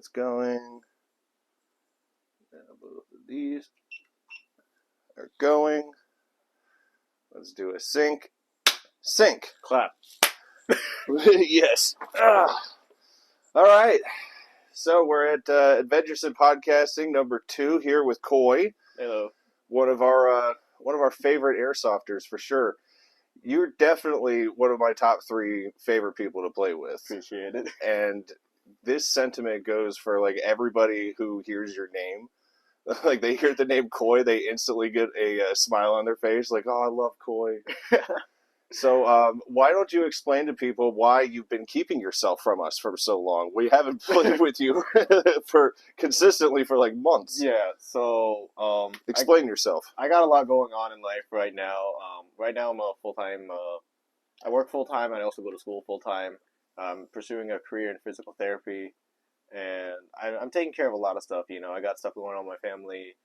that's going. Both of these are going. Let's do a sync. Sync. Clap. Yes. All right. So we're at Adventuresome Podcasting #2 here with Coy. Hello. One of our favorite airsofters for sure. You're definitely one of my top 3 favorite people to play with. Appreciate it. And this sentiment goes for like everybody who hears your name. Like they hear the name Coy, they instantly get a smile on their face, like, "Oh, I love Coy." So, why don't you explain to people why you've been keeping yourself from us for so long? We haven't played with you for consistently for like months. Yeah. So, Explain yourself. I got a lot going on in life right now. Right now I'm a full-time. I work full-time and I also go to school full-time. I'm pursuing a career in physical therapy, and I'm taking care of a lot of stuff. You know, I got stuff going on with my family.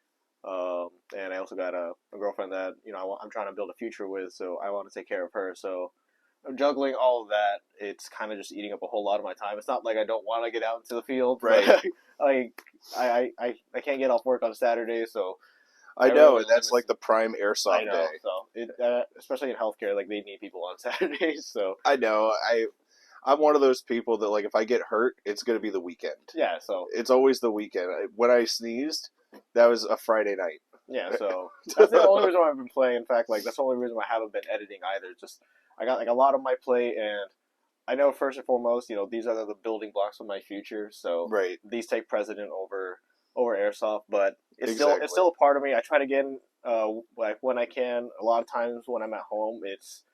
And I also got a girlfriend that, you know, I'm trying to build a future with, so I want to take care of her. So I'm juggling all of that. It's kind of just eating up a whole lot of my time. It's not like I don't want to get out into the field, Right? Like I can't get off work on Saturday, so I know, and that's like the prime airsoft I know, day. So especially in healthcare, like they need people on Saturdays. So I know. I'm one of those people that like if I get hurt, it's gonna be the weekend. yeah, so It's always the weekend. When I sneezed, that was a Friday night. yeah, so that's the only reason why I've been playing. In fact, like that's the only reason why I haven't been editing either. Just I got like a lot of my play, and I know first and foremost, you know, these are the building blocks of my future. So Right. these take precedent over airsoft, but it's Exactly. still a part of me. I try to get in, like when I can. A lot of times when I'm at home, it's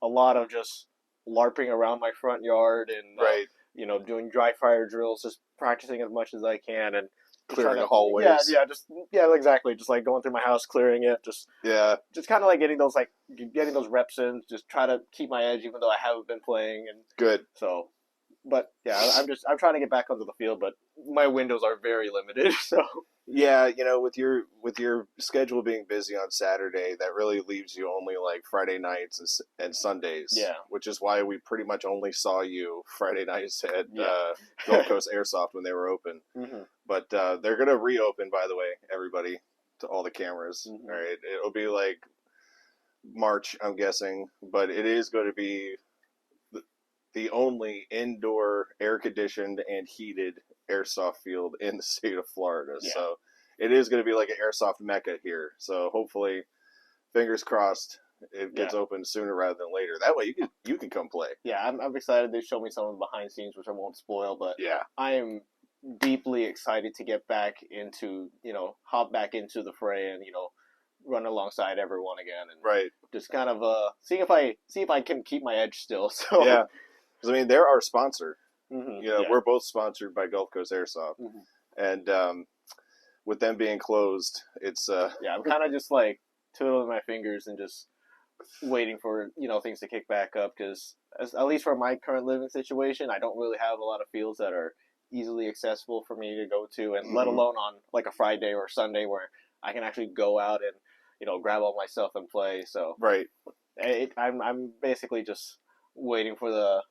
a lot of just larping around my front yard and Right. you know, doing dry fire drills, just practicing as much as I can and Clearing the hallways. Yeah, exactly. Just like going through my house, clearing it, just kind of like getting those reps in. Just try to keep my edge, even though I haven't been playing. And Good. so, but yeah, I'm trying to get back onto the field, but my windows are very limited. So yeah, you know, with your schedule being busy on Saturday, that really leaves you only like Friday nights and Sundays. Yeah. Which is why we pretty much only saw you Friday nights at Gulf Coast Airsoft when they were open. Mm-hmm. But they're gonna reopen, by the way, everybody, to all the cameras. Mm-hmm. All right, it'll be like March, I'm guessing, but it is going to be the only indoor, air-conditioned and heated airsoft field in the state of Florida. Yeah. So it is going to be like an airsoft mecca here. So hopefully, fingers crossed, it gets open sooner rather than later. That way you can come play. Yeah, I'm excited. They showed me some of the behind scenes, which I won't spoil, but Yeah, I am deeply excited to get back into, you know, hop back into the fray and, you know, run alongside everyone again and right. just kind of see if I can keep my edge still. So Yeah, because I mean they're our sponsor. Mm-hmm. You know, we're both sponsored by Gulf Coast Airsoft, and with them being closed, it's yeah, I'm kind of just like twiddling my fingers and just waiting for, you know, things to kick back up because at least for my current living situation, I don't really have a lot of fields that are easily accessible for me to go to, and let alone on like a Friday or Sunday where I can actually go out and, you know, grab all my stuff and play. So right. I'm basically just waiting for the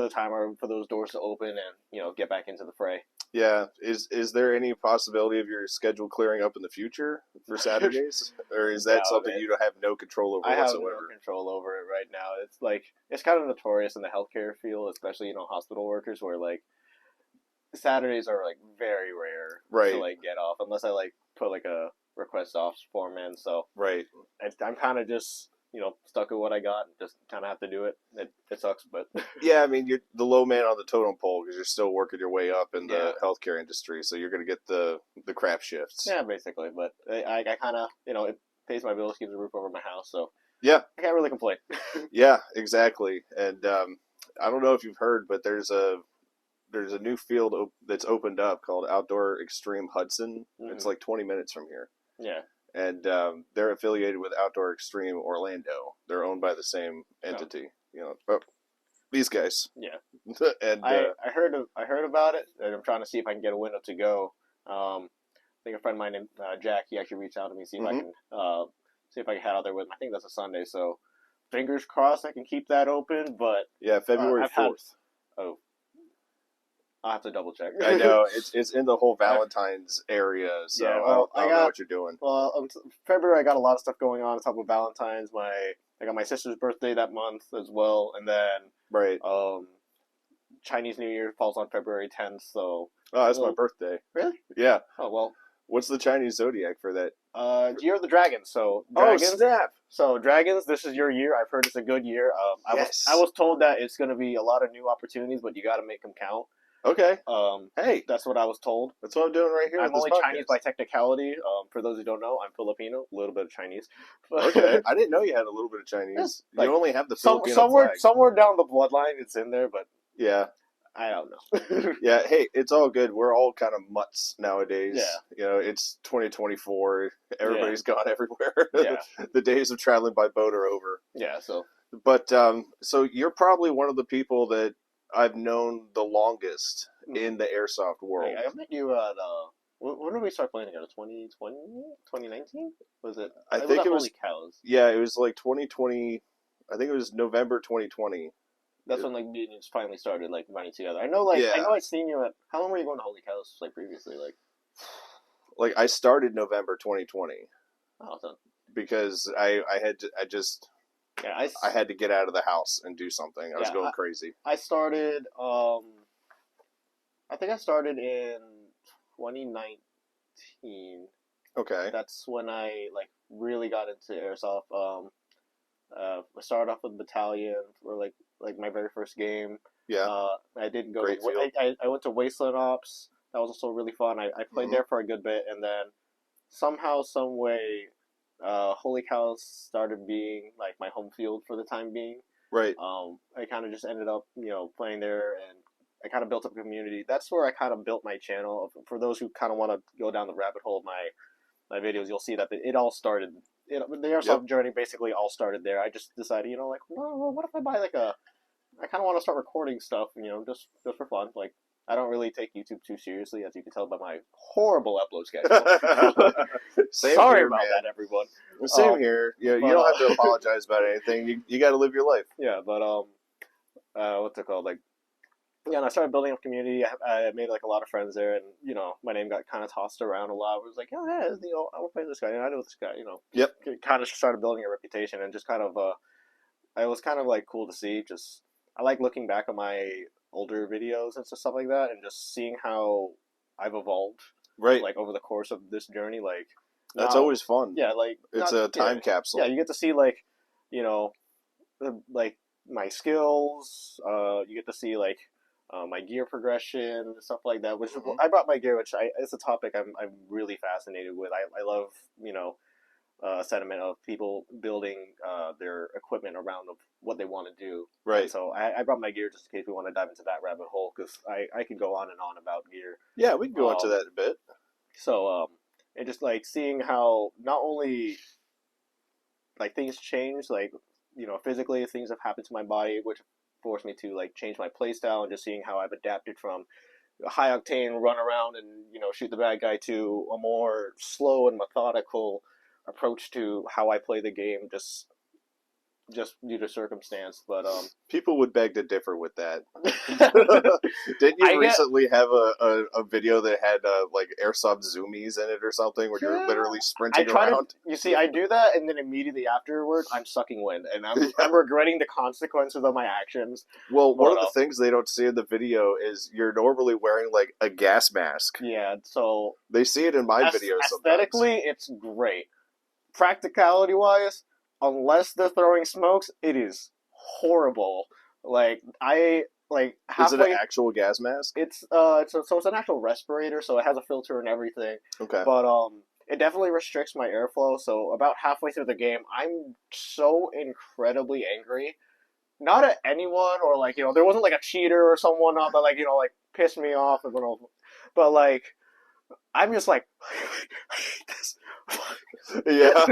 timer for those doors to open and, you know, get back into the fray. Yeah, is there any possibility of your schedule clearing up in the future for Saturdays, or is that something you don't have no control over whatsoever? I have no control over it right now. It's like it's kind of notorious in the healthcare field, especially, you know, hospital workers, where like Saturdays are like very rare to like get off unless I like put like a request off form in. So right, I'm kind of just, you know, stuck with what I got and just kind of have to do it. It sucks, but yeah, I mean you're the low man on the totem pole because you're still working your way up in the healthcare industry, so you're gonna get the crap shifts. Yeah, basically. But I kind of, you know, it pays my bills, keeps the roof over my house, so yeah, I can't really complain. Yeah, exactly. And I don't know if you've heard, but there's a new field that's opened up called Outdoor Extreme Hudson. It's like 20 minutes from here. Yeah. And they're affiliated with Outdoor Extreme Orlando. They're owned by the same entity. You know, these guys. Yeah. And I heard about it, and I'm trying to see if I can get a window to go. I think a friend of mine named Jack, he actually reached out to me, see if I can head out there with him. I think that's a Sunday, so fingers crossed I can keep that open. But yeah, February 4th. I'll have to double check. I know it's in the whole Valentine's area, so Yeah, well, I don't know what you're doing. Well, February I got a lot of stuff going on top of Valentine's. I got my sister's birthday that month as well, and then Right. Chinese New Year falls on February 10th. So Oh, that's my birthday. Really? Yeah. Oh well. What's the Chinese zodiac for that? Year of the Dragon. So dragons. Oh, snap! So dragons, this is your year. I've heard it's a good year. Yes. I was told that it's going to be a lot of new opportunities, but you got to make them count. Okay. Hey, that's what I was told. That's what I'm doing right here. I'm with only this Chinese by technicality. For those who don't know, I'm Filipino, a little bit of Chinese. Okay, I didn't know you had a little bit of Chinese. Like, you only have the Filipino flag. Somewhere down the bloodline, it's in there, but yeah, I don't know. Yeah, hey, it's all good. We're all kind of mutts nowadays. Yeah. You know, it's 2024. Everybody's gone everywhere. Yeah. The days of traveling by boat are over. Yeah. So. But so you're probably one of the people that I've known the longest in the airsoft world. I met you at when did we start playing together? 2020, 2019? Was it? I think it was. Holy Cows. Yeah, it was like 2020. I think it was November 2020. That's when like me and you finally started like running together. I know I'd seen you at. How long were you going to Holy Cows like previously? Like I started November 2020. Oh, so. Because I just. Yeah, I had to get out of the house and do something. I was going crazy. I started. I think I started in 2019. Okay. That's when I like really got into airsoft. I started off with Battalion for like my very first game. Yeah. I didn't go. Great I went to Wasteland Ops. That was also really fun. I played there for a good bit, and then somehow, some way, Holy Cows started being like my home field for the time being. Right. I kind of just ended up, playing there, and I kind of built up a community. That's where I kind of built my channel. For those who kind of want to go down the rabbit hole of my videos, you'll see that it all started. The airsoft journey basically all started there. I just decided, what if I buy I kind of want to start recording stuff, just for fun. Like, I don't really take YouTube too seriously, as you can tell by my horrible upload schedule. Sorry here, about man. that, everyone. Same here. You don't have to apologize about anything. You got to live your life. Yeah, but what's it called? Like, yeah, and I started building up community. I made like a lot of friends there, and my name got kind of tossed around a lot. It was like, oh yeah, I want to play this guy. I know this guy. Yep. Kind of started building a reputation, and just kind of it was kind of like cool to see. Just I like looking back on my older videos and stuff like that, and just seeing how I've evolved. Right. Like over the course of this journey, like that's always fun. Yeah, like it's a time capsule. Yeah, you get to see like like my skills. You get to see like my gear progression, stuff like that. Which I brought my gear, which it's a topic I'm really fascinated with. I love sentiment of people building their equipment around of what they want to do. Right. And so I brought my gear just in case we want to dive into that rabbit hole, because I could go on and on about gear. Yeah, we can go into that a bit. So and just like seeing how not only like things change, like physically things have happened to my body, which forced me to like change my play style, and just seeing how I've adapted from a high octane run around and shoot the bad guy to a more slow and methodical approach to how I play the game, just due to circumstance. But people would beg to differ with that. Didn't you recently have a video that had like airsoft zoomies in it or something, where you're literally sprinting around? You see, I do that, and then immediately afterward, I'm sucking wind, and I'm regretting the consequences of my actions. Well, one of the things they don't see in the video is you're normally wearing like a gas mask. Yeah, so they see it in my videos. Aesthetically, it's great. Practicality-wise, unless they're throwing smokes, it is horrible. Like is it an actual gas mask? It's so it's an actual respirator, so it has a filter and everything. Okay. But it definitely restricts my airflow. So about halfway through the game, I'm so incredibly angry. Not at anyone, or like there wasn't like a cheater or someone that like like pissed me off, but like I'm just like I hate this. Yeah.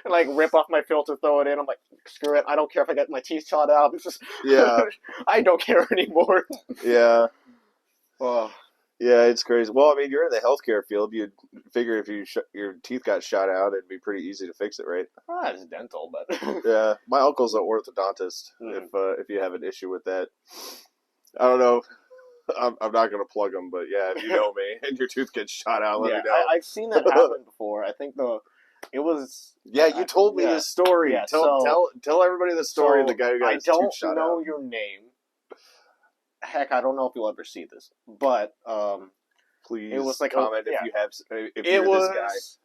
And like rip off my filter, throw it in. I'm like, screw it. I don't care if I get my teeth shot out. It's just, I don't care anymore. Yeah. Oh. Yeah, it's crazy. Well, I mean, you're in the healthcare field. You'd figure if your teeth got shot out, it'd be pretty easy to fix it, right? It's dental, but yeah, my uncle's an orthodontist. If you have an issue with that, I don't know. I'm not gonna plug them, but yeah, if you know me and your tooth gets shot out, let Yeah, me know. I've seen that happen before. I think it was. Yeah, you told me Yeah, this story. yeah. Tell everybody the story of the So guy who got I his tooth don't shot know out. your name. Heck, I don't know if you'll ever see this, but Please it was like comment if yeah, you have if it you're this guy. was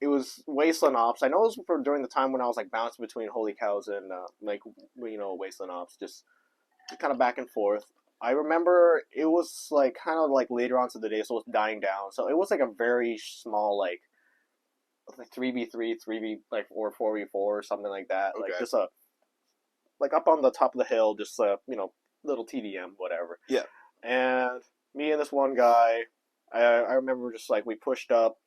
it was Wasteland Ops. I know it was for during the time when I was like bouncing between Holy Cows and like Wasteland Ops, just kind of back and forth. I remember it was like kind of like later on to the day, so it was dying down. So it was like a very small like 3v3, 3v like or 4v4 or something like that. Okay. Like just a like up on the top of the hill, just little TDM whatever. Yeah. And me and this one guy, I remember just like we pushed up,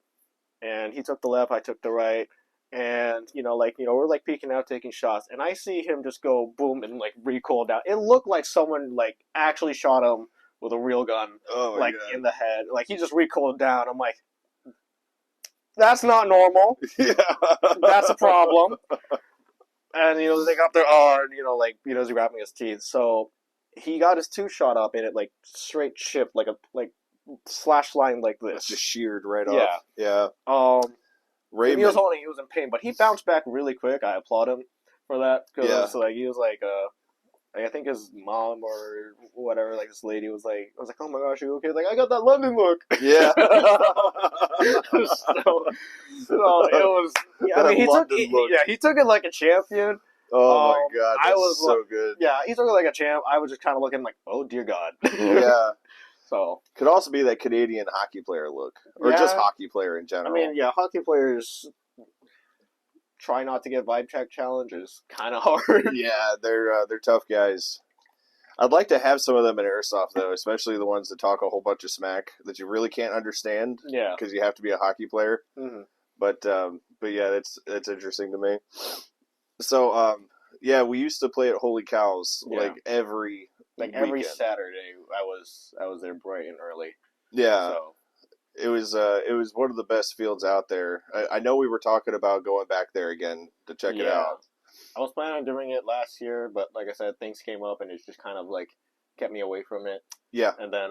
and he took the left, I took the right, and we're like peeking out, taking shots, and I see him just go boom and like recoil down. It looked like someone like actually shot him with a real gun, Oh my like God. in the head. Like he just recoiled down. I'm like, that's not normal. Yeah. That's a problem. And they got their arm, he's grabbing his teeth. So he got his tooth shot up, and it like straight chipped like a slash line like this. It's just sheared right Yeah. off. Yeah. Raymond. He was in pain, but he bounced back really quick. I applaud him for that because he was like, I think his mom or whatever, like this lady was like, I was like, oh my gosh, are you okay? Like, I got that London look. Yeah. so it was. Yeah, I mean, he took it like a champion. Oh my God, that's so like, good. Yeah, he took it like a champ. I was just kind of looking like, oh dear God. Yeah. So could also be that Canadian hockey player look, or just hockey player in general. I mean, yeah, hockey players try not to get vibe check challenges. Kind of hard. Yeah, they're tough guys. I'd like to have some of them in airsoft though, especially the ones that talk a whole bunch of smack that you really can't understand. Yeah, because you have to be a hockey player. Mm-hmm. But yeah, that's interesting to me. So yeah, we used to play at Holy Cows like every every Saturday. I was there bright and early. Yeah. So. It was one of the best fields out there. I know we were talking about going back there again to check it out. I was planning on doing it last year, but like I said, things came up and it just kind of like kept me away from it. Yeah. And then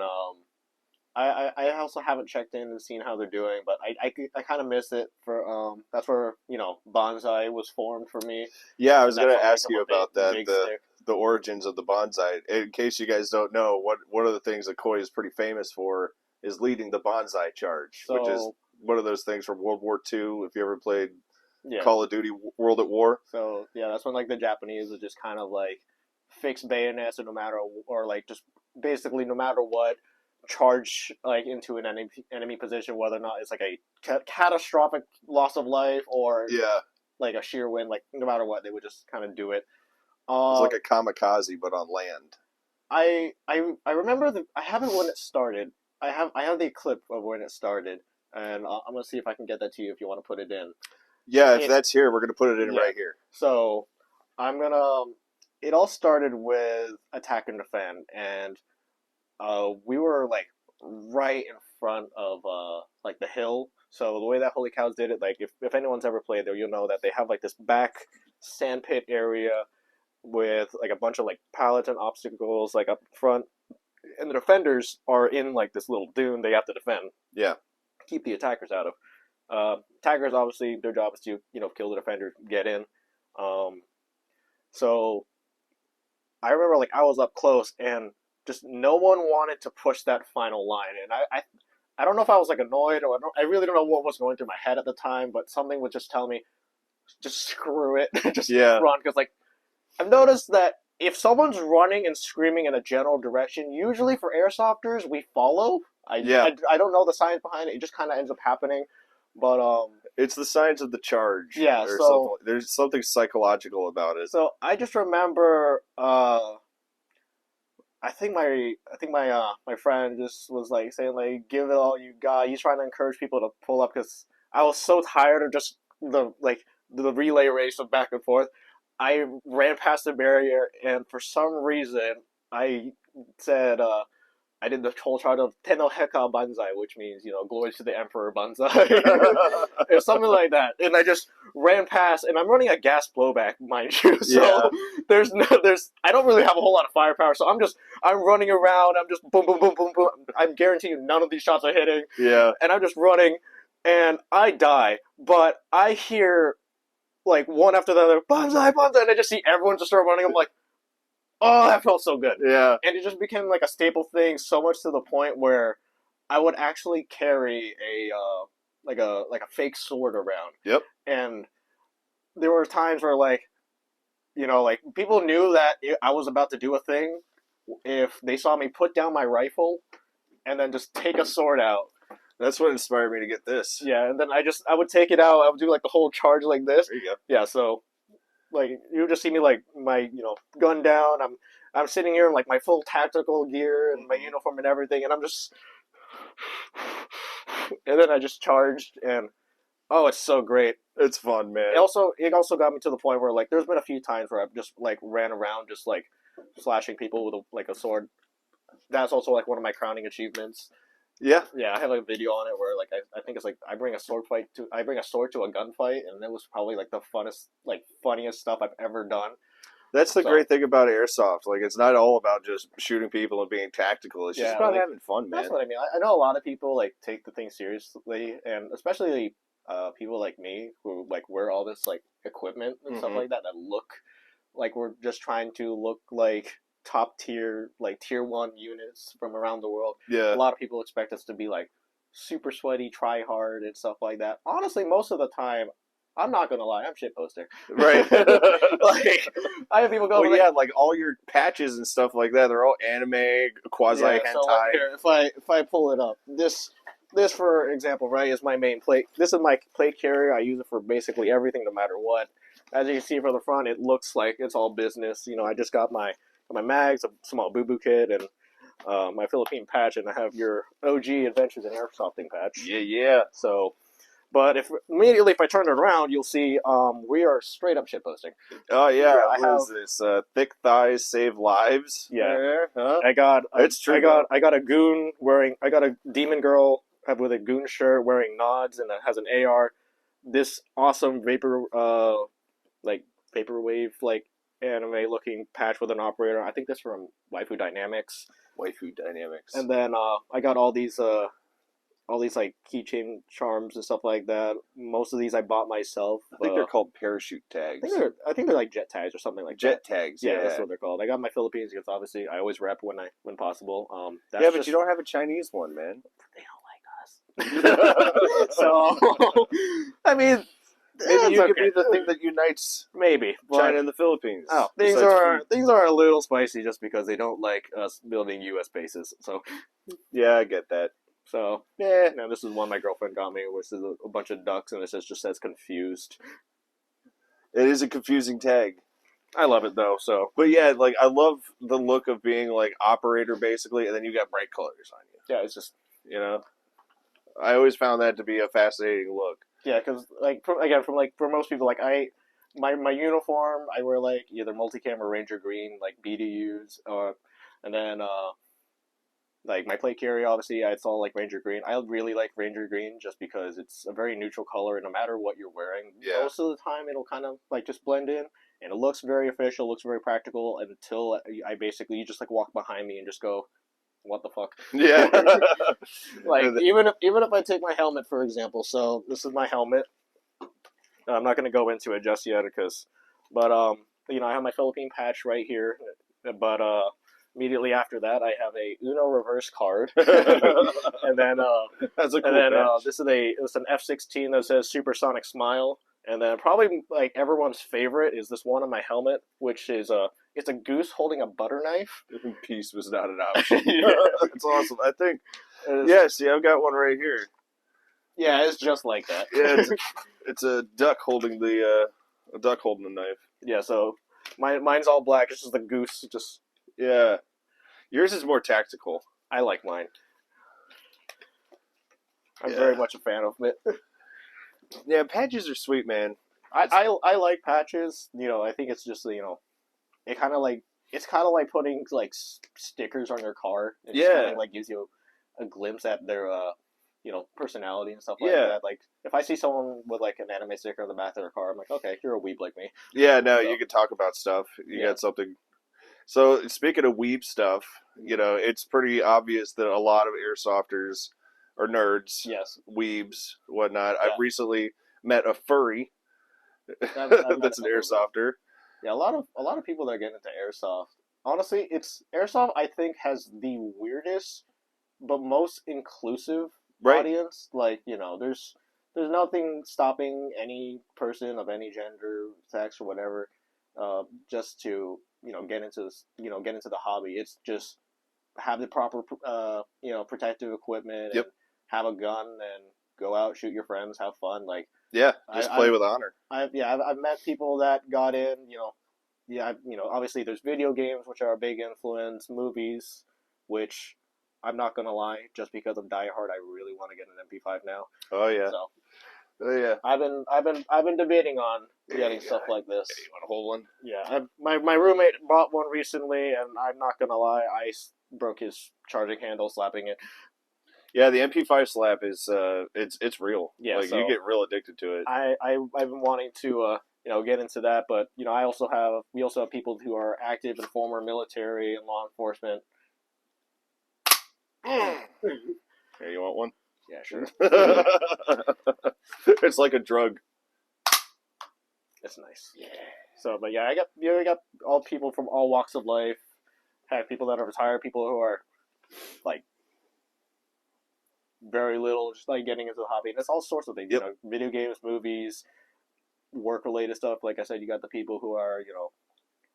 I also haven't checked in and seen how they're doing, but I kind of miss it for that's where Bonsai was formed for me. Yeah, I was going to ask you about that, the origins of the Bonsai. In case you guys don't know, one of the things that Koi is pretty famous for is leading the Bonsai charge, which is one of those things from World War II. If you ever played Call of Duty World at War. So yeah, that's when like the Japanese would just kind of like fix bayonets, and just basically no matter what, charge like into an enemy position, whether or not it's like a catastrophic loss of life or like a sheer win. Like no matter what, they would just kind of do it. It's like a kamikaze, but on land. I remember I have it when it started. I have the clip of when it started, and I'm gonna see if I can get that to you if you want to put it in. Yeah, if that's here, we're gonna put it in right here. So I'm gonna. It all started with attack and defend, and we were like right in front of like the hill. So the way that Holy Cows did it, like if anyone's ever played there, you'll know that they have like this back sand pit area with like a bunch of like pallets and obstacles like up front. And the defenders are in like this little dune they have to defend. Yeah. Keep the attackers out of. Attackers, obviously, their job is to, kill the defender, get in. So I remember like I was up close and just no one wanted to push that final line. And I don't know if I was like annoyed or I really don't know what was going through my head at the time, but something would just tell me, just screw it. Just run. Because like I've noticed that if someone's running and screaming in a general direction, usually for airsofters, we follow. I don't know the science behind it. It just kind of ends up happening. But it's the signs of the charge. Yeah, or something. There's something psychological about it. So I just remember, I think my friend just was like saying like, give it all you got. He's trying to encourage people to pull up because I was so tired of just the relay race of back and forth. I ran past the barrier, and for some reason, I said, I did the whole chart of Tenno Heka Banzai, which means, glory to the Emperor Banzai. Or something like that. And I just ran past, and I'm running a gas blowback, mind you. So I don't really have a whole lot of firepower. So I'm running around. I'm just boom, boom, boom, boom, boom. I'm guaranteeing none of these shots are hitting. Yeah. And I'm just running, and I die. But I hear, like, one after the other, Banzai, Banzai, and I just see everyone just start running. I'm like, oh, that felt so good. Yeah. And it just became like a staple thing, so much to the point where I would actually carry like a fake sword around. Yep. And there were times where, like, like, people knew that I was about to do a thing if they saw me put down my rifle and then just take a sword out. That's what inspired me to get this. Yeah, and then I would take it out. I would do like the whole charge like this. There you go. Yeah, so, like, you just see me, like, my, gun down. I'm sitting here in, like, my full tactical gear and my uniform and everything, and I'm just, and then I just charged, and oh, it's so great. It's fun, man. It also got me to the point where, like, there's been a few times where I've just, like, ran around just, like, slashing people with a sword. That's also, like, one of my crowning achievements. Yeah. Yeah, I have a video on it where, like, I think it's like I bring a sword to a gunfight, and it was probably, like, the funniest stuff I've ever done. That's the great thing about airsoft. Like, it's not all about just shooting people and being tactical. It's just about having fun, man. That's what I mean. I know a lot of people, like, take the thing seriously, and especially people like me who, like, wear all this, like, equipment and stuff like that look like we're just trying to look like top tier, like, tier 1 units from around the world. Yeah. A lot of people expect us to be, like, super sweaty, try hard, and stuff like that. Honestly, most of the time, I'm not gonna lie, I'm shitposting. Right. Like, I have people go, like, all your patches and stuff like that, they're all anime, quasi-hentai. So, like, here, if I pull it up, this, for example, right, is my main plate. This is my plate carrier. I use it for basically everything, no matter what. As you can see from the front, it looks like it's all business. I just got my mags, a small boo-boo kit, and my Philippine patch, and I have your OG Adventures in Airsofting patch. Yeah. So, but if I turn it around, you'll see we are straight up shitposting. Oh yeah, what is this? Thick thighs save lives. Yeah, huh? It's true. I got a goon wearing. I got a demon girl with a goon shirt wearing nods, and it has an AR. This awesome vaporwave anime looking patch with an operator. I think that's from Waifu Dynamics. And then I got all these like keychain charms and stuff like that. Most of these I bought myself. I think they're called parachute tags. I think they're like jet tags or something like jet that. Tags. Yeah, that's what they're called. I got my Philippines because obviously I always rep when possible. But you don't have a Chinese one, man. They don't like us. So I mean, maybe you could be the thing that unites China and the Philippines. Oh, things are a little spicy just because they don't like us building U.S. bases. So yeah, I get that. So yeah, now this is one my girlfriend got me, which is a bunch of ducks, and it just says confused. It is a confusing tag. I love it though. So, but yeah, like, I love the look of being like operator basically, and then you got bright colors on you. Yeah, it's just, I always found that to be a fascinating look. Yeah, because for most people, like, my uniform, I wear like either multicam or Ranger Green, like BDUs, and then like my plate carrier, obviously, it's all like Ranger Green. I really like Ranger Green just because it's a very neutral color, and no matter what you're wearing, most of the time it'll kind of like just blend in, and it looks very official, looks very practical until you just like walk behind me and just go, what the fuck? Yeah. Like, even if I take my helmet, for example, so this is my helmet. I'm not going to go into it just yet but I have my Philippine patch right here, but immediately after that, I have a Uno reverse card, and then that's a cool patch. It's an F-16 that says Supersonic Smile, and then probably like everyone's favorite is this one on my helmet, which is it's a goose holding a butter knife. Peace was not an option. It's awesome. I think. See, I've got one right here. Yeah, it's just like that. Yeah, it's a duck holding the knife. Yeah, so mine's all black. It's just the goose. Yeah, yours is more tactical. I like mine. I'm very much a fan of it. Yeah, patches are sweet, man. I like patches. I think it's just it kind of like it's kind of like putting like stickers on your car. It just Yeah. kind of like gives you a glimpse at their personality and stuff like Yeah. that. Like if I see someone with like an anime sticker on the back of their car, I'm like, okay, you're a weeb like me. Yeah, no, So- you could talk about stuff. You Yeah. got something. So speaking of weeb stuff, it's pretty obvious that a lot of airsofters are nerds, Yes, weebs, whatnot. Yeah. I've recently met a furry I've met that's an a couple of them. airsofter. Yeah, a lot of people that get into airsoft. Honestly, it's airsoft. I think has the weirdest but most inclusive Right. audience. Like there's nothing stopping any person of any gender, sex, or whatever, just to get into this, get into the hobby. It's just have the proper protective equipment Yep. and have a gun and go out, shoot your friends, have fun. Like Yeah, just play with honor. I've met people that got in, obviously there's video games which are a big influence, movies, which I'm not gonna lie, just because of Die Hard, I really want to get an MP5 now. Oh yeah. So Oh yeah. I've been debating on getting stuff like this. Hey, you want to hold one? Yeah, my roommate bought one recently, and I'm not gonna lie, I broke his charging handle slapping it. Yeah, the MP5 slap is it's real. Yeah, like so- you get real addicted to it. I've been wanting to get into that, but we also have people who are active and former military and law enforcement. Here, you want one? Yeah, sure. It's like a drug. It's nice. So, but yeah, I got all people from all walks of life. Have people that are retired, people who are like very little, just like getting into the hobby. And it's all sorts of things. Yep. Video games, movies, work related stuff. Like I said, you got the people who are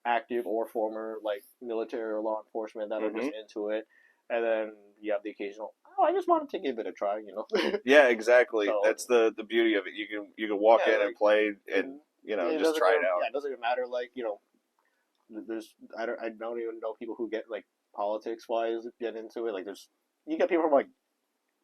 active or former like military or law enforcement that are just into it, and then you have the occasional. Oh, I just wanted to give it a try. Yeah, exactly. So- That's the beauty of it. You can walk Yeah, in and like- play and It just doesn't try it even- out. Yeah, it doesn't even matter. Like there's I don't even know people who get like politics wise get into it. Like you get people from like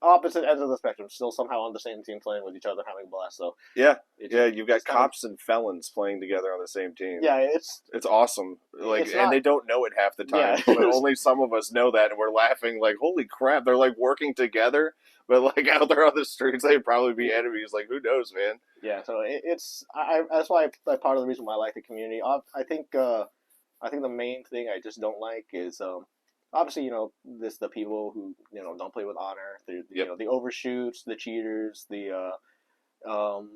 opposite ends of the spectrum still somehow on the same team playing with each other having a blast. So Yeah, it's, yeah. You've got it's kind of- cops and felons playing together on the same team. yeah, it's It's awesome. Like, It's and not- they don't know it half the time. Yeah. But only some of us know that, and we're laughing like, "Holy crap!" They're like working together, but like out there on the streets, they'd probably be enemies. Like, who knows, man? yeah. So it's that's why part of the reason why I like the community. I think the main thing I just don't like is obviously the people who don't play with honor, Yep. the overshoots, the cheaters, the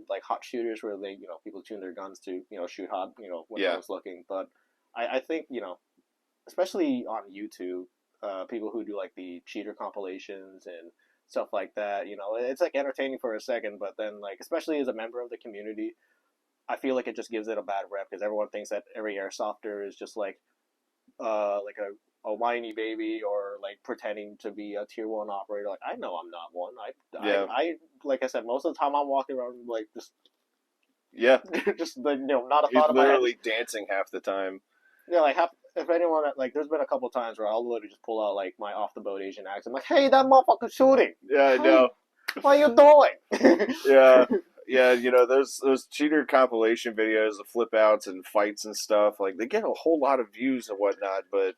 like hot shooters where they people tune their guns to shoot hot when Yeah. no one's looking. But I think especially on YouTube, people who do like the cheater compilations and stuff like that, it's like entertaining for a second, but then like especially as a member of the community, I feel like it just gives it a bad rep because everyone thinks that every airsofter is just like a whiny baby or like pretending to be a tier 1 operator. Like I know I'm not one. Yeah. I like I said, most of the time I'm walking around like just Yeah, just like, not a he's thought in my head. literally dancing half the time. Yeah, like if anyone like there's been a couple times where I'll literally just pull out like my off the boat Asian accent. I'm like, hey, that motherfucker's shooting. Yeah, I know. What are you doing? Yeah. Yeah, those cheater compilation videos of flip outs and fights and stuff, like they get a whole lot of views and whatnot, but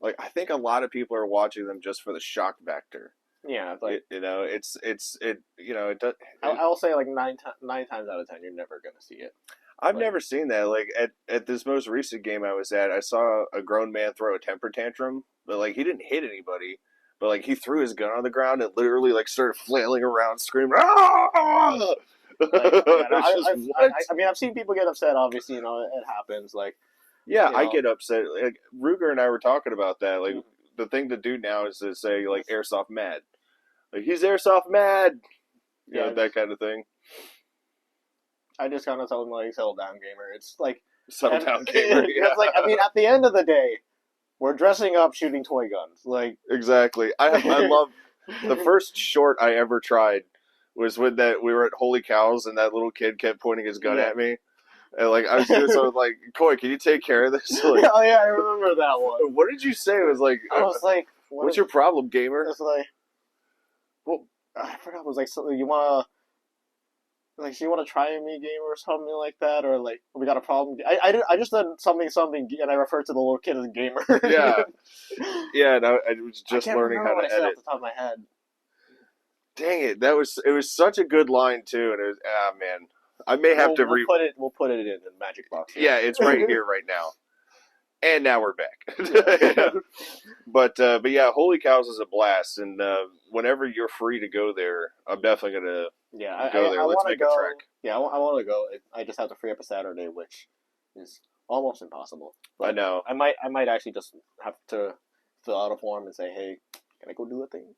like I think a lot of people are watching them just for the shock factor. Yeah, it's like It does. I'll say like nine times out of 10 you're never gonna see it. I've like- never seen that. Like at this most recent game I was at, I saw a grown man throw a temper tantrum, but like he didn't hit anybody. But like he threw his gun on the ground and literally like started flailing around, screaming. "Ah!" Like, yeah, It's just, what? I mean, I've seen people get upset. Obviously, it happens. Like, Yeah, you I know. get upset. Like Ruger and I were talking about that. Like the thing to do now is to say like airsoft mad. Like he's airsoft mad. Yeah, That kind of thing. I just kind of tell them like, settle down, gamer. It's like, Settle and- down, gamer. Yeah, it's like, I mean, at the end of the day, we're dressing up, shooting toy guns. Like, exactly. I love the first short I ever tried was when we were at Holy Cows and that little kid kept pointing his gun Yeah. at me. And like I was doing something like, Coy, can you take care of this? Like, oh yeah, I remember that one. what did you say? It was like, I was like, what's your problem, gamer? It's like, well, I forgot. It was like something you wanna. like, "Do you want to try a me game or something like that?" Or like, "We got a problem." I just did something and I referred to the little kid as gamer. Yeah, yeah. And I was I just can't learning remember how what I to said off edit. the top of my head. Dang it, it was such a good line too, and it was man, I may have to We'll put it in the magic box. Yeah, it's right here right now. And now we're back. Yeah. But yeah, Holy Cows is a blast, and whenever you're free to go there, I'm definitely gonna Yeah, go there. I Let's want to make a go. trek. Yeah, I want to go. I just have to free up a Saturday, which is almost impossible. I But know. I might actually just have to fill out a form and say, "Hey, can I go do a thing?"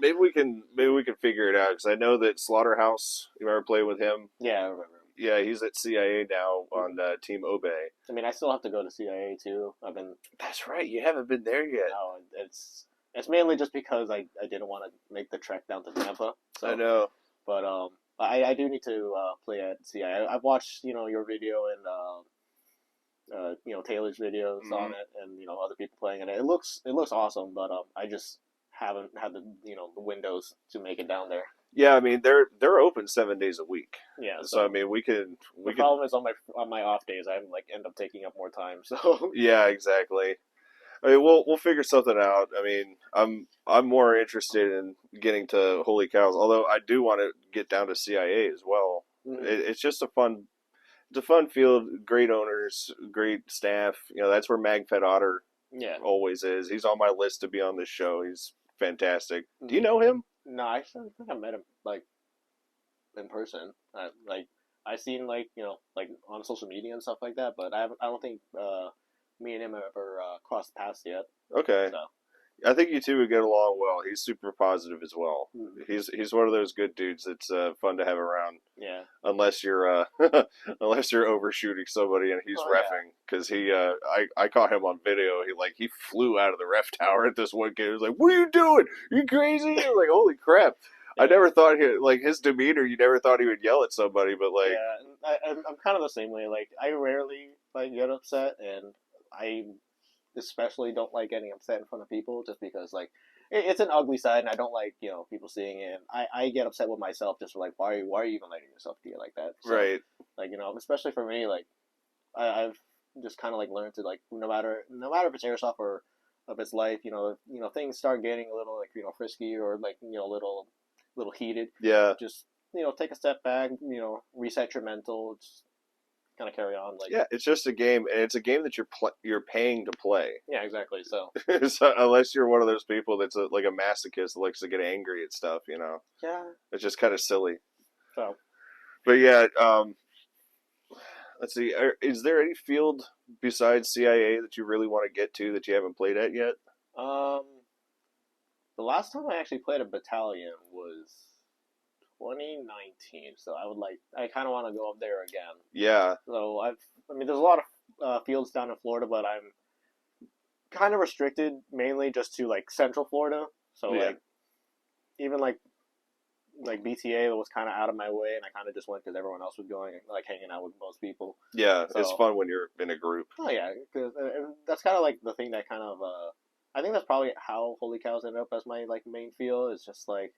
Maybe we can figure it out because I know that Slaughterhouse. You ever play with him? Yeah, I remember. Yeah, he's at CIA now on Team Obey. I mean, I still have to go to CIA too. I've been That's right. You haven't been there yet. no, it's mainly just because I didn't want to make the trek down to Tampa. So, I know. but I do need to play at CIA. I've watched your video and Taylor's videos on it, and other people playing it. It looks awesome, but I just haven't had the windows to make it down there. Yeah, I mean they're open 7 days a week. Yeah, So I mean the problem is on my off days I like end up taking up more time. So Yeah, exactly. I mean, we'll figure something out. I mean, I'm more interested in getting to Holy Cows, although I do want to get down to CIA as well. It's just it's a fun field, great owners, great staff. That's where MagFed Otter yeah, always is. He's on my list to be on this show. He's fantastic. Do you know him? no, I don't think I met him like in person. I seen like like on social media and stuff like that, but I don't think me and him have ever crossed paths yet. Okay. So I think you two would get along well. He's super positive as well. He's one of those good dudes that's fun to have around. yeah, Unless you're unless you're overshooting somebody and he's Oh, reffing because I caught him on video. He flew out of the ref tower at this one kid. He was like, "What are you doing? You crazy?" I was like, "Holy crap!" I never thought his demeanor. You never thought he would yell at somebody, but like yeah, I'm kind of the same way. Like I rarely like get upset, and I especially don't like getting upset in front of people just because like it's an ugly side and I don't like people seeing it. And I get upset with myself just for, like why are you even letting yourself get like that? So, right. Like especially for me, like I've just kind of like learned to like no matter if it's airsoft or if it's life, things start getting a little like frisky or like little heated. Yeah. Just take a step back, reset your mental. Just kind of carry on. Like Yeah, it's just a game, and it's a game that you're paying to play. yeah, exactly. So, So unless you're one of those people that's like a masochist that likes to get angry at stuff, yeah. it's just kind of silly. So, But yeah, let's see. Is there any field besides CIA that you really want to get to that you haven't played at yet? the last time I actually played a battalion was 2019. So I kind of want to go up there again. Yeah. So I mean, there's a lot of fields down in Florida, but I'm kind of restricted mainly just to like Central Florida. So Yeah. like even like BTA was kind of out of my way, and I kind of just went because everyone else was going, like hanging out with most people. Yeah, it's So- fun when you're in a group. Oh yeah, because that's kind of like the thing that kind of I think that's probably how Holy Cows ended up as my like main field. Is just like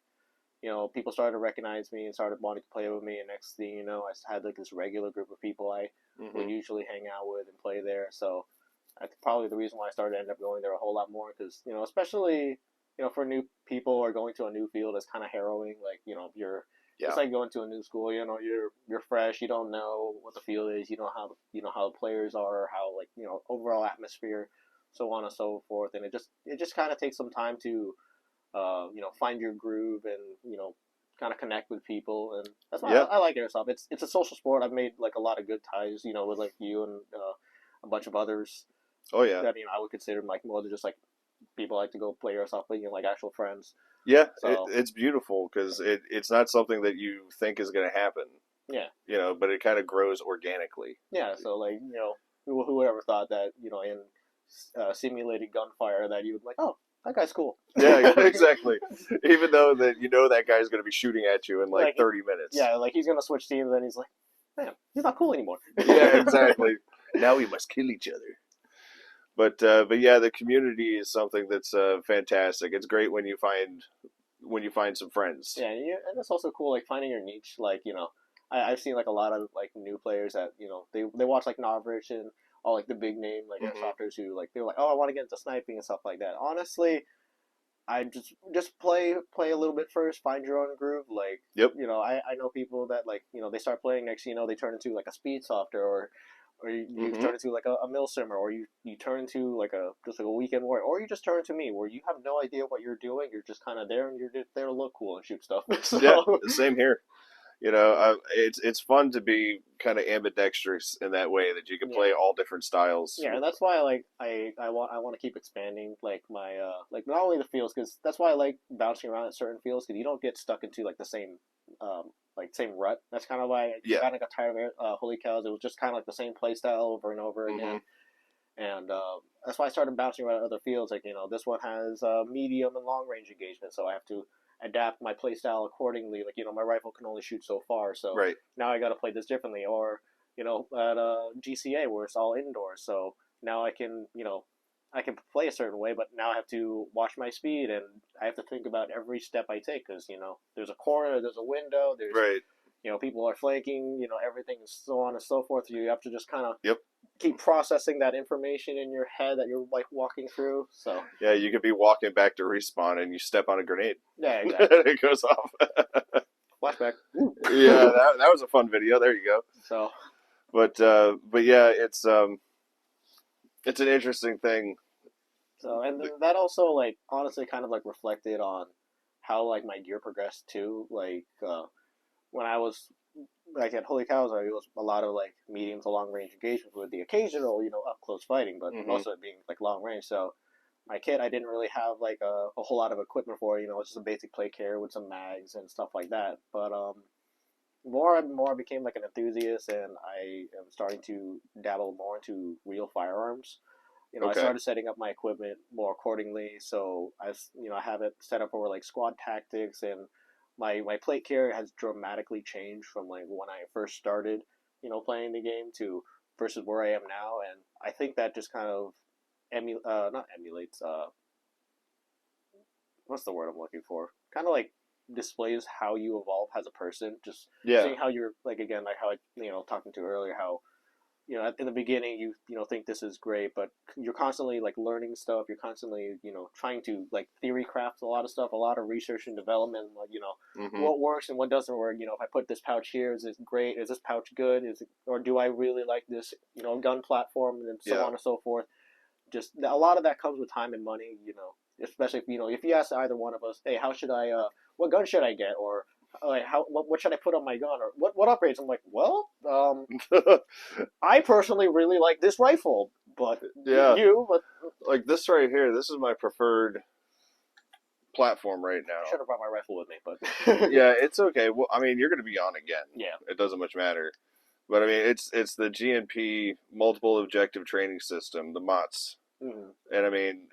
people started to recognize me and started wanting to play with me, and next thing you know, I had like this regular group of people I would usually hang out with and play there. So that's probably the reason why I started to end up going there a whole lot more because especially for new people or going to a new field, it's kind of harrowing. Like you're Yeah. it's like going to a new school. You're fresh. You don't know what the field is. You know how the players are, how like overall atmosphere, so on and so forth. And it just kind of takes some time to find your groove and kind of connect with people. And that's why I like airsoft. It's a social sport. I've made like a lot of good ties with like you and a bunch of others Oh yeah. that I would consider like more than just like people like to go play airsoft, but like actual friends. Yeah, So- it's beautiful because it's not something that you think is going to happen. Yeah. But it kind of grows organically. Yeah, so like who would ever thought that in simulated gunfire that you would like, oh, that guy's cool. Yeah, exactly. Even though that guy's going to be shooting at you in like Like, 30 minutes. Yeah, like he's gonna switch teams, and he's like, man, he's not cool anymore. Yeah, exactly. Now we must kill each other. But yeah, the community is something that's fantastic. It's great when you find some friends. Yeah, and it's also cool like finding your niche. Like I've seen like a lot of like new players that they watch like Novrich and all like the big name like Hmm. airsofters who like they're like, oh, I want to get into sniping and stuff like that. Honestly, I just play a little bit first, find your own groove. Like Yep. I know people that like they start playing, next they turn into like a speed softer, or you Hmm. turn into like a milsimmer, or you turn into like a just like a weekend warrior, or you just turn into me where you have no idea what you're doing. You're just kind of there and you're just there to look cool and shoot stuff. Yeah, So same here. It's fun to be kind of ambidextrous in that way that you can yeah. play all different styles. Yeah, and that's why like I want to keep expanding like my like not only the fields, because that's why I like bouncing around at certain fields, because you don't get stuck into like the same same rut. That's kind of why I Yeah. kind of got tired of it. Holy cows! It was just kind of like the same play style over and over Hmm. again, and that's why I started bouncing around other fields. Like this one has medium and long range engagement, so I have to adapt my play style accordingly. Like my rifle can only shoot so far, so Right. now I got to play this differently. Or at GCA where it's all indoors, so now I can play a certain way, but now I have to watch my speed and I have to think about every step I take, because there's a corner, there's a window, there's Right. people are flanking, everything, and so on and so forth. You have to just kind of Yep. keep processing that information in your head that you're like walking through. So Yeah, you could be walking back to respawn and you step on a grenade. yeah, exactly. It goes off. Flashback. Yeah, that was a fun video. There you go. So But yeah, it's an interesting thing. and then that also like honestly kind of like reflected on how like my gear progressed too. Like when I was like at Holy Cows, it was a lot of like medium to long range engagements with the occasional up close fighting, but Hmm. most of it being like long range. So my kit, I didn't really have like a whole lot of equipment for. It's just a basic plate carrier with some mags and stuff like that. But more and more I became like an enthusiast, and I am starting to dabble more into real firearms. I Okay. started setting up my equipment more accordingly. So I have it set up for like squad tactics, and my plate carrier has dramatically changed from like when I first started, playing the game to versus where I am now. And I think that just kind of not emulates, what's the word I'm looking for? Kind of like displays how you evolve as a person. Just Yeah. seeing how you're like again, like how I talking to earlier, how in the beginning you think this is great, but you're constantly like learning stuff. You're constantly trying to like theory craft a lot of stuff, a lot of research and development. Like Hmm. what works and what doesn't work. If I put this pouch here, is it great? Is this pouch good? Is it, or do I really like this gun platform, and so Yeah. on and so forth. Just a lot of that comes with time and money. Especially if if you ask either one of us, hey, how should I what gun should I get, or like what should I put on my gun, or what upgrades? I'm like, well, I personally really like this rifle, but Yeah. but Like this right here. This is my preferred platform right I now. should have brought my rifle with me, but Yeah, it's okay. Well, I mean, you're going to be on again. yeah, It doesn't much matter. But I mean, it's the GNP multiple objective training system, the MOTS. mm-hmm. And I mean,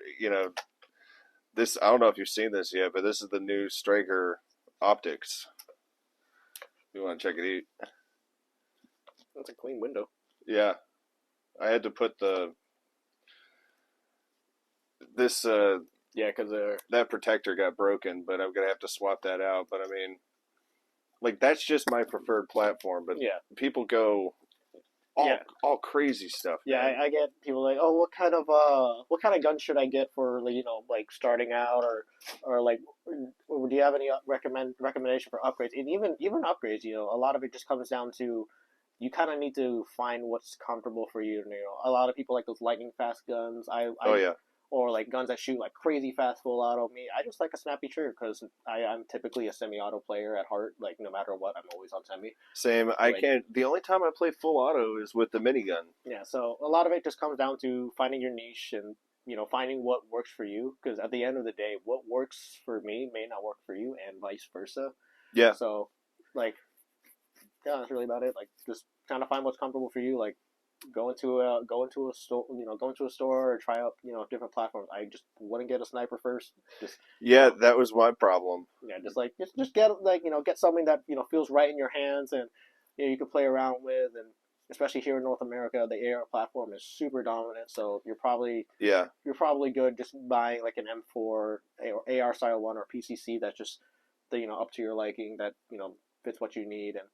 this, I don't know if you've seen this yet, but this is the new Striker optics. You want to check it out? That's a clean window. Yeah. I had to put this Yeah, because that protector got broken, but I'm going to have to swap that out. But I mean, like that's just my preferred platform, but yeah, people go all crazy stuff. yeah. Man. I get people like, oh, what kind of gun should I get for like like starting out, or like, do you have any recommendation for upgrades? And even upgrades, a lot of it just comes down to you kind of need to find what's comfortable for you. A lot of people like those lightning fast guns. Oh yeah. Or like guns that shoot like crazy fast full auto. Me, I just like a snappy trigger because I'm typically a semi-auto player at heart. Like no matter what, I'm always on semi. Same. I Like, can't. The only time I play full auto is with the minigun. yeah, so a lot of it just comes down to finding your niche and finding what works for you. Because at the end of the day, what works for me may not work for you, and vice versa. Yeah. So, like, yeah, that's really about it. Like, just kind of find what's comfortable for you. Like, go into a store, go into a store or try out different platforms. I just wouldn't get a sniper first. Just Yeah, that was my problem. yeah, just like just get like get something that feels right in your hands, and you can play around with. And especially here in North America, the AR platform is super dominant. So you're probably good just buying like an M4 or AR style one or PCC that's just up to your liking, that fits what you need. And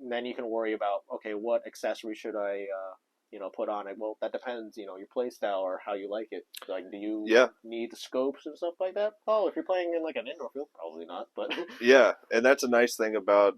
then you can worry about, okay, what accessory should I put on it. Well, that depends, your play style or how you like it. Like, do you Yeah, need the scopes and stuff like that? Oh, if you're playing in like an indoor field, probably not. But yeah, and that's a nice thing about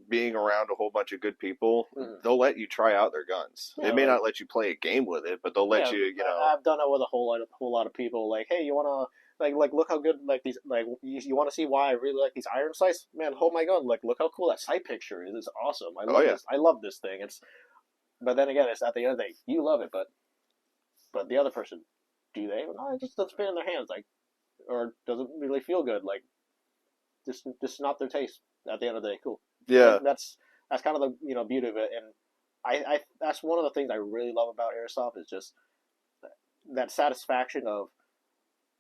being around a whole bunch of good people. Mhm. They'll let you try out their guns. Yeah, They may like, not let you play a game with it, but they'll let yeah, you, you know. I've done it with a whole lot of people. Like, hey, you wanna like look how good like these like you want to see why I really like these iron sights? Man, oh my god, like look how cool that sight picture is. It's awesome. Oh yeah, I love this thing. It's but then again, it's at the end of the day, you love it, but the other person, do they? No, it just doesn't fit in their hands, like, or doesn't really feel good. Like, just not their taste. At the end of the day, cool. yeah, And that's kind of the beauty of it. And I that's one of the things I really love about airsoft is just that satisfaction of,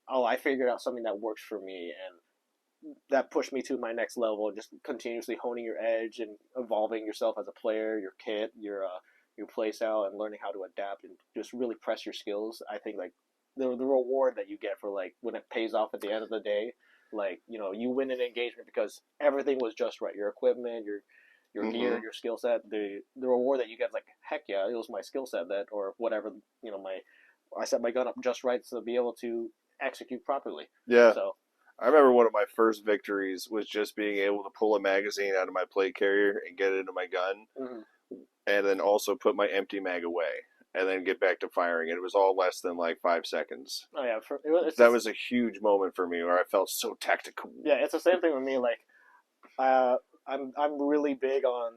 oh, I figured out something that works for me, and that pushed me to my next level. Just continuously honing your edge and evolving yourself as a player, your kit, your play style, and learning how to adapt and just really press your skills. I think like the reward that you get for like when it pays off at the end of the day, like you win an engagement because everything was just right. Your equipment, your gear, hmm your skill set, the reward that you get is like, heck yeah, it was my skill set that or whatever my I set my gun up just right to be able to execute properly. yeah. So I remember one of my first victories was just being able to pull a magazine out of my plate carrier and get it into my gun, mhm. and then also put my empty mag away, and then get back to firing. And it was all less than like 5 seconds. Oh yeah, it's That just, was a huge moment for me where I felt so tactical. yeah, it's the same thing with me. Like, uh, I'm really big on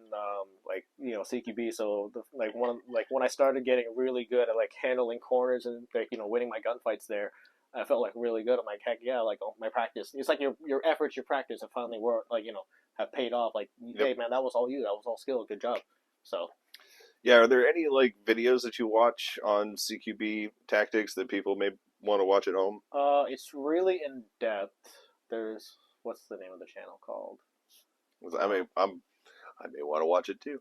like CQB. So like like when I started getting really good at like handling corners and like winning my gunfights there, I felt like really good. I'm like, heck yeah, like my practice. It's like your efforts, your practice have finally worked. Like have paid off. Like, Yep. hey man, that was all you. That was all skill. Good job. So Yeah, are there any like videos that you watch on CQB tactics that people may want to watch at home? it's really in depth. There's what's the name of the channel called? I mean, I may want to watch it too.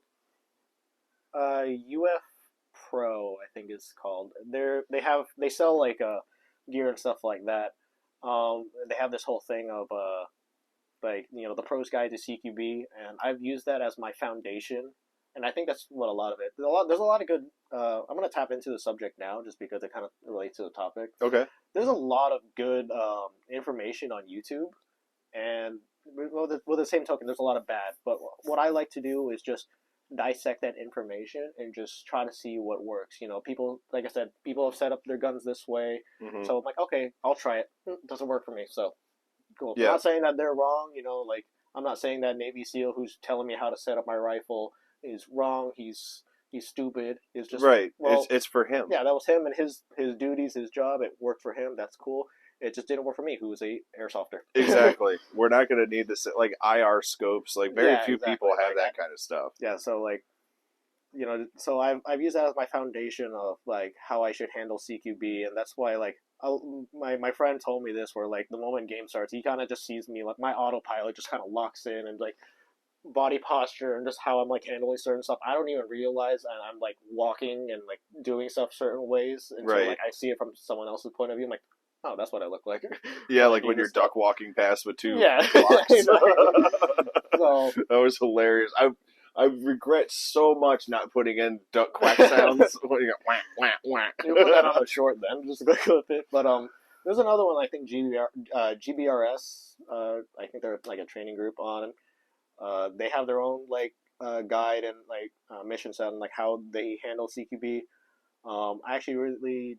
UF Pro, I think is called. They sell like gear and stuff like that. They have this whole thing of like the pros guide to CQB, and I've used that as my foundation, and I think that's what a lot of it. There's a lot of good. I'm gonna tap into the subject now just because it kind of relates to the topic. Okay. There's a lot of good information on YouTube, and with the same token, there's a lot of bad. But what I like to do is just dissect that information and just try to see what works. People, like I said, people have set up their guns this way, hmm so I'm like, okay, I'll try it. It doesn't work for me, so cool. I'm Yeah. not saying that they're wrong. Like I'm not saying that Navy SEAL who's telling me how to set up my rifle is wrong. He's stupid. It's just Right. well, It's for him. yeah, that was him and his duties, his job. It worked for him. That's cool. It just didn't work for me, who was a airsofter. Exactly. We're not going to need this like IR scopes. Like very Yeah, few exactly. people have Like, that kind of stuff. yeah, so like so I've used that as my foundation of like how I should handle CQB, and that's why like my friend told me this where like the moment game starts, he kind of just sees me like my autopilot just kind of locks in and like body posture and just how I'm like handling certain stuff. I don't even realize I'm like walking and like doing stuff certain ways until Right. like I see it from someone else's point of view. I'm like, oh, that's what I look like. Yeah, I like do when you're this stuff. duck walking past with two Yeah, blocks. exactly. So That was hilarious. I regret so much not putting in duck quack sounds. When you go, whack, whack, whack. you put that on a short then, just go with it. But there's another one I think GBRS. I think they're like a training group on. They have their own like guide and like mission set and like how they handle CQB. I actually really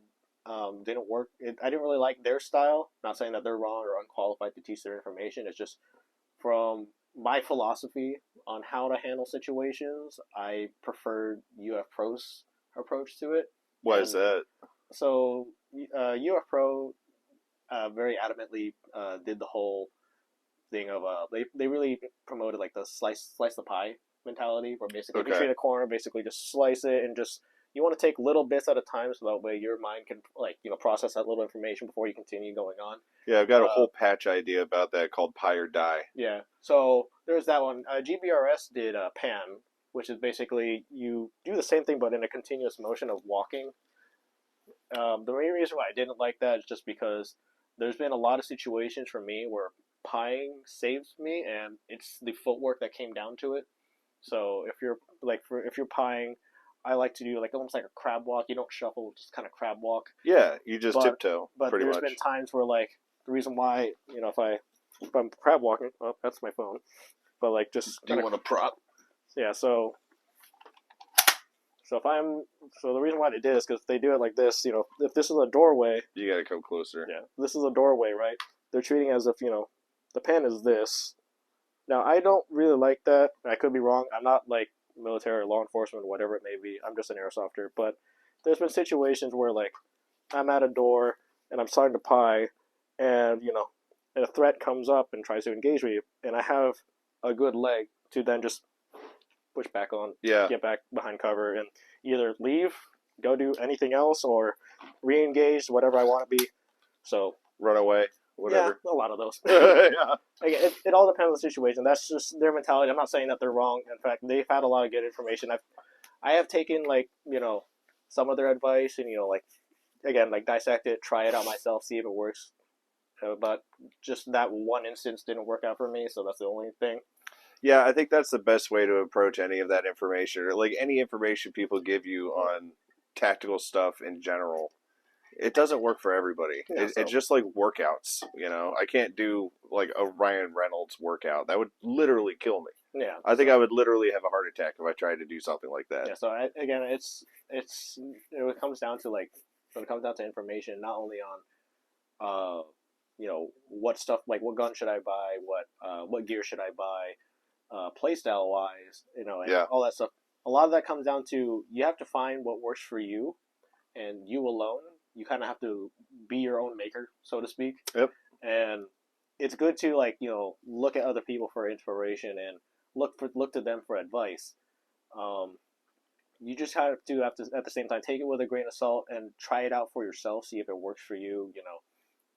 didn't work. I didn't really like their style. Not saying that they're wrong or unqualified to teach their information. It's just from my philosophy on how to handle situations. I preferred UF Pro's approach to it. Why And is that? so UF Pro very adamantly did the whole thing of they really promoted like the slice the pie mentality, where basically if you Okay. treat a corner, basically just slice it and just you want to take little bits at a time, so that way your mind can like process that little information before you continue going on. Yeah, I've got a whole patch idea about that called Pie or Die. Yeah, so there's that one. GBRS did PAN, which is basically you do the same thing but in a continuous motion of walking. The main reason why I didn't like that is just because there's been a lot of situations for me where pieing saves me, and it's the footwork that came down to it. So if you're like if you're pieing, I like to do like almost like a crab walk. You don't shuffle, just kind of crab walk. Yeah, you just But tiptoe but pretty there's much. been times where like the reason why if I'm crab walking, oh that's my phone. But like just Do you kinda, want a prop? yeah. So if I'm so the reason why they did is because they do it like this. If this is a doorway, You gotta come closer. yeah, this is a doorway, right? They're treating it as if the pen is this. Now I don't really like that. I could be wrong. I'm not like military or law enforcement, whatever it may be. I'm just an airsofter. But there's been situations where like I'm at a door and I'm starting to pie, and and a threat comes up and tries to engage me, and I have a good leg to then just push back on, Yeah. get back behind cover, and either leave, go do anything else, or re-engage, whatever I want to be. So Run away, whatever. yeah, a lot of those. Yeah. Like, it all depends on the situation. That's just their mentality. I'm not saying that they're wrong. In fact, they've had a lot of good information. I have taken like some of their advice and like again like dissect it, try it out myself, see if it works. But just that one instance didn't work out for me, so that's the only thing. Yeah, I think that's the best way to approach any of that information, or like any information people give you on tactical stuff in general. It doesn't work for everybody. Yeah, so- It's just like workouts, I can't do like a Ryan Reynolds workout. That would literally kill me. Yeah, I think I would literally have a heart attack if I tried to do something like that. yeah. So again, it comes down to like when it comes down to information, not only on what stuff like what gun should I buy, what gear should I buy, play style wise, and Yeah. all that stuff. A lot of that comes down to you have to find what works for you, and you alone. You kind of have to be your own maker, so to speak. Yep. And it's good to like look at other people for inspiration and look to them for advice. You just have to at the same time take it with a grain of salt and try it out for yourself, see if it works for you.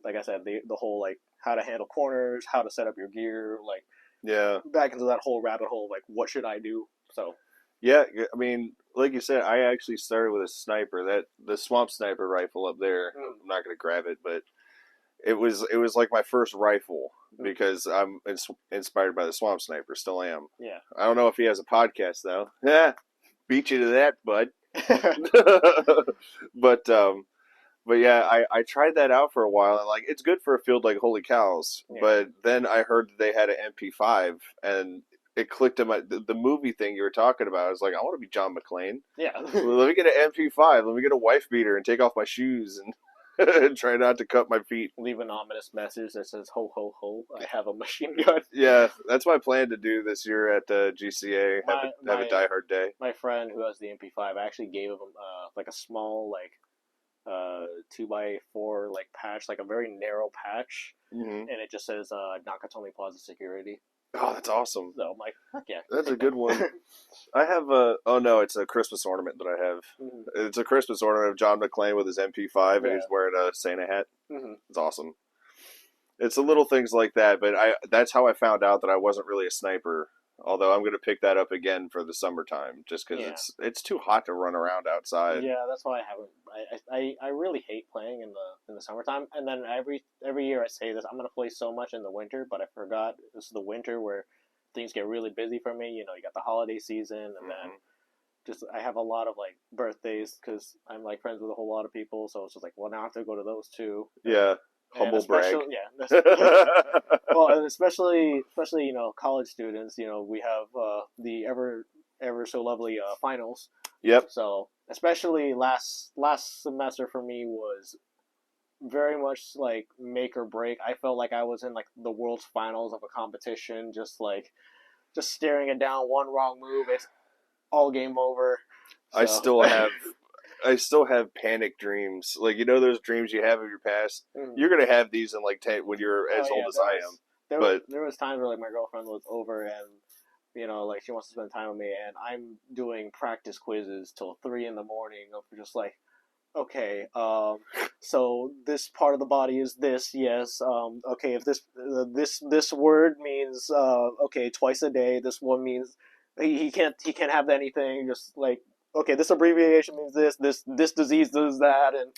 Like I said, the whole like how to handle corners, how to set up your gear, like Yeah. back into that whole rabbit hole. Like what should I do? So Yeah, I mean, like you said, I actually started with a sniper. The swamp sniper rifle up there. I'm not gonna grab it, but it was like my first rifle because I'm inspired by the swamp sniper. Still am. yeah. I don't know if he has a podcast though. Yeah, beat you to that, bud. But yeah, I tried that out for a while, and like it's good for a field like Holy Cows. Yeah. But then I heard that they had an MP5, and it clicked in the movie thing you were talking about. I was like, I want to be John McClane. Yeah. Let me get an MP5. Let me get a wife beater and take off my shoes and try not to cut my feet. Leave an ominous message that says "Ho ho ho! I have a machine gun." Yeah, that's my plan to do this year at GCA. Have a Die Hard day. My friend who has the MP5, I actually gave him like a small like 2x4 like patch, like a very narrow patch, and it just says Nakatomi Plaza Security. Oh, that's awesome. So I'm like, heck yeah. That's a good one. I have it's a Christmas ornament that I have. Mm-hmm. It's a Christmas ornament of John McClane with his MP5 and he's wearing a Santa hat. Mm-hmm. It's awesome. It's the little things like that, but that's how I found out that I wasn't really a sniper. Although I'm going to pick that up again for the summertime, just because it's too hot to run around outside. Yeah, that's why I haven't. I really hate playing in the summertime, and then every year I say this, I'm going to play so much in the winter, but I forgot this is the winter where things get really busy for me. You got the holiday season, and then just I have a lot of like birthdays because I'm like friends with a whole lot of people, so it's just like, well, now I have to go to those too. Yeah. Humble brag. Yeah. Well, and especially college students. We have the ever so lovely finals. Yep. So especially last semester for me was very much like make or break. I felt like I was in like the world's finals of a competition, just staring it down. One wrong move, it's all game over. So. I still have panic dreams. Like, those dreams you have of your past? You're going to have these in like 10 when you're as old as I am. There was times where like my girlfriend was over and, like she wants to spend time with me and I'm doing practice quizzes till 3 a.m. of just like, okay, so this part of the body is this, yes. Okay, if this word means, okay, twice a day, this one means he can't have anything, just like, okay, this abbreviation means this disease does that, and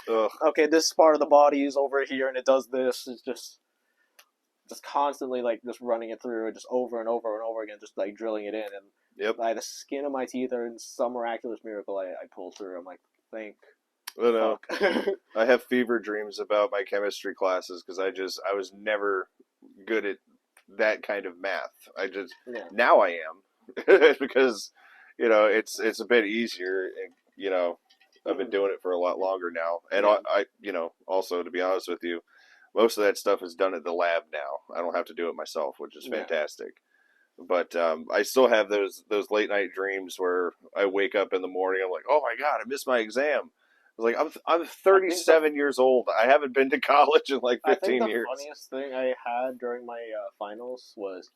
okay, this part of the body is over here and it does this. It's just just constantly like just running it through, and just over and over and over again, just like drilling it in, and Yep. by the skin of my teeth, or in some miraculous miracle, I pulled through. I'm like, thank I don't know. fuck. I have fever dreams about my chemistry classes because I was never good at that kind of math. Yeah. Now I am because it's a bit easier. And, I've been doing it for a lot longer now, and Yeah. also to be honest with you, most of that stuff is done at the lab now. I don't have to do it myself, which is Yeah. fantastic. But I still have those late night dreams where I wake up in the morning. I'm like, oh my god, I missed my exam. I was like, I'm 37 years old. I haven't been to college in like I think 15 the years. funniest thing I had during my finals was,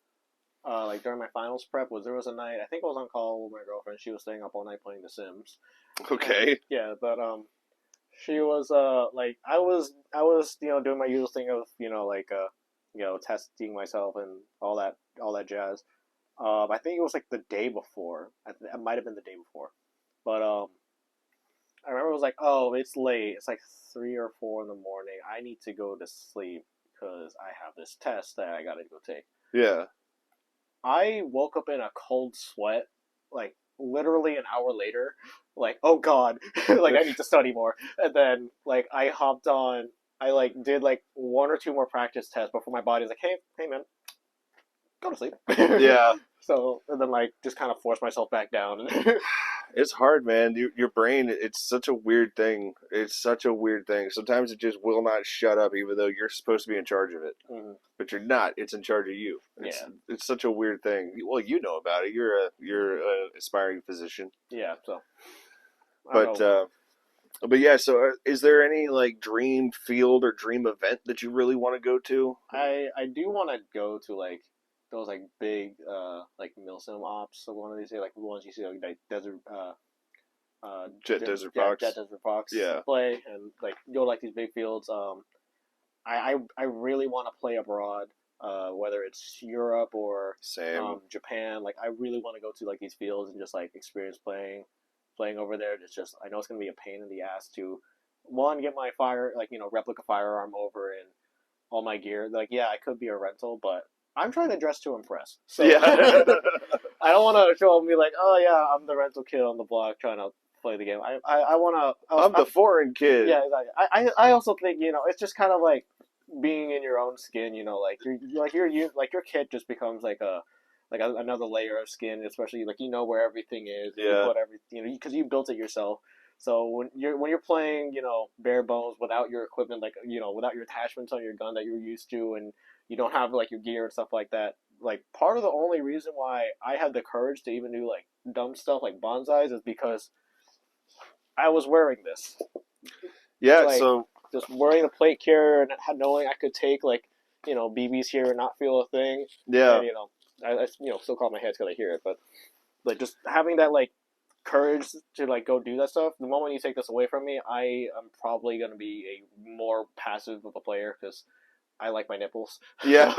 like during my finals prep, was there was a night, I think I was on call with my girlfriend. She was staying up all night playing The Sims. Okay. Yeah, but she was like I was doing my usual thing of testing myself and all that jazz. I think it was like the day before. It might have been the day before, but I remember it was like, oh, it's late. It's like 3 or 4 in the morning. I need to go to sleep because I have this test that I gotta go take. Yeah. I woke up in a cold sweat, like literally an hour later, like, oh god, like I need to study more. And then like I hopped on, I like did like 1 or 2 more practice tests before my body's like, hey man, go to sleep. Yeah. So and then like just kind of forced myself back down. It's hard, man. Your brain, it's such a weird thing. It's such a weird thing. Sometimes it just will not shut up, even though you're supposed to be in charge of it. Mhm. But you're not. It's in charge of you. It's such a weird thing. Well, you know about it. You're a aspiring physician. Yeah. So. But yeah. So, is there any like dream field or dream event that you really want to go to? I do want to go to like those like big like milsim ops. So one of these like the ones you see like desert Desert Fox. Jet Desert Fox Yeah. play, and like go to like these big fields. I really want to play abroad. Whether it's Europe or Same. Japan, like I really want to go to like these fields and just like experience playing over there. It's just I know it's gonna be a pain in the ass to one get my replica firearm over and all my gear. Like yeah, I could be a rental, but I'm trying to dress to impress. So Yeah. I don't want to show up and be like, oh yeah, I'm the rental kid on the block trying to play the game. I want to. I'm the foreign kid. Yeah, exactly. I also think it's just kind of like being in your own skin. Like your kit just becomes like another layer of skin, especially like where everything is. Yeah. You put everything because you built it yourself. So when you're playing bare bones without your equipment, like without your attachments on your gun that you're used to, and you don't have like your gear and stuff like that. Like part of the only reason why I had the courage to even do like dumb stuff like bonsais is because I was wearing this. Yeah. Like, So just wearing the plate carrier and knowing I could take like BBs here and not feel a thing. yeah. And I still call my head because I hear it, but like just having that like courage to like go do that stuff. The moment you take this away from me, I am probably gonna be a more passive of a player because I like my nipples. Yeah.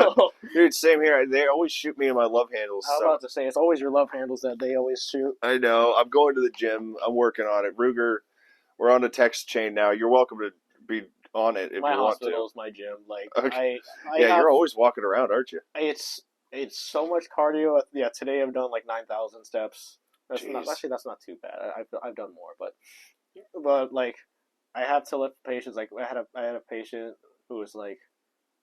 Dude, same here. They always shoot me in my love handles. I was about to say it's always your love handles that they always shoot. I know. I'm going to the gym. I'm working on it. Ruger, we're on a text chain now. You're welcome to be on it if My you want to. hospital is my gym. Like Okay. I you're always walking around, aren't you? It's so much cardio. Yeah, today I've done like 9,000 steps. That's not too bad. I've done more, but like I have to lift patients. Like I had a patient who was like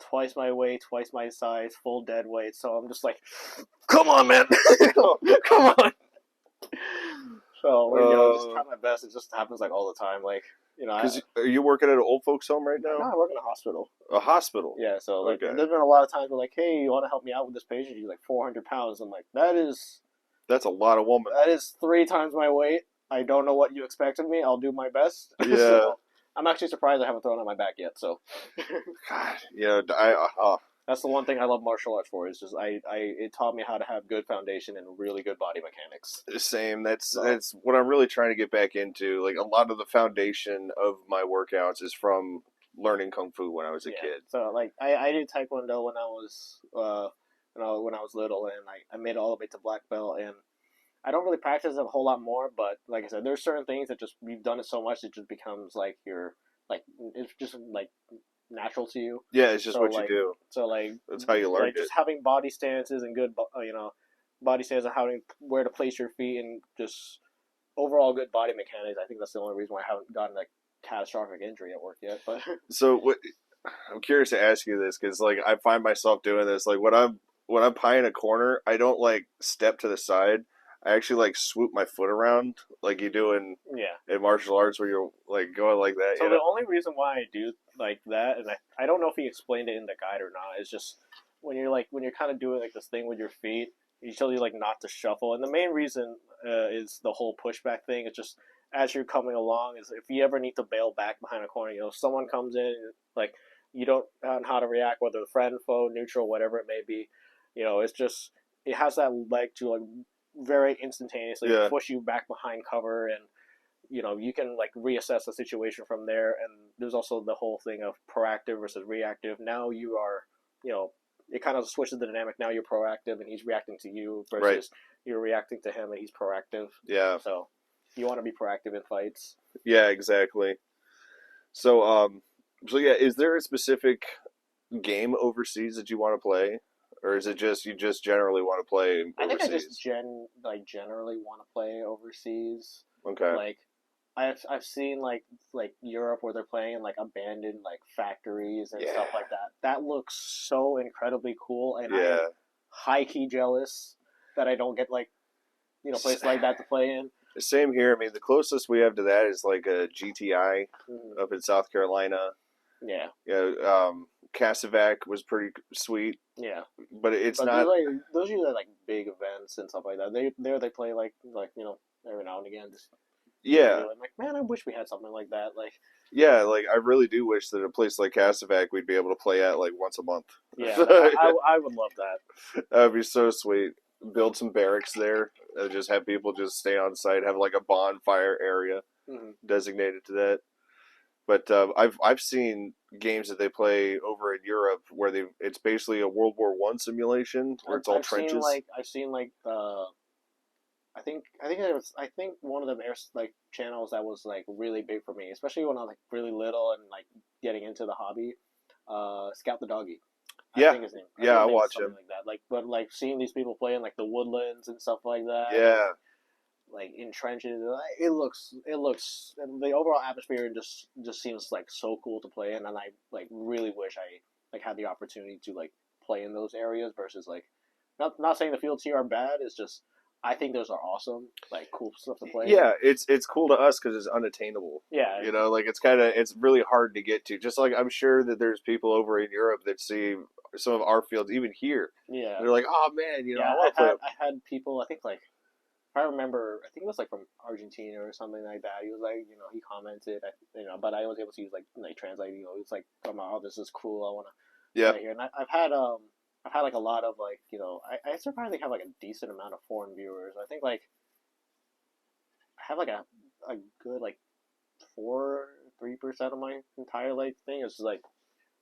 twice my weight, twice my size, full dead weight. So I'm just like, come on, man, come on. So just try my best. It just happens like all the time. Like because are you working at an old folks home right now? No, I work in a hospital. A hospital. Yeah. So like, Okay. there's been a lot of times where like, hey, you want to help me out with this patient? She's like 400 pounds. I'm like, that's a lot of woman. That is 3 times my weight. I don't know what you expect of me. I'll do my best. Yeah. So, I'm actually surprised I haven't thrown on my back yet. So, God, that's the one thing I love martial arts for. Is just it taught me how to have good foundation and really good body mechanics. Same. That's what I'm really trying to get back into. Like a lot of the foundation of my workouts is from learning kung fu when I was a kid. So like I did taekwondo when I was when I was little, and I made it all the way to black belt, and I don't really practice it a whole lot more. But like I said, there's certain things that just you've done it so much it just becomes like it's just like natural to you. Yeah, it's just So what you like, do. so like, That's how you learned like it. just having body stances and good, body stance and how to where to place your feet and just overall good body mechanics. I think that's the only reason why I haven't gotten a catastrophic injury at work yet. But So what? I'm curious to ask you this because like I find myself doing this. Like when I'm pieing a corner, I don't like step to the side. I actually like swoop my foot around like you do yeah. in martial arts where you're like going like that. So You the know? only reason why I do like that, and I don't know if he explained it in the guide or not, is just when you're kind of doing like this thing with your feet, he tells you like not to shuffle, and the main reason is the whole pushback thing. It's just as you're coming along, is if you ever need to bail back behind a corner, if someone comes in, like you don't know how to react, whether friend, foe, neutral, whatever it may be, it's just it has that leg to like very instantaneously Yeah. push you back behind cover and you can like reassess the situation from there. And there's also the whole thing of proactive versus reactive. Now you are, it kind of switches the dynamic. Now you're proactive and he's reacting to you versus Right. you're reacting to him and he's proactive. Yeah. So you want to be proactive in fights. Yeah. Exactly. So yeah, is there a specific game overseas that you want to play, or is it just you just generally want to play I think I overseas? just generally want to play overseas. Okay. Like I've seen like Europe where they're playing in like abandoned like factories and stuff Yeah. like that. That looks so incredibly cool, and I am Yeah. high key jealous that I don't get like places like that to play in. Same here. I mean, the closest we have to that is like a GTI Mhm. up in South Carolina. Yeah, Yeah. Cassavac was pretty sweet, yeah. but it's But not. those usually like big events and stuff like that. They play like every now and again. Just Yeah. I'm like, man, I wish we had something like that. Like, Yeah. Like I really do wish that a place like Cassavac we'd be able to play at like once a month. yeah, I would love that. That would be so sweet. Build some barracks there. Just have people just stay on site. Have like a bonfire area Mhm. designated to that. But I've seen games that they play over in Europe where it's basically a World War I simulation where it's all trenches. I've seen like the I think one of the like channels that was like really big for me, especially when I was like really little and like getting into the hobby. Scout the Doggy. Yeah. I think his name. Yeah, I think watch something him. like that. Like, but like seeing these people play in like the woodlands and stuff like that. Yeah, Like in trenches, it looks the overall atmosphere just seems like so cool to play in, and I like really wish I like had the opportunity to like play in those areas versus like not saying the fields here are bad. It's just I think those are awesome, like cool stuff to play. yeah. It's cool to us because it's unattainable. Yeah. You know, like it's really hard to get to. Just like I'm sure that there's people over in Europe that see some of our fields, even here. Yeah. They're like, oh man, Yeah, I want to play. I had people. I think like if I remember, I think it was like from Argentina or something like that. He was like, he commented, but I was able to use like translate. He was like, "Oh, this is cool. I want to Yeah, play here." And I've had like a lot of like I surprisingly have like a decent amount of foreign viewers. I think like I have like a good like 3% of my entire like thing is like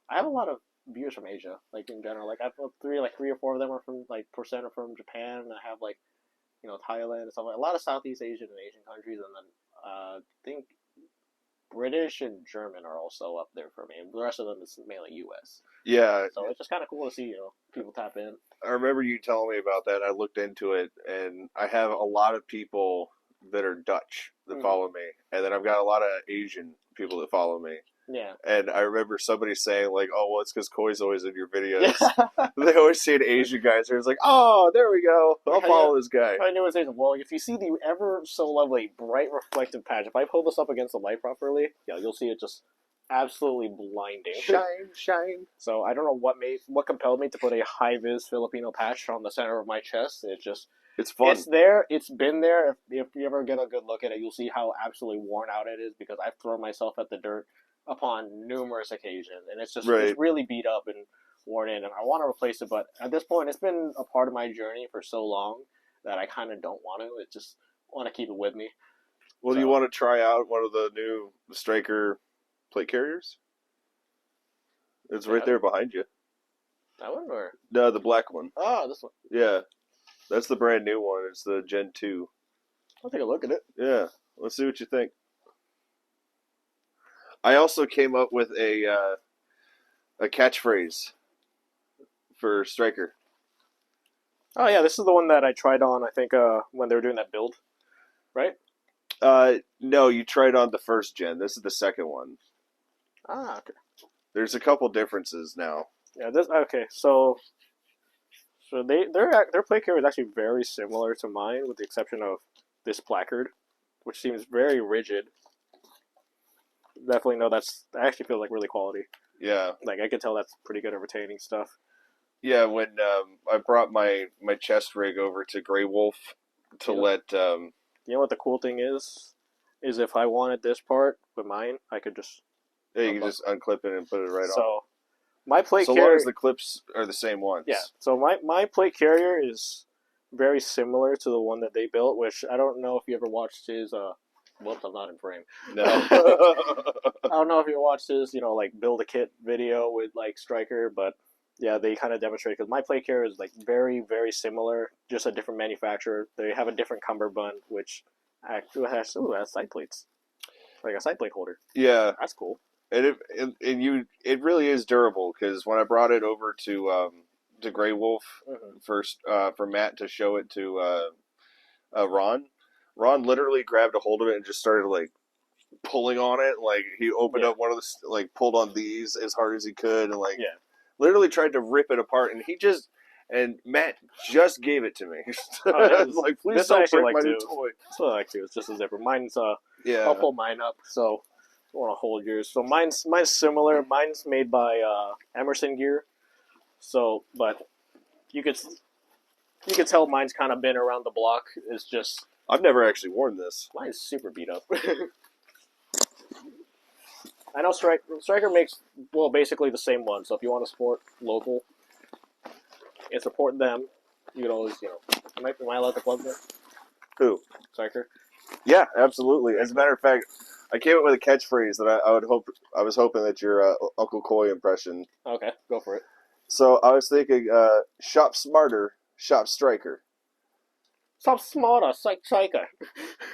I have a lot of viewers from Asia, like in general. Like I've three or four of them are from like percent are from Japan, and I have like Thailand and stuff like a lot of Southeast Asian and Asian countries, and then I think British and German are also up there for me. And the rest of them is mainly U.S. yeah. So it's just kind of cool to see people tap in. I remember you telling me about that. I looked into it, and I have a lot of people that are Dutch that follow me, and then I've got a lot of Asian people that follow me. Yeah. And I remember somebody saying like, "Oh, well, it's because Koi's always in your videos." They always see an Asian guy, so it's like, "Oh, there we go. I'll follow this guy." I knew it was well. If you see the ever so lovely bright reflective patch, if I pull this up against the light properly, you'll see it just absolutely blinding. Shine, shine. So I don't know what compelled me to put a high vis Filipino patch on the center of my chest. It's fun. It's there. It's been there. If you ever get a good look at it, you'll see how absolutely worn out it is because I've thrown myself at the dirt upon numerous occasions, and it's just it's really beat up and worn in, and I want to replace it, but at this point, it's been a part of my journey for so long that I kind of don't want to. It just want to keep it with me. Well, do you want to try out one of the new Striker plate carriers? It's right there behind you. That one or no, the black one? Oh, this one. Yeah, that's the brand new one. It's the Gen 2. I'll take a look at it. Yeah, let's see what you think. I also came up with A catchphrase for Striker. Oh yeah, this is the one that I tried on. I think when they were doing that build, right? No, you tried on the first gen. This is the second one. Ah, okay. There's a couple differences now. Yeah, this okay. So their play carrier is actually very similar to mine, with the exception of this placard, which seems very rigid. Definitely no, I actually feel like really quality. Yeah. Like I could tell that's pretty good at retaining stuff. Yeah, when I brought my chest rig over to Grey Wolf to let You know what the cool thing is if I wanted this part with mine, I could just you can just unclip it and put it right on. So my plate so carrier, long as the clips are the same ones. yeah. So my plate carrier is very similar to the one that they built, which I don't know if you ever watched his. Whoops, I'm not in frame. No. I don't know if you watched his, like build a kit video with like Striker, but yeah, they kind of demonstrate because my plate carrier is like very very similar, just a different manufacturer. They have a different cummerbund, which actually has side plates, like a side plate holder. Yeah, that's cool. And it really is durable because when I brought it over to Grey Wolf first for Matt to show it to Ron literally grabbed a hold of it and just started like pulling on it. Like he opened up one of the pulled on these as hard as he could and literally tried to rip it apart. And Matt just gave it to me. I was like, please don't break my new toy. That's what I like to. It's just a zipper. Mine's I'll pull mine up. So I want to hold yours. So mine's similar. Mine's made by Emerson Gear. So, but you could tell mine's kind of been around the block. It's just I've never actually worn this. Mine's super beat up. I know Striker makes basically the same one. So if you want to support local and support them, you can always am I allowed to plug them? Who? Striker. Yeah, absolutely. As a matter of fact, I came up with a catchphrase that I was hoping that your Uncle Coy impression. Okay, go for it. So I was thinking, shop smarter, shop Striker. Shop smarter, Striker.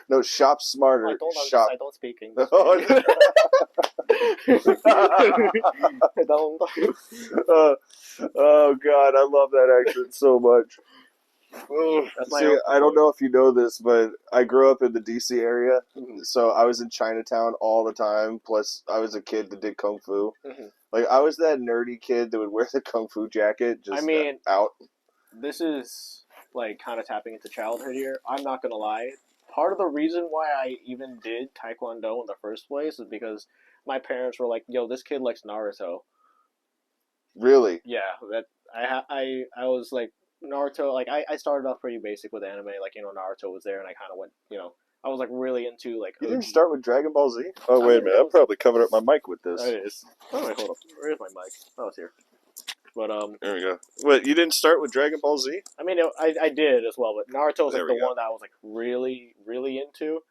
No, shop smarter, shop. I don't speak English. Oh God, I love that accent so much. See, I don't know if you know this, but I grew up in the DC area, so I was in Chinatown all the time. Plus, I was a kid that did kung fu. Like, I was that nerdy kid that would wear the kung fu jacket. Out. This is like kind of tapping into childhood here. I'm not gonna lie. Part of the reason why I even did Taekwondo in the first place is because my parents were like, "Yo, this kid likes Naruto." Really? Yeah. That I was like. Naruto, like I started off pretty basic with anime, like Naruto was there, and I kind of went, I was like really into like. You didn't start with Dragon Ball Z? Oh wait a minute, I'm probably covered up my mic with this. It is. Oh wait, hold up. Where's my mic? Oh, it's here. But there we go. What, you didn't start with Dragon Ball Z? I mean, I did as well, but Naruto was like the one that I was like really really into,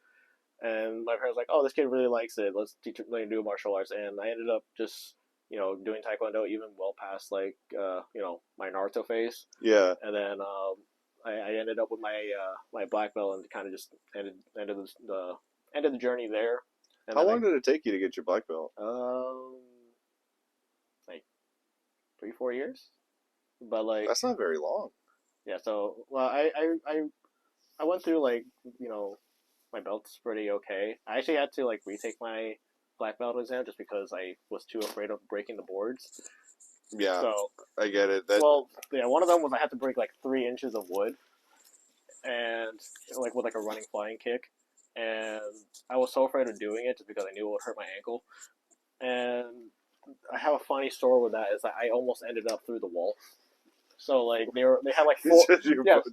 and my parents were like, oh, this kid really likes it. Let's teach him to do martial arts, and I ended up just. Doing Taekwondo even well past like my Naruto phase. Yeah. And then I ended up with my my black belt and kind of just ended the journey there. And how long did it take you to get your black belt? Like 3-4 years. But like that's not very long. Yeah. So I went through like my belt's pretty okay. I actually had to like retake my black belt exam just because I was too afraid of breaking the boards. Yeah, so I get it. One of them was I had to break like 3 inches of wood, and like with like a running flying kick, and I was so afraid of doing it just because I knew it would hurt my ankle. And I have a funny story with that is that I almost ended up through the wall. So like they had like 4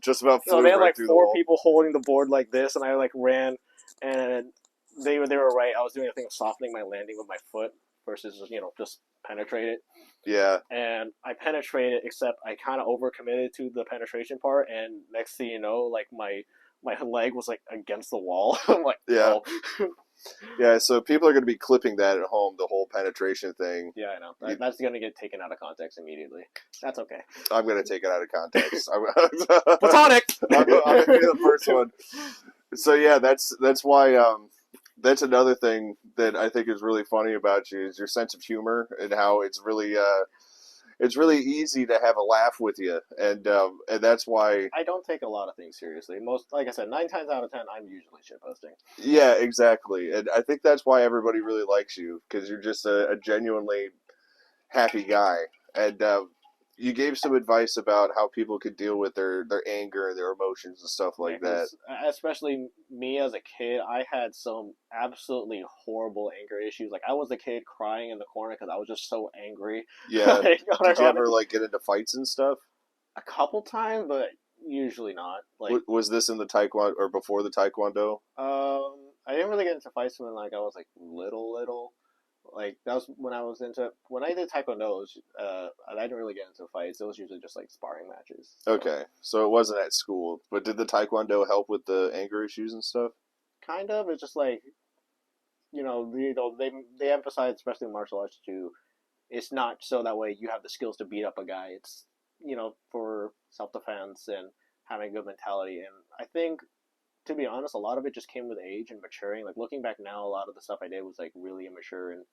just about they had like 4 people holding the board like this, and I like ran and. They were right. I was doing a thing of softening my landing with my foot versus just penetrate it. Yeah. And I penetrated, except I kind of overcommitted to the penetration part, and next thing you know, like my leg was like against the wall. I'm like, yeah. Oh. Yeah. So people are going to be clipping that at home, the whole penetration thing. Yeah, I know. That's going to get taken out of context immediately. That's okay. I'm going to take it out of context. Platonic. I'm going to be the first one. So yeah, that's why. that's another thing that I think is really funny about you is your sense of humor and how it's really easy to have a laugh with you, and that's why. I don't take a lot of things seriously. Most, like I said, 9 times out of 10, I'm usually shitposting. Yeah, exactly, and I think that's why everybody really likes you because you're just a genuinely happy guy, and you gave some advice about how people could deal with their anger and their emotions and stuff like that. Especially me as a kid, I had some absolutely horrible anger issues. Like I was the kid crying in the corner because I was just so angry. Yeah, Like, did you ever like get into fights and stuff? a couple times, but usually not. Like Was this in the taekwondo or before the taekwondo? I didn't really get into fights when like I was like little. Like that was when I did taekwondo. It was, I didn't really get into fights. It was usually just like sparring matches. So. Okay, so it wasn't at school, but did the taekwondo help with the anger issues and stuff? Kind of. It's just like they emphasize, especially in martial arts, too. It's not so that way you have the skills to beat up a guy. It's for self defense and having a good mentality. And I think, to be honest, a lot of it just came with age and maturing. Like looking back now, a lot of the stuff I did was like really immature and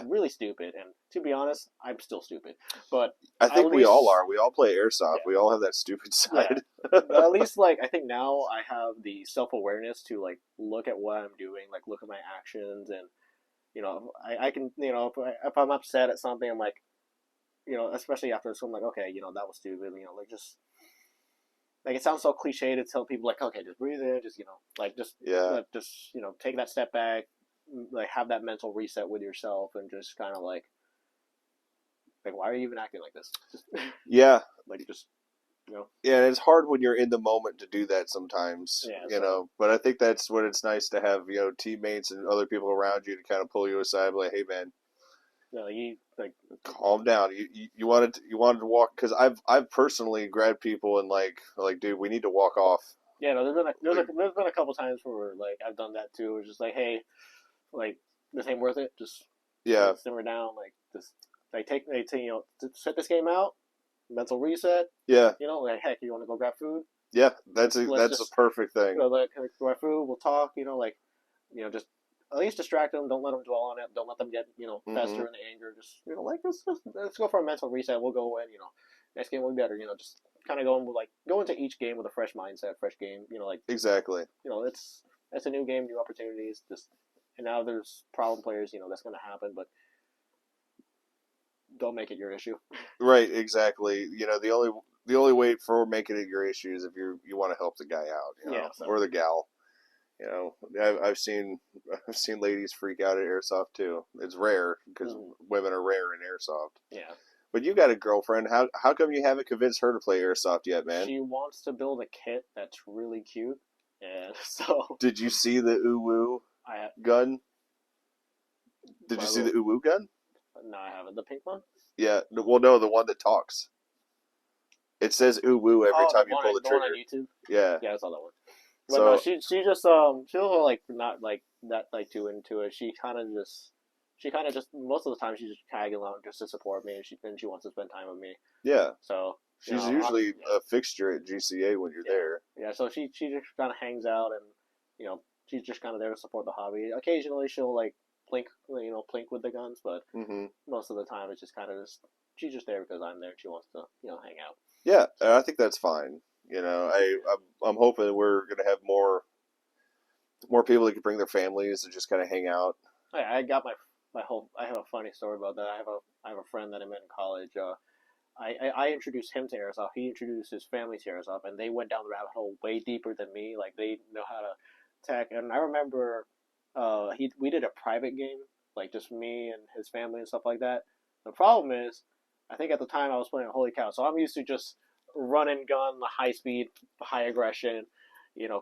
really stupid. And to be honest, I'm still stupid. But I think we all are. We all play airsoft. Yeah. We all have that stupid side. Yeah. But at least like I think now I have the self awareness to like look at what I'm doing, like look at my actions, and I can if I'm upset at something, I'm like especially after so I'm like okay that was stupid, like just. Like it sounds so cliche to tell people like okay just breathe in, just take that step back, like have that mental reset with yourself and just kind of like why are you even acting like this? Yeah, like just yeah, it's hard when you're in the moment to do that sometimes. Yeah, but I think that's when it's nice to have teammates and other people around you to kind of pull you aside, like, hey man, you like calm down. You wanted to walk because I've personally grabbed people and like dude, we need to walk off. Yeah, no, there's been a couple times where like I've done that too. It's just like, hey, like this ain't worth it. Just simmer down. Like just take to set this game out. Mental reset. Yeah. Like heck, you want to go grab food? Yeah, that's a perfect thing. Like grab food. We'll talk. Just at least distract them. Don't let them dwell on it. Don't let them get fester in the anger. Just let's go for a mental reset. We'll go in. Next game will be better. Just kind of go into each game with a fresh mindset, fresh game. Exactly. It's a new game, new opportunities. And now there's problem players. That's going to happen, but don't make it your issue. Right. Exactly. The only way for making it your issue is if you want to help the guy out, or the gal. I've seen ladies freak out at airsoft too. It's rare because women are rare in airsoft. Yeah. But you got a girlfriend. How come you haven't convinced her to play airsoft yet, man? She wants to build a kit that's really cute, and so. Did you see the uwu gun? Did you see the uwu gun? No, I haven't. The pink one? Yeah. Well, no, the one that talks. It says uwu every time you pull the trigger. One on YouTube? Yeah. Yeah, I saw that one. But no, she just she was like not like that like too into it. She kind of just most of the time she's just tagging along just to support me, and she wants to spend time with me. Yeah. So she's usually a fixture at GCA when you're there. Yeah. So she just kind of hangs out, and she's just kind of there to support the hobby. Occasionally she'll like plink with the guns, but most of the time it's just kind of she's just there because I'm there. And she wants to hang out. Yeah, I think that's fine. I'm hoping we're gonna have more people that can bring their families and just kind of hang out. I got my whole. I have a funny story about that. I have a friend that I met in college. I introduced him to airsoft. He introduced his family to airsoft, and they went down the rabbit hole way deeper than me. Like they know how to tech. And I remember, we did a private game, like just me and his family and stuff like that. The problem is, I think at the time I was playing Holy Cow, so I'm used to just run and gun, the high speed, high aggression,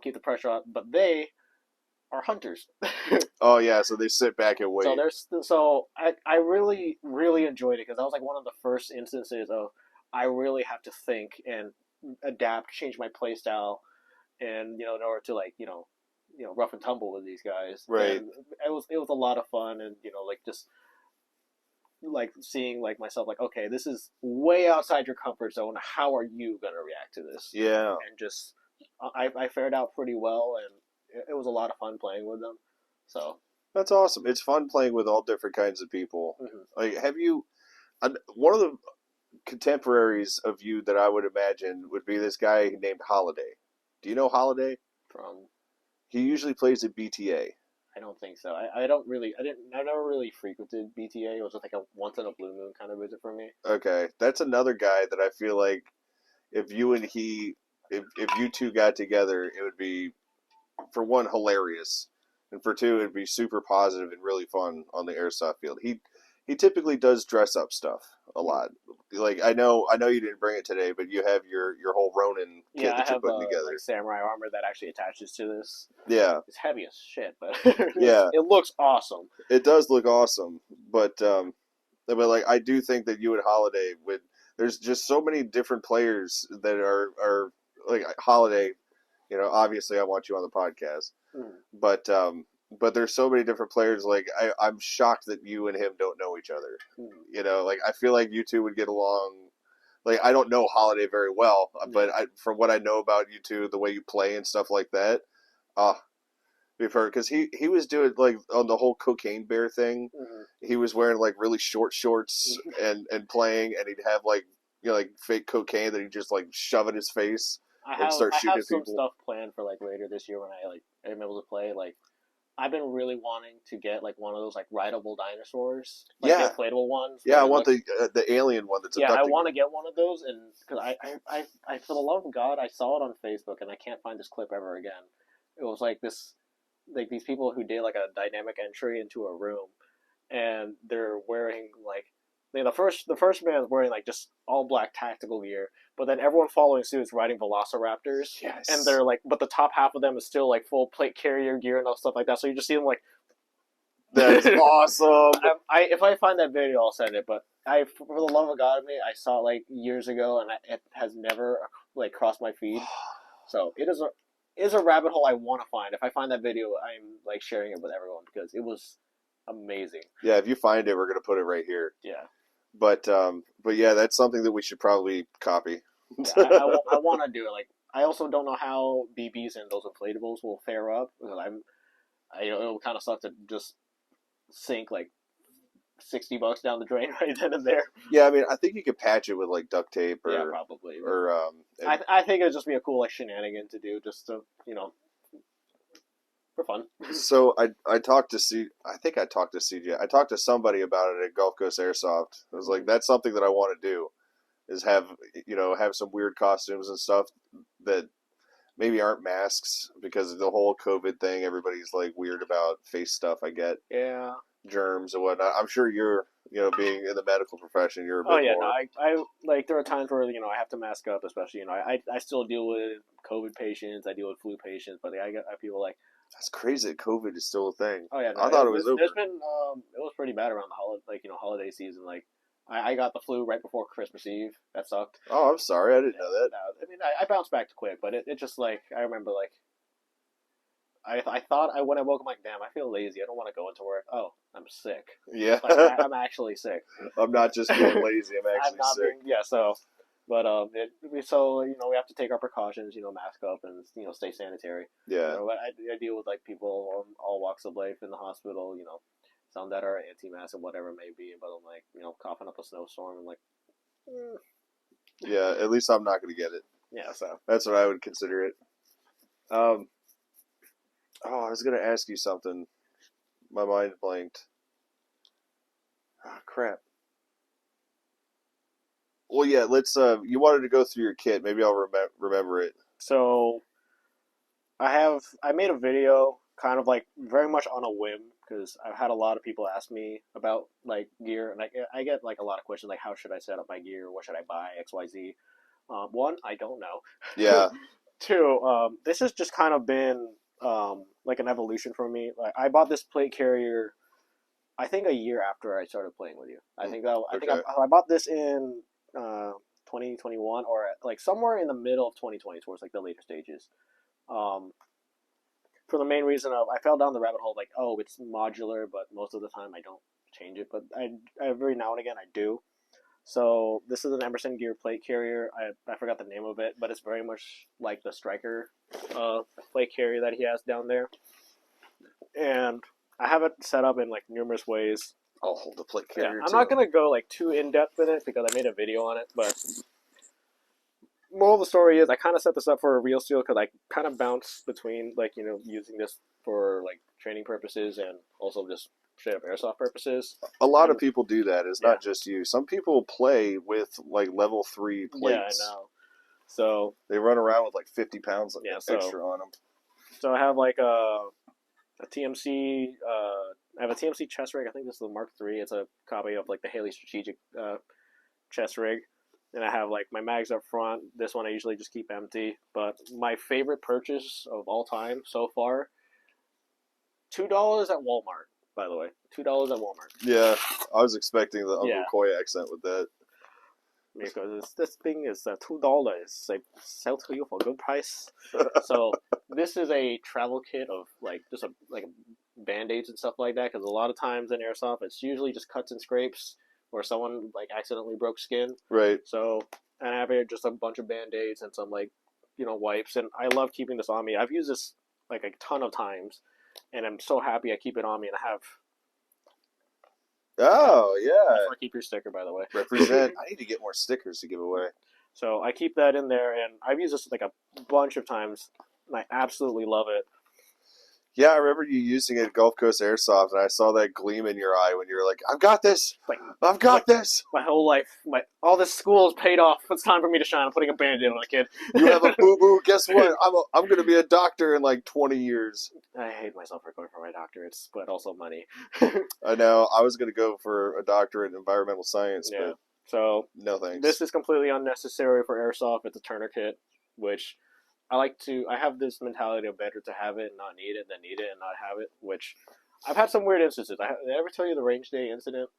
keep the pressure on. But they are hunters. Oh yeah, so they sit back and wait. So I really really enjoyed it because that was like one of the first instances of I really have to think and adapt, change my play style, and in order to like rough and tumble with these guys. Right. And it was a lot of fun, and like just like seeing like myself like okay, this is way outside your comfort zone. How are you gonna react to this? Yeah. And just I fared out pretty well, and it was a lot of fun playing with them. So That's awesome. It's fun playing with all different kinds of people. Mm-hmm. Like, have you? One of the contemporaries of you that I would imagine would be this guy named Holiday. Do you know Holiday? From He usually plays at BTA. I don't think so. I don't really I never really frequented BTA. It was just like a once in a blue moon kind of visit for me. Okay, that's another guy that I feel like if you and he, if you two got together, it would be, for one, hilarious, and for two, it'd be super positive and really fun on the airsoft field. He typically does dress up stuff a lot. Like I know you didn't bring it today, but you have your whole Ronin kit Yeah, I that you're have putting together. like samurai armor that actually attaches to this. Yeah, It's heavy as shit, but Yeah. it looks awesome. it does look awesome, but like I do think that you and Holiday would. There's just so many different players that are like Holiday. You know, obviously, I want you on the podcast, but there's so many different players. Like I'm shocked that you and him don't know each other. You know, like I feel like you two would get along. Like I don't know Holiday very well, but from what I know about you two, the way you play and stuff like that, we've heard because he was doing like on the whole Cocaine Bear thing. He was wearing like really short shorts and playing, and he'd have like like fake cocaine that he'd just like shove in his face. I And start shooting have at some people. stuff planned for like later this year when I am able to play. Like I've been really wanting to get like one of those like rideable dinosaurs, like Yeah. the inflatable ones. Yeah, I where, want like, the alien one that's yeah, I abducting want to him. get one of those, and because I for the love of God, I saw it on Facebook, and I can't find this clip ever again. It was like this, like these people who did like a dynamic entry into a room, and they're wearing like. The first man is wearing like just all black tactical gear, but then everyone following suit is riding Velociraptors, Yes. and they're like, but the top half of them is still like full plate carrier gear and all stuff like that. So you just see them like. That's awesome. If I find that video, I'll send it. But for the love of God, me, I saw it like years ago, and it has never like crossed my feed. So it is a rabbit hole I want to find. If I find that video, I'm like sharing it with everyone because it was amazing. Yeah, if you find it, we're gonna put it right here. Yeah. But yeah, that's something that we should probably copy. Yeah, I want to do it. Like I also don't know how BBs and those inflatables will fare up because it'll kind of suck to just sink like $60 down the drain right then and there. Yeah, I mean, I think you could patch it with like duct tape or Yeah, probably. or I think it'd just be a cool like shenanigan to do just to for fun. So I talked to I think I talked to CJ. I talked to somebody about it at Gulf Coast Airsoft. I was like, that's something that I want to do, is have some weird costumes and stuff that maybe aren't masks because of the whole COVID thing. Everybody's like weird about face stuff. I get Yeah. germs and whatnot. I'm sure you're being in the medical profession, you're a bit Oh yeah. more. No, I like there are times where I have to mask up, especially I still deal with COVID patients. I deal with flu patients, but I get people like. That's crazy that COVID is still a thing. Oh yeah, no, I thought it was over. There's been it was pretty bad around the holiday season. Like I got the flu right before Christmas Eve. That sucked. Oh, I'm sorry, I didn't know that. No, I mean I bounced back quick, but it just like I remember like I thought when I woke up, I'm like, damn, I feel lazy. I don't want to go into work. Oh, I'm sick. Yeah, Like, I'm actually sick. I'm not just being lazy. I'm I'm actually not sick. being, yeah. So, but we have to take our precautions. Mask up and stay sanitary. Yeah. I deal with like people on all walks of life in the hospital. Some that are anti-mask and whatever it may be, but I'm like coughing up a snowstorm and like. Yeah, at least I'm not going to get it. Yeah, so That's what I would consider it. I was going to ask you something. My mind blanked. Ah, crap. Well, yeah, let's, you wanted to go through your kit. Maybe I'll remember it. So I made a video kind of like very much on a whim because I've had a lot of people ask me about like gear, and I get like a lot of questions like how should I set up my gear, what should I buy, XYZ. One, I don't know. Yeah. Two, this has just kind of been like an evolution for me. Like I bought this plate carrier, I think a year after I started playing with you. I think I bought this in 2021 or like somewhere in the middle of 2020 towards like the later stages. For the main reason of I fell down the rabbit hole like, oh, it's modular, but most of the time I don't change it, but I every now and again I do. So this is an Emerson Gear plate carrier. I forgot the name of it, but it's very much like the Striker plate carrier that he has down there. And I have it set up in like numerous ways. I'll hold the plate Yeah, carrier I'm too. not gonna go like too in depth in it because I made a video on it. But moral of the story is, I kind of set this up for a real steel because I kind of bounce between like using this for like training purposes and also just straight up airsoft purposes. A lot of people do that. It's Yeah. not just you. Some people play with like level 3 plates. Yeah, I know. So They run around with like 50 pounds Yeah, so- extra on them. So I have like a TMC. I have a TMC chest rig. I think this is the Mark III. It's a copy of like the Haley Strategic chest rig. And I have like my mags up front. This one I usually just keep empty. But my favorite purchase of all time so far, $2 at Walmart. By the way, $2 at Walmart. Yeah, I was expecting the Uncle Yeah. Coy accent with that. Because this thing is $2. They sell to you for a good price. So this is a travel kit of like just like band-aids and stuff like that. Because a lot of times in airsoft, it's usually just cuts and scrapes, or someone like accidentally broke skin. Right. So, and I have here just a bunch of band-aids and some like wipes. And I love keeping this on me. I've used this like a ton of times, and I'm so happy I keep it on me. And I have. Oh, yeah. I keep your sticker, by the way. Represent. I need to get more stickers to give away. So I keep that in there, and I've used this like a bunch of times, and I absolutely love it. Yeah, I remember you using it at Gulf Coast Airsoft, and I saw that gleam in your eye when you were like, I've got this! Like I've got this! my whole life, all this school is paid off. It's time for me to shine. I'm putting a band-aid on a kid. You have a boo-boo. Guess what? I'm going to be a doctor in like 20 years. I hate myself for going for my doctorates, but also money. I know. I was going to go for a doctorate in environmental science, Yeah. but So no thanks. this is completely unnecessary for airsoft. It's a Turner kit, which I have this mentality of better to have it and not need it than need it and not have it, which I've had some weird instances. Did I ever tell you the range day incident?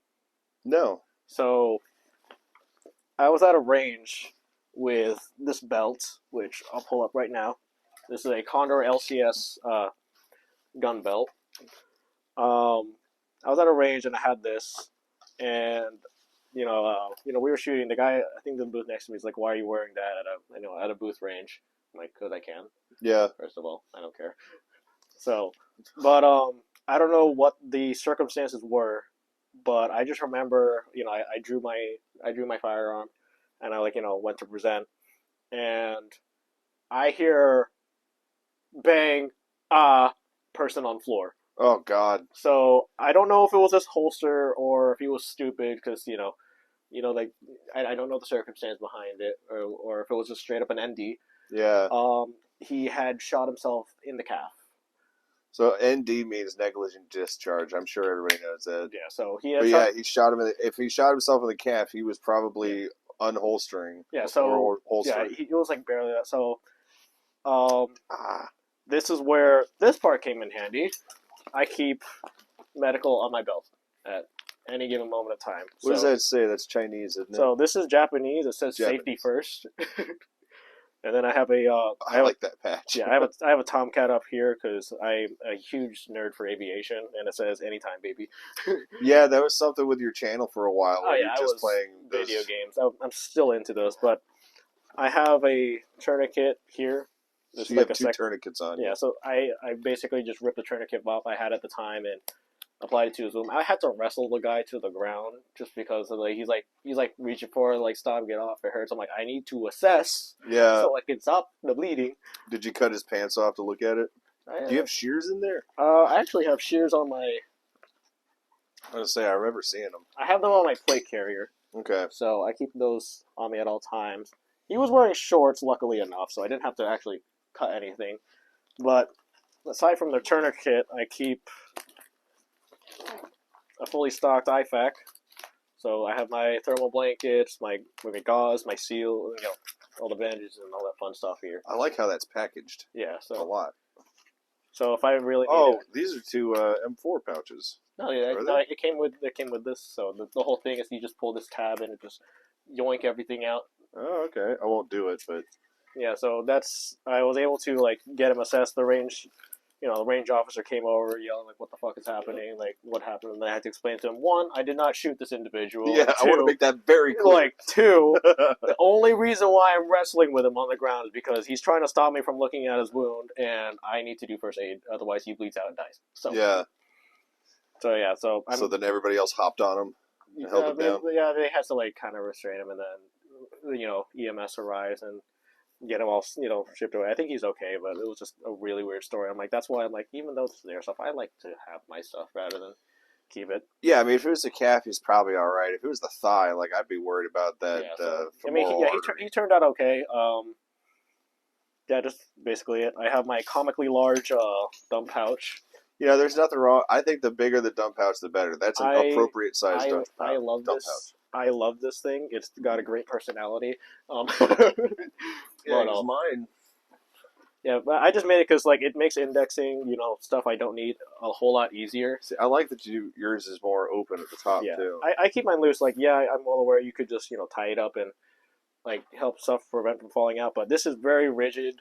No. So I was at a range with this belt, which I'll pull up right now. This is a Condor LCS gun belt. I was at a range and I had this, and we were shooting. The guy, I think the booth next to me, is like, "Why are you wearing that at a booth range?" I'm like, "'Cause I can." Yeah. First of all, I don't care. So, but I don't know what the circumstances were, but I just remember, I drew my firearm, and I went to present, and I hear bang, person on floor. Oh, God. So I don't know if it was his holster or if he was stupid because like I don't know the circumstance behind it, or if it was just straight up an ND. Yeah. He had shot himself in the calf. So ND means negligent discharge. I'm sure everybody knows that. Yeah, so he had But shot, yeah, he shot him. If he shot himself in the calf, he was probably unholstering. Yeah, so or yeah, holstering. he was like barely that. So, Ah, this is where this part came in handy. I keep medical on my belt at any given moment of time. what does that say? That's Chinese, isn't it? So this is Japanese. It says safety Japanese. first. And then I have a I like that patch. yeah, I have a Tomcat up here because I'm a huge nerd for aviation, and it says "Anytime, baby." Yeah, that was something with your channel for a while. Oh where yeah, you're I just was playing those- video games. I'm still into those, but I have a tourniquet here. So It's you like have a two tourniquets on. Yeah, so I basically just ripped the tourniquet off I had at the time and applied it to his wound. I had to wrestle the guy to the ground just because of he's like reaching for it, like stop, get off, it hurts. I'm like, I need to assess Yeah. so I can stop the bleeding. Did you cut his pants off to look at it? I, Do you have shears in there? I actually have shears on my. I was gonna say I remember seeing them. I have them on my plate carrier, Okay. so I keep those on me at all times. He was wearing shorts, luckily enough, so I didn't have to actually cut anything. But aside from the tourniquet, I keep a fully stocked IFAK. So I have my thermal blankets, my gauze, my seal, all the bandages and all that fun stuff here. I like how that's packaged Yeah, a so lot. if I really need Oh, it, these are two M4 pouches. no, Are no, they? it came with this. So the whole thing is you just pull this tab and it just yoink everything out. Oh, okay. I won't do it, but Yeah, so I was able to get him assess the range. The range officer came over yelling like, "What the fuck is happening? Like, what happened?" And then I had to explain to him: one, I did not shoot this individual. yeah, I want to make that very clear. Two, the only reason why I'm wrestling with him on the ground is because he's trying to stop me from looking at his wound, and I need to do first aid. Otherwise, he bleeds out and dies. So Yeah. So yeah, so I'm. So then everybody else hopped on him and held him down. Yeah, they had to like kind of restrain him, and then EMS arrives and get him all shipped away. I think he's okay, but it was just a really weird story. I'm like, that's why I'm like, even though it's their stuff, I like to have my stuff rather than keep it. Yeah, I mean, if it was the calf, he's probably all right. If it was the thigh, like I'd be worried about that. Yeah, so, I femoral mean, artery. he turned out okay. Yeah, just basically it. I have my comically large dump pouch. Yeah, there's nothing wrong. I think the bigger the dump pouch, the better. That's an appropriate size dump pouch. I love this. I love this thing. It's got a great personality. Yeah, it's mine. Yeah, but I just made it because like it makes indexing, stuff I don't need a whole lot easier. See, I like that yours is more open at the top Yeah, too. I keep mine loose. Like, yeah, I'm well aware you could just tie it up and like help stuff prevent from falling out. But this is very rigid.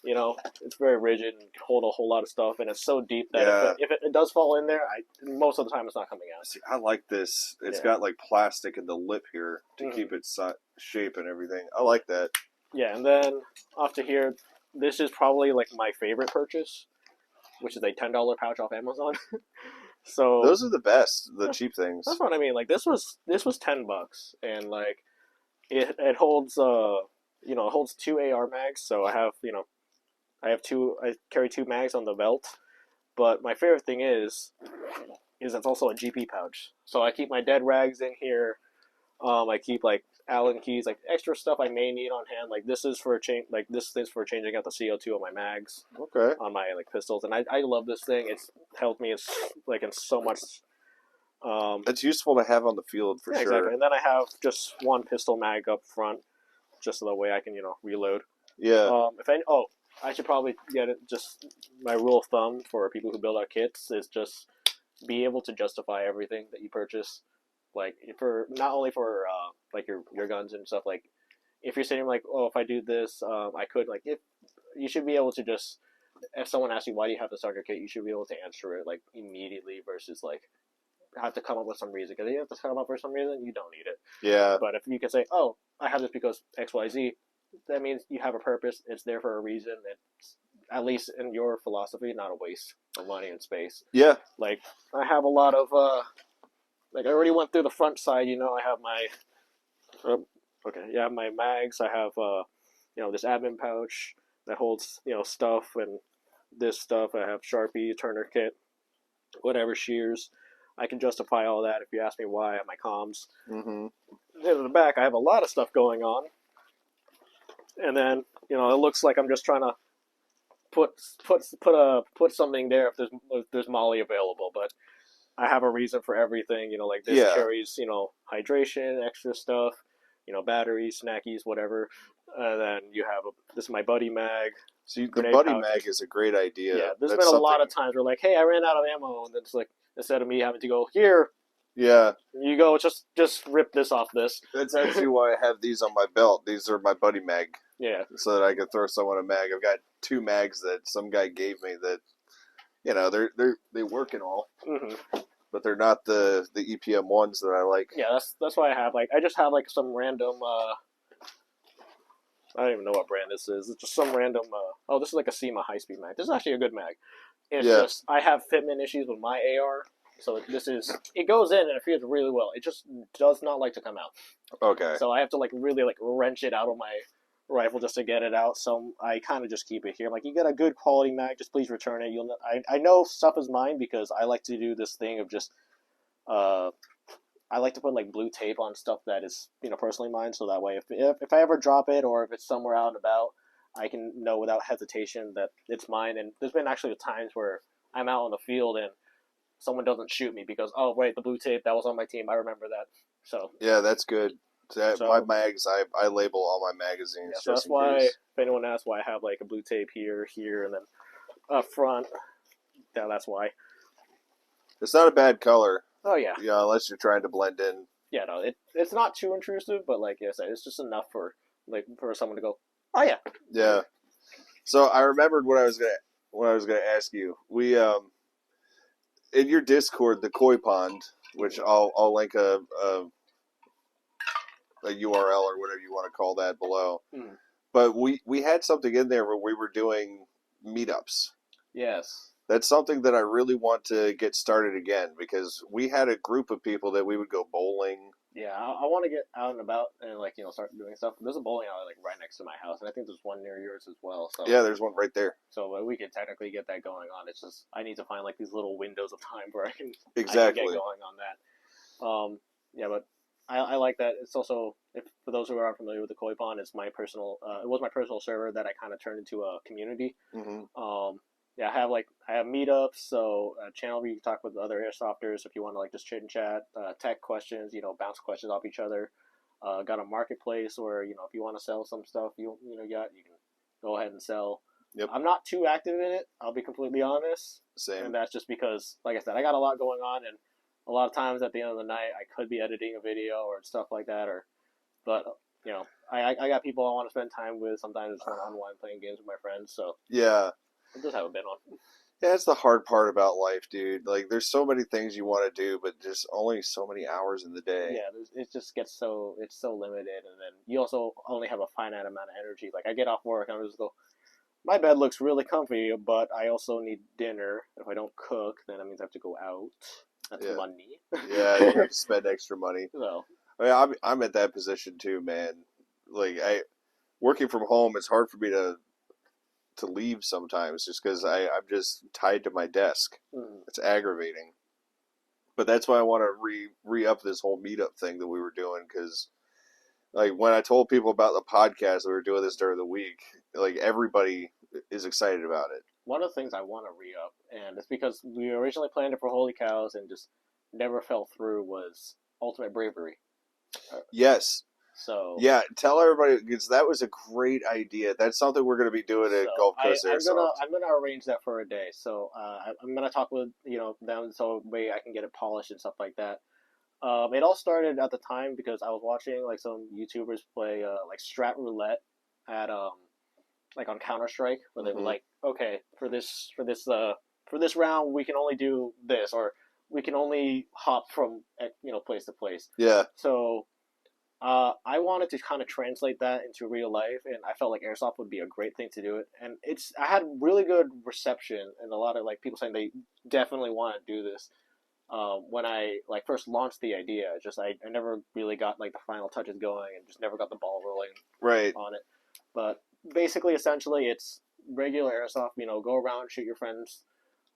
It's very rigid and can hold a whole lot of stuff, and it's so deep that if it does fall in there, most of the time it's not coming out. See, I like this. It's got like plastic in the lip here to keep its shape and everything. I like that. Yeah, and then off to here, this is probably like my favorite purchase, which is a $10 pouch off Amazon. So those are the best, the cheap things. That's what I mean. Like this was $10, and like it holds it holds 2 AR mags. So I have I carry 2 mags on the belt. But my favorite thing is it's also a GP pouch. So I keep my dead rags in here. I keep like Allen keys, like extra stuff I may need on hand. Like this is for changing out the CO2 on my mags. Okay. On my like pistols, and I love this thing. It's helped me in so much. It's useful to have on the field for sure. Exactly. And then I have just one pistol mag up front, just so that way I can reload. Yeah. I should probably get it. Just my rule of thumb for people who build out kits is just be able to justify everything that you purchase. Like for not only for like your guns and stuff. Like if you're saying like, oh, if I do this, I could like if you should be able to just if someone asks you why do you have to start your kit, you should be able to answer it like immediately versus like have to come up with some reason. Because if you have to come up with some reason, you don't need it. Yeah. But if you can say, oh, I have this because XYZ, that means you have a purpose. It's there for a reason. It's at least in your philosophy, not a waste of money and space. Yeah. Like I have a lot of like I already went through the front side. I have my my mags. I have this admin pouch that holds stuff and this stuff. I have Sharpie, Turner kit, whatever shears. I can justify all that if you ask me why. I have my comms. Mm-hmm. Then in the back, I have a lot of stuff going on. And then it looks like I'm just trying to put something there if there's Molly available, but I have a reason for everything. Like this carries hydration, extra stuff, batteries, snackies, whatever. And then you have this is my buddy mag. See, the buddy mag is a great idea. Yeah, there's been a lot of times where like, hey, I ran out of ammo, and then it's like instead of me having to go here. Yeah. You go, just rip this off this. That's actually why I have these on my belt. These are my buddy mag. Yeah. So that I could throw someone a mag. I've got 2 mags that some guy gave me that, they work and all. Mm-hmm. But they're not the EPM ones that I like. Yeah, that's why I have I just have like some random I don't even know what brand this is. It's just some random this is like a SEMA high-speed mag. This is actually a good mag. It's just I have fitment issues with my AR. So it goes in and it feels really well. It just does not like to come out. Okay. So I have to really wrench it out of my rifle just to get it out. So I kind of just keep it here. I'm like, you got a good quality mag, just please return it. I know stuff is mine because I like to do this thing of just I like to put blue tape on stuff that is personally mine. So that way if I ever drop it or if it's somewhere out and about, I can know without hesitation that it's mine. And there's been actually times where I'm out on the field and someone doesn't shoot me because, oh, wait, the blue tape, that was on my team. I remember that. So yeah, that's good. My mags, I label all my magazines. Yeah, so that's why, if anyone asks why I have a blue tape here, and then up front, that's why. It's not a bad color. Oh, yeah. Yeah, unless you're trying to blend in. Yeah, no, it's not too intrusive, but like I said, it's just enough for someone to go, oh, yeah. Yeah. So I remembered what I was gonna ask you. We in your Discord, the Koi Pond, which I'll link a URL or whatever you want to call that below. Mm. But we had something in there where we were doing meetups. Yes. That's something that I really want to get started again because we had a group of people that we would go bowling. Yeah, I want to get out and about and like start doing stuff. There's a bowling alley like right next to my house, and I think there's one near yours as well. So Yeah, there's one right there. So we could technically get that going on. It's just I need to find like these little windows of time where I can Exactly. get going on that. Yeah, but I like that. It's also for those who are unfamiliar with the Koi Pond, it's my personal. It was my personal server that I kind of turned into a community. Mm-hmm. Yeah, I have meetups, so a channel where you can talk with other airsofters if you want to like just chit and chat, tech questions, bounce questions off each other. Got a marketplace where if you want to sell some stuff you can go ahead and sell. Yep. I'm not too active in it. I'll be completely honest. Same. And that's just because, like I said, I got a lot going on, and a lot of times at the end of the night I could be editing a video or stuff like that, but I got people I want to spend time with. Sometimes I just want to unwind playing games with my friends. So yeah. I just have a bit on. Yeah, that's the hard part about life, dude. Like, there's so many things you want to do, but there's only so many hours in the day. Yeah, it just gets so limited, and then you also only have a finite amount of energy. Like I get off work, and I'm just go, my bed looks really comfy, but I also need dinner. If I don't cook, then that means I have to go out. That's money. Yeah, you have to spend extra money. So I mean, I'm at that position too, man. Like, working from home, it's hard for me to leave sometimes just because I'm just tied to my desk. It's aggravating. But that's why I want to re-up this whole meetup thing that we were doing, because like when I told people about the podcast, we were doing this during the week, like everybody is excited about it. One of the things I want to re-up, and it's because we originally planned it for Holy Cows and just never fell through, was Ultimate Bravery. Yes. So yeah, tell everybody, because that was a great idea. That's something we're going to be doing at Gulf Coast Airsoft. I'm gonna arrange that for a day. So I'm gonna talk with them so way I can get it polished and stuff like that. It all started at the time because I was watching like some YouTubers play like Strat Roulette at like on Counter-Strike, where they were like, okay, for this round we can only do this, or we can only hop from place to place. Yeah. So I wanted to kind of translate that into real life, and I felt like Airsoft would be a great thing to do it. And I had really good reception, and a lot of like people saying they definitely want to do this. When I like first launched the idea, I never really got like the final touches going, and just never got the ball rolling on it. But basically, essentially, it's regular Airsoft. Go around, shoot your friends,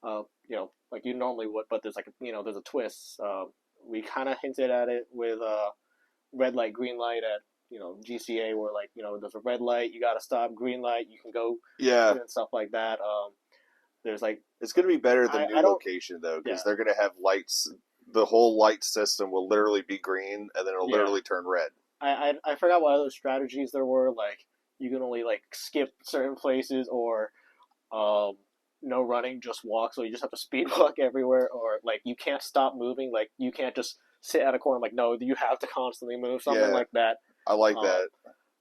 like you normally would. But there's like there's a twist. We kind of hinted at it with red light, green light at GCA, where like there's a red light, you gotta stop. Green light, you can go. Yeah. And stuff like that. There's like it's gonna be better than new location though, because they're gonna have lights. The whole light system will literally be green, and then it'll literally turn red. I forgot what other strategies there were. Like you can only like skip certain places, or no running, just walk. So you just have to speed walk everywhere, or like you can't stop moving. Like you can't just sit at a corner. Like no, you have to constantly move. Something like that. I like that.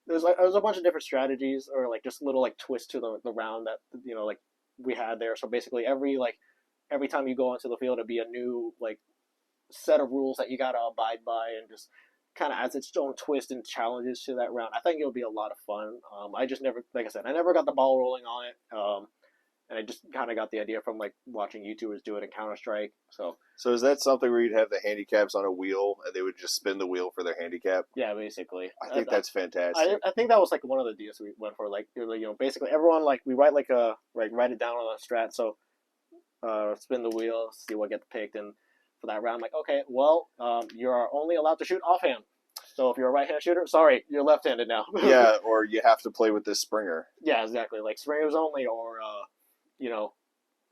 There's a bunch of different strategies, or like just little like twists to the round that like we had there. So basically every time you go onto the field, it'd be a new like set of rules that you gotta abide by, and just kind of adds its own twist and challenges to that round. I think it'll be a lot of fun. I just never, like I said, I never got the ball rolling on it. And I just kind of got the idea from like watching YouTubers do it in Counter-Strike. So is that something where you'd have the handicaps on a wheel and they would just spin the wheel for their handicap? Yeah, basically. I think that's fantastic. I think that was like one of the deals we went for. Like basically everyone like we write like write it down on a strat. So spin the wheel, see what gets picked, and for that round, like okay, well you are only allowed to shoot offhand. So if you're a right-handed shooter, sorry, you're left-handed now. Yeah, or you have to play with this Springer. Yeah, exactly. Like Springers only, or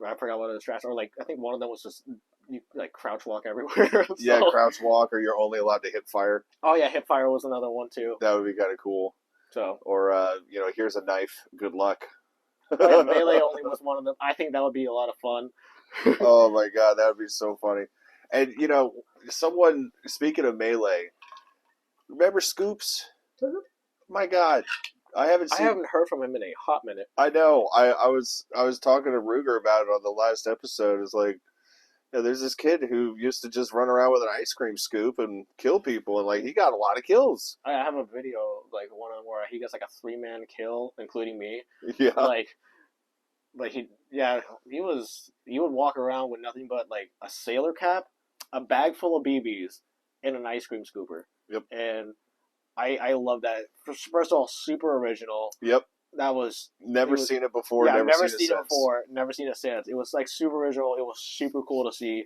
I forgot what other strats, or like I think one of them was just you like crouch walk everywhere. So. Yeah, crouch walk, or you're only allowed to hip fire. Oh yeah, hip fire was another one too. That would be kind of cool. So or here's a knife. Good luck. Yeah, melee only was one of them. I think that would be a lot of fun. Oh my god, that would be so funny. And someone speaking of melee, remember Scoops? My god. I haven't heard from him in a hot minute. I know. I was talking to Ruger about it on the last episode. It's like, there's this kid who used to just run around with an ice cream scoop and kill people, and like he got a lot of kills. I have a video like one where he gets like a 3-man kill, including me. Yeah. Like like he would walk around with nothing but like a sailor cap, a bag full of BBs, and an ice cream scooper. Yep. And I love that. First of all, super original. Yep. That was Never seen it before. Yeah, never I've never seen seen it it since. before. Never seen it since. It was like super original. It was super cool to see,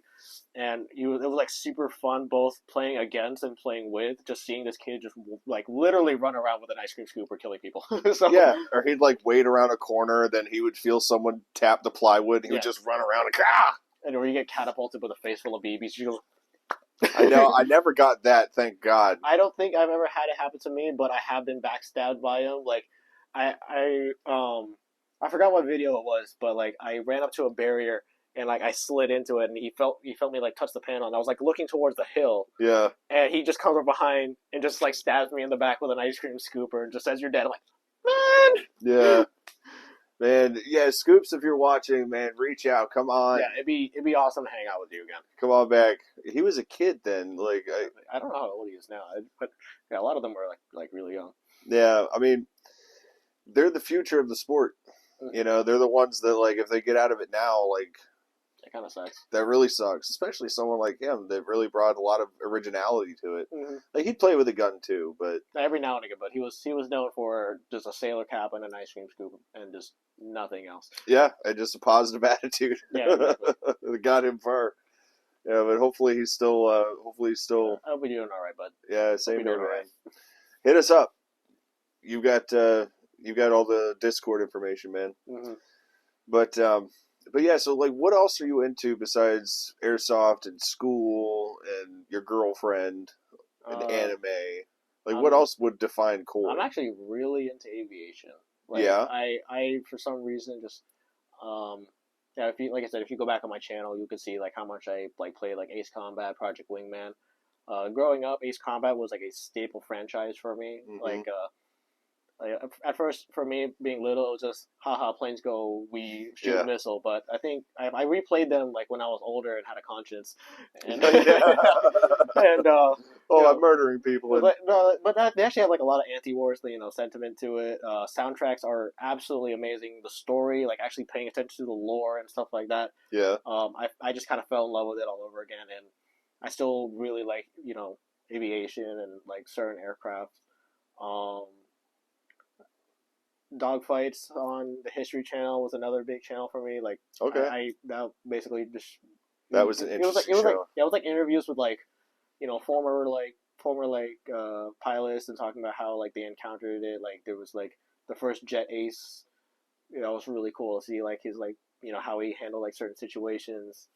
and it was like super fun both playing against and playing with. Just seeing this kid just like literally run around with an ice cream scooper killing people. So, Yeah, or he'd like wait around a corner, then he would feel someone tap the plywood, and he would Yeah. just run around and ah! and or you get catapulted with a face full of BBs. You go, I know. I never got that. Thank God. I don't think I've ever had it happen to me, but I have been backstabbed by him. Like, I forgot what video it was, but like I ran up to a barrier and like I slid into it, and he felt me like touch the panel, and I was like looking towards the hill, Yeah. and he just comes from behind and just like stabs me in the back with an ice cream scooper, and just says, "You're dead." I'm like, man. Yeah. Man, yeah, Scoops, if you're watching, man, reach out. Come on. Yeah, it'd be awesome to hang out with you again. Come on back. He was a kid then. Like, I don't know how old he is now, but yeah, a lot of them were like really young. yeah, I mean, they're the future of the sport. You know, they're the ones that, like, if they get out of it now, like, It kind of sucks. that really sucks. Especially someone like him that really brought a lot of originality to it. Mm-hmm. Like, he'd play with a gun too, but Every now and again, but he was known for just a sailor cap and an ice cream scoop and just nothing else. yeah, and just a positive attitude. Yeah, exactly. that got him far. Yeah, but hopefully he's still. I'll be doing all right, bud. Yeah, same Hope here, you're doing all man. Hit us up. You got all the Discord information, man. Mm-hmm. But yeah. So like, what else are you into besides airsoft and school and your girlfriend and anime? Like, what else would define cool? I'm actually really into aviation. Like, Yeah. I for some reason just yeah, if you, like I said, if you go back on my channel, you can see like how much I like play like Ace Combat, Project Wingman. Growing up, Ace Combat was like a staple franchise for me. Mhm. Like at first, for me being little, it was just haha, planes go, we shoot Yeah. a missile. But I think I replayed them like when I was older and had a conscience, and and Oh, you know, I'm murdering people. And, they actually have like a lot of anti-wars, sentiment to it. Soundtracks are absolutely amazing. The story, like actually paying attention to the lore and stuff like that. yeah. I just kind of fell in love with it all over again, and I still really like aviation and like certain aircraft. Dogfights on the History Channel was another big channel for me. Like, Okay. I that basically just That was an interesting show. it was like interviews with like former pilots and talking about how like they encountered it. Like there was like the first jet ace. It was really cool to see like his like how he handled like certain situations.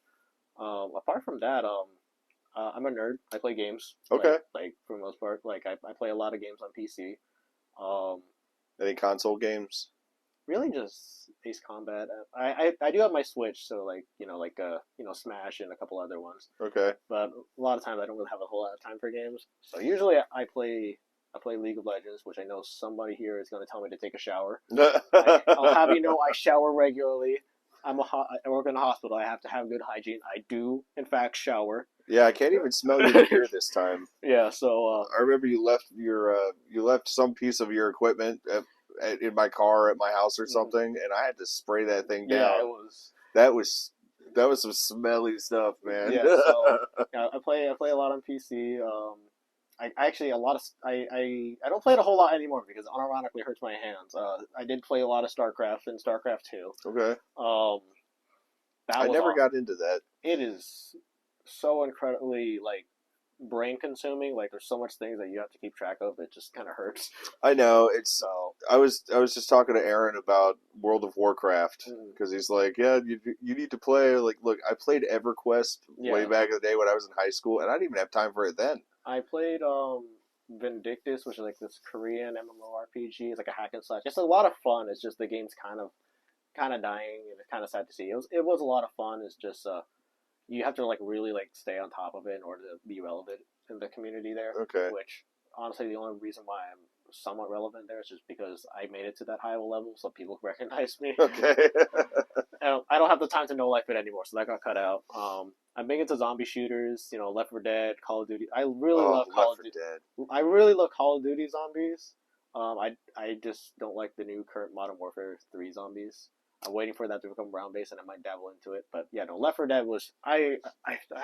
Apart from that, I'm a nerd. I play games. Okay. Like for the most part, like I play a lot of games on PC. Any console games? Really just Ace Combat. I do have my Switch, so like Smash and a couple other ones. Okay. But a lot of times I don't really have a whole lot of time for games. So usually I play League of Legends, which I know somebody here is going to tell me to take a shower. I'll have you know I shower regularly. I work in a hospital. I have to have good hygiene. I do, in fact, shower. Yeah, I can't even smell you here this time. Yeah, so I remember you left some piece of your equipment in my car at my house or something, and I had to spray that thing down. yeah, it was. That was some smelly stuff, man. Yeah, so I play a lot on PC. I actually I don't play it a whole lot anymore because it unironically hurts my hands. I did play a lot of StarCraft and StarCraft 2. Okay. I never got into that. It is so incredibly like brain consuming. Like there's so much things that you have to keep track of. It just kind of hurts. I know it's. So I was just talking to Aaron about World of Warcraft Mhm. because he's like, yeah, you need to play. Like, look, I played EverQuest way Yeah. back in the day when I was in high school, and I didn't even have time for it then. I played Vindictus, which is like this Korean MMORPG. It's like a hack and slash. It's a lot of fun. It's just the game's kind of dying, and it's kind of sad to see. It was a lot of fun. It's just you have to like really like stay on top of it in order to be relevant in the community there. Okay. Which honestly, the only reason why I'm somewhat relevant there is just because I made it to that high level, so people recognize me. Okay. I don't have the time to no life it anymore, so that got cut out. I'm big into zombie shooters, Left 4 Dead, Call of Duty. I really love Call of Duty. I really love Call of Duty zombies. I just don't like the new current Modern Warfare 3 zombies. I'm waiting for that to become round based, and I might dabble into it. But yeah, no, Left 4 Dead was I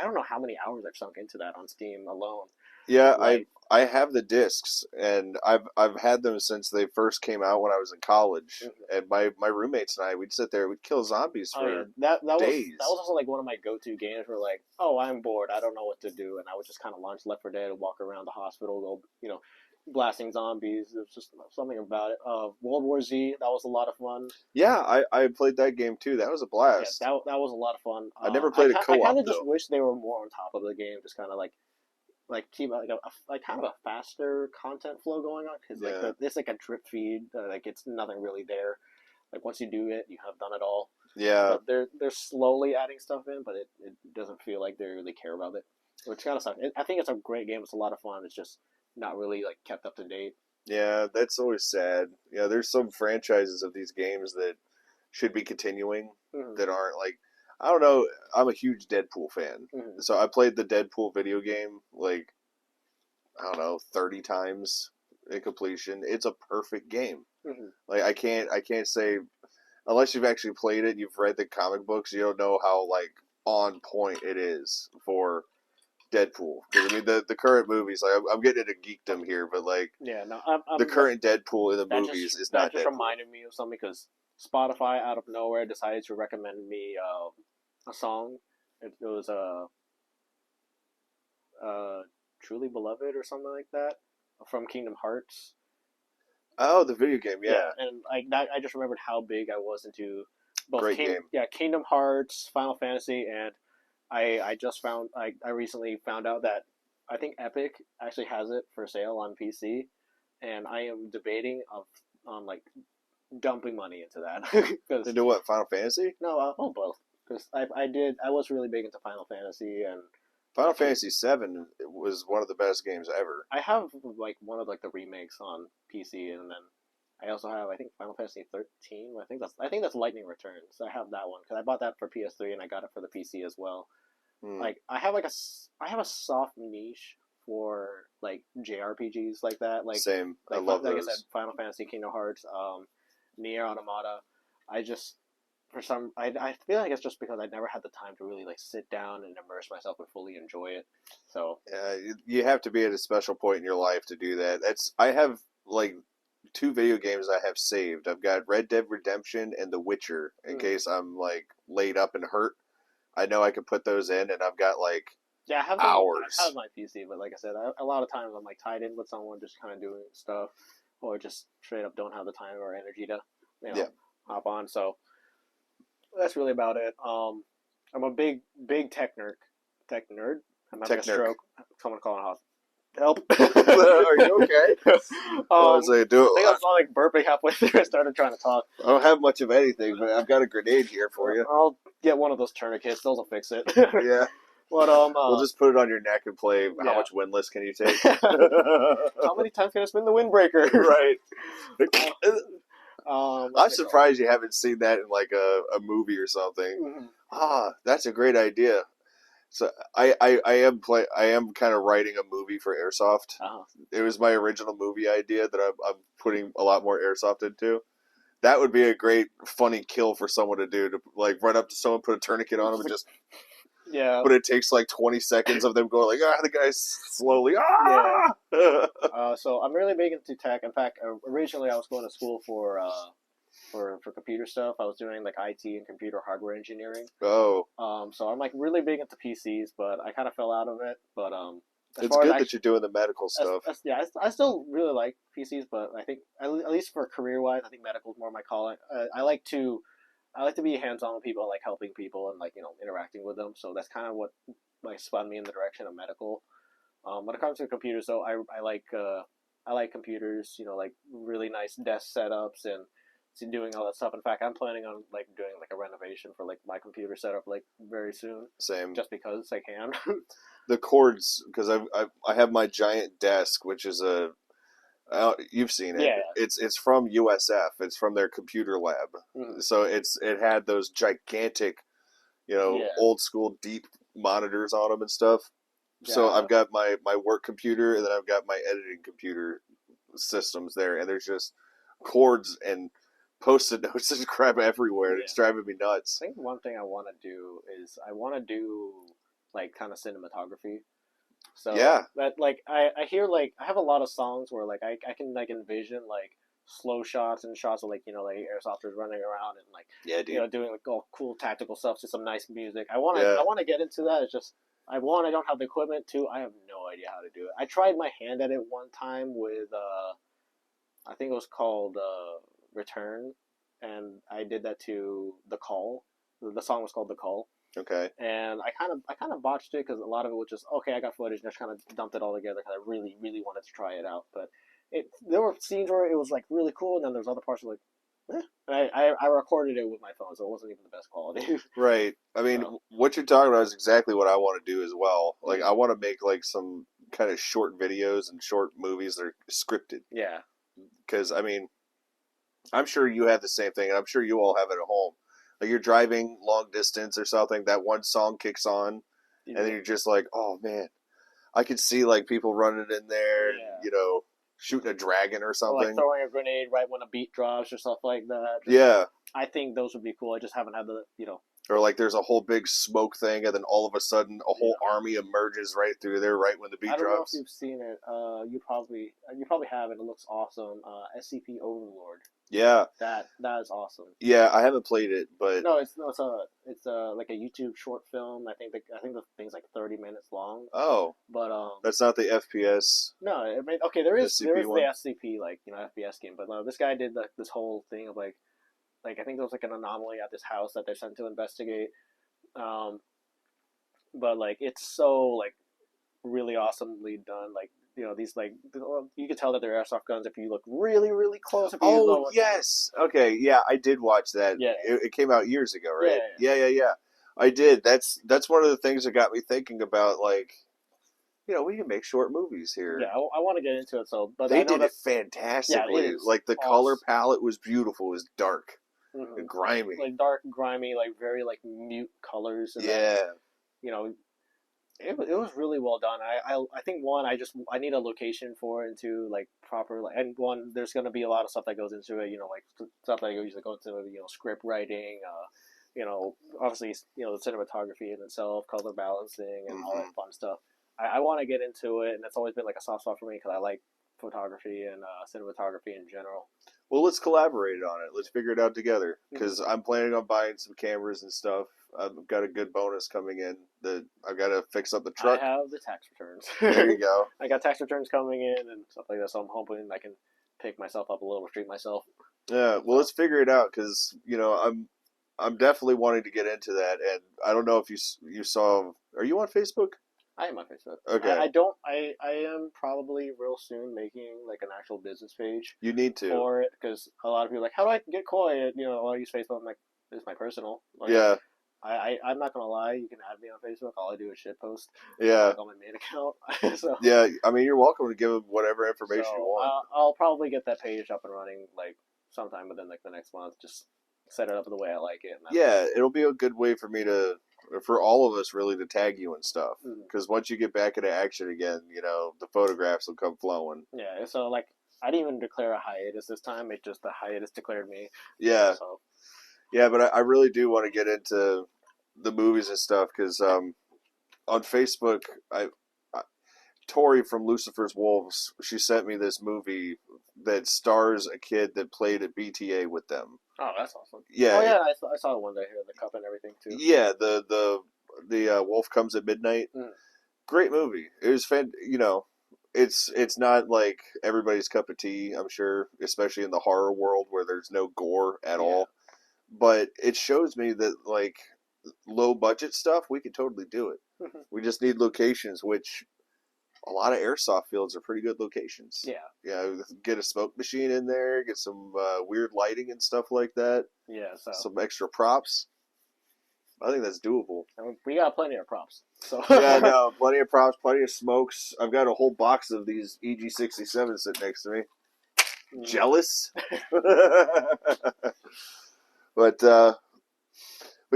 don't know how many hours I've sunk into that on Steam alone. Yeah, Like, I have the discs, and I've had them since they first came out when I was in college. And my roommates and I, we'd sit there, we'd kill zombies oh yeah, for that days. was also like one of my go-to games where like, oh, I'm bored, I don't know what to do, and I would just kind of launch Left 4 Dead and walk around the hospital, go, blasting zombies. There's just something about it. World War Z, that was a lot of fun. Yeah, I played that game too. That was a Yeah, blast. that was a lot of fun. I never played a I co-op kind of just though. wish they were more on top of the game, just kind of like keep like kind of a faster content flow going on because Yeah. it's like a drip feed. Like it's nothing really there. Like once you do it, you have done it all. Yeah, But they're slowly adding stuff in, but it doesn't feel like they really care about it, which kind of sucks. I think it's a great game. It's a lot of fun. It's just not really like kept up to date. yeah, that's always sad. Yeah, there's some franchises of these games that should be continuing Mhm. that aren't like. I don't know. I'm a huge Deadpool fan, Mhm. so I played the Deadpool video game like I don't know 30 times in completion. It's a perfect game. Mhm. Like I can't say unless you've actually played it, you've read the comic books, you don't know how like on point it is for Deadpool. Because I mean, the current movies, like I'm getting into geekdom here, but like Yeah, no, the current Deadpool in the that movies is that not just Deadpool. reminded me of something because Spotify out of nowhere decided to recommend me a song. It was Truly Beloved or something like that from Kingdom Hearts. Oh, the video game, yeah, And like that, I just remembered how big I was into both great game. Kingdom Hearts, Final Fantasy, and I recently found out that I think Epic actually has it for sale on PC, and I am debating on like dumping money into that because Into what, Final Fantasy? no, both because I was really big into Final Fantasy, and Final Fantasy VII was one of the best games ever. I have like one of like the remakes on PC, and then I also have I think Final Fantasy 13. I think that's Lightning Returns. I have that one because I bought that for PS3 and I got it for the PC as well. Like I have I have a soft niche for like JRPGs like that. Like Same, I like love like those. I said, Final Fantasy, Kingdom Hearts, Nier Automata. I just for some I feel like it's just because I never had the time to really like sit down and immerse myself and fully enjoy it. So You have to be at a special point in your life to do that. I have like 2 video games I have saved. I've got Red Dead Redemption and The Witcher in case I'm like laid up and hurt. I know I can put those in, and I've got like yeah, hours. I have my PC, but like I said, a lot of times I'm like tied in with someone just kind of doing stuff, or just straight up don't have the time or energy to hop on. So that's really about it. I'm a big tech nerd. I'm having a stroke. Someone calling a hospital. Help. Are you okay? I was like, I think I was like burping halfway through. I started trying to talk. I don't have much of anything, but I've got a grenade here for you. I'll get one of those tourniquets. Those will fix it. Yeah. But We'll just put it on your neck and play how much windlass can you take? How many times can I spin the windbreaker? Right. I'm I'm surprised you haven't seen that in like a movie or something. That's a great idea. So I am kind of writing a movie for Airsoft. It was my original movie idea that I'm putting a lot more Airsoft into. That would be a great funny kill for someone to do, to like run up to someone, put a tourniquet on them, and just But it takes like 20 seconds of them going like the guy's slowly So I'm really big into tech. In fact, originally I was going to school for computer stuff. I was doing like IT and computer hardware engineering. Oh. So I'm like really big into PCs, but I kind of fell out of it. But it's good that you're doing the medical stuff. I still really like PCs, but I think at least for career wise, I think medical is more my calling. I like to be hands on with people, like helping people and like interacting with them. So that's kind of what like spun me in the direction of medical. When it comes to computers, though, I like computers. Like really nice desk setups and doing all that stuff. In fact, I'm planning on like doing like a renovation for like my computer setup like very soon. Same. Just because I can. The cords, because I have my giant desk, which is you've seen it. Yeah. It's from USF. It's from their computer lab. Mm-hmm. So it had those gigantic, old school deep monitors on them and stuff. Yeah. So I've got my work computer, and then I've got my editing computer systems there, and there's just cords and post-it notes and crap everywhere. And it's driving me nuts. I think one thing I want to do is I want to do like kind of cinematography. So Yeah. that like I hear like I have a lot of songs where like I can like envision like slow shots and shots of like like airsofters running around and like Yeah, dude. doing like all cool tactical stuff to some nice music. I want Yeah. to get into that. It's just I don't have the equipment. Two, I have no idea how to do it. I tried my hand at it one time with I think it was called Return, and I did that to The Call. The song was called The Call. Okay. And I kind of botched it because a lot of it was just okay. I got footage and I just kind of dumped it all together because I really wanted to try it out. But there were scenes where it was like really cool, and then there's other parts where like, and I recorded it with my phone, so it wasn't even the best quality. Right. I mean, So. what you're talking about is exactly what I want to do as well. Like, I want to make like some kind of short videos and short movies that are scripted. Yeah. Because I mean, I'm sure you have the same thing, and I'm sure you all have it at home. Like you're driving long distance or something, that one song kicks on, and then you're just like, oh man, I could see like people running in there, and, shooting a dragon or something. Or like throwing a grenade right when a beat drops or stuff like that. Yeah. I think those would be cool. I just haven't had the Or like there's a whole big smoke thing, and then all of a sudden a whole army emerges right through there, right when the beat drops. I don't know if you've seen it. You probably have it. It looks awesome. SCP Overlord. Yeah. That is awesome. Yeah, I haven't played it, but no, it's like a YouTube short film. I think the thing's like 30 minutes long. Oh. But that's not the FPS. No, I mean, okay, there is SCP one? the SCP FPS game, but this guy did this whole thing of like I think there was like an anomaly at this house that they're sent to investigate. But like it's so like really awesomely done. Like these like you could tell that they're airsoft guns if you look really close. Yes. Okay. Yeah, I did watch that. Yeah. It came out years ago, right? Yeah. I did. That's one of the things that got me thinking about like, we can make short movies here. Yeah, I want to get into it. So, but they did it fantastically. Yeah, like the color palette was beautiful. It was dark, and grimy, like dark, grimy, like very like mute colors. And yeah. Then, it was really well done. I think I need a location for it into like proper like and one there's gonna be a lot of stuff that goes into it. Like stuff that usually goes into script writing. Obviously the cinematography in itself, color balancing, and all that fun stuff. I want to get into it, and it's always been like a soft spot for me because I like photography and cinematography in general. Well, let's collaborate on it. Let's figure it out together because I'm planning on buying some cameras and stuff. I've got a good bonus coming in that I've got to fix up the truck. I have the tax returns. There you go. I got tax returns coming in and stuff like that, so I'm hoping I can pick myself up a little, treat myself. Yeah, well, let's figure it out because I'm definitely wanting to get into that, and I don't know if you saw. Are you on Facebook? I am on Facebook. Okay. I am probably real soon making like an actual business page. You need to for it because a lot of people are like, how do I get Koi? And I use Facebook. I'm like, it's my personal. Like, yeah. I'm not gonna lie. You can add me on Facebook. All I do is shitpost. Yeah. On my main account. So, yeah, I mean, you're welcome to give them whatever information you want. I'll probably get that page up and running like sometime within like the next month. Just set it up the way I like it. Yeah, it'll be a good way for all of us really to tag you and stuff. Because once you get back into action again, the photographs will come flowing. Yeah, so like I didn't even declare a hiatus this time. It's just the hiatus declared me. Yeah. So. Yeah, but I really do want to get into the movies and stuff because on Facebook, Tori from Lucifer's Wolves, she sent me this movie that stars a kid that played at BTA with them. Oh, that's awesome. Yeah. Oh, yeah, I saw the one day here, the cup and everything, too. Yeah, the Wolf Comes at Midnight. Great movie. It was it's not like everybody's cup of tea, I'm sure, especially in the horror world where there's no gore at all. But it shows me that, like, low-budget stuff, we could totally do it. We just need locations, which a lot of airsoft fields are pretty good locations. Yeah. Yeah, get a smoke machine in there, get some weird lighting and stuff like that. Yeah, so. Some extra props. I think that's doable. I mean, we got plenty of props. So. Yeah, no, plenty of props, plenty of smokes. I've got a whole box of these EG67 sitting next to me. Jealous? But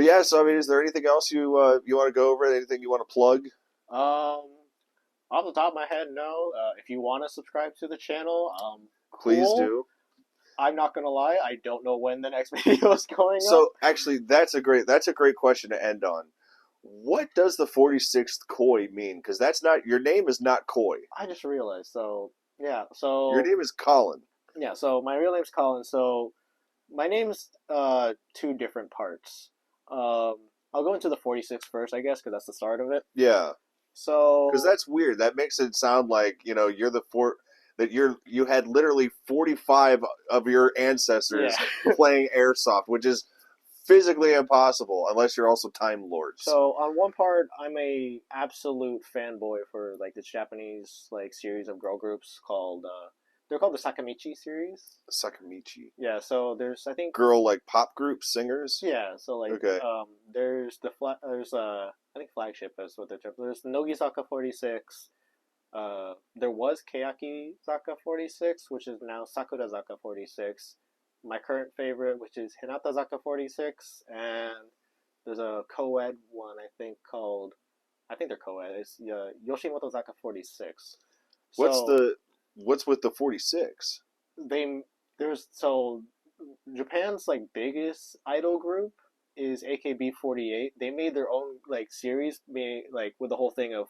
yeah, so I mean, is there anything else you want to go over? Anything you want to plug? Off the top of my head, no. If you want to subscribe to the channel, please do. I'm not gonna lie, I don't know when the next video is going up. So actually, that's a great question to end on. What does the 46th Koi mean? Because that's not your name is not Koi. I just realized. So yeah, Your so name is Colin. yeah, so my real name's Colin. So my name's two different parts. I'll go into the 46 first, I guess, because that's the start of it. Yeah, So because that's weird. That makes it sound like you're the you had literally 45 of your ancestors yeah. playing airsoft, which is physically impossible unless you're also Time Lords. So on one part, I'm a absolute fanboy for like this Japanese like series of girl groups called they're called the Sakamichi series. Sakamichi. Yeah, so there's I think Girl like pop group singers. yeah, so like Okay. there's there's I think flagship is what they're termed. There's Nogizaka 46. There was Keyaki Zaka 46, which is now Sakura Zaka 46. My current favorite, which is Hinata Zaka 46, and there's a co-ed one I think called I think they're co-ed. It's Yoshimoto Zaka 46. What's with the 46? They there's so Japan's like biggest idol group is AKB48. They made their own like series, like with the whole thing of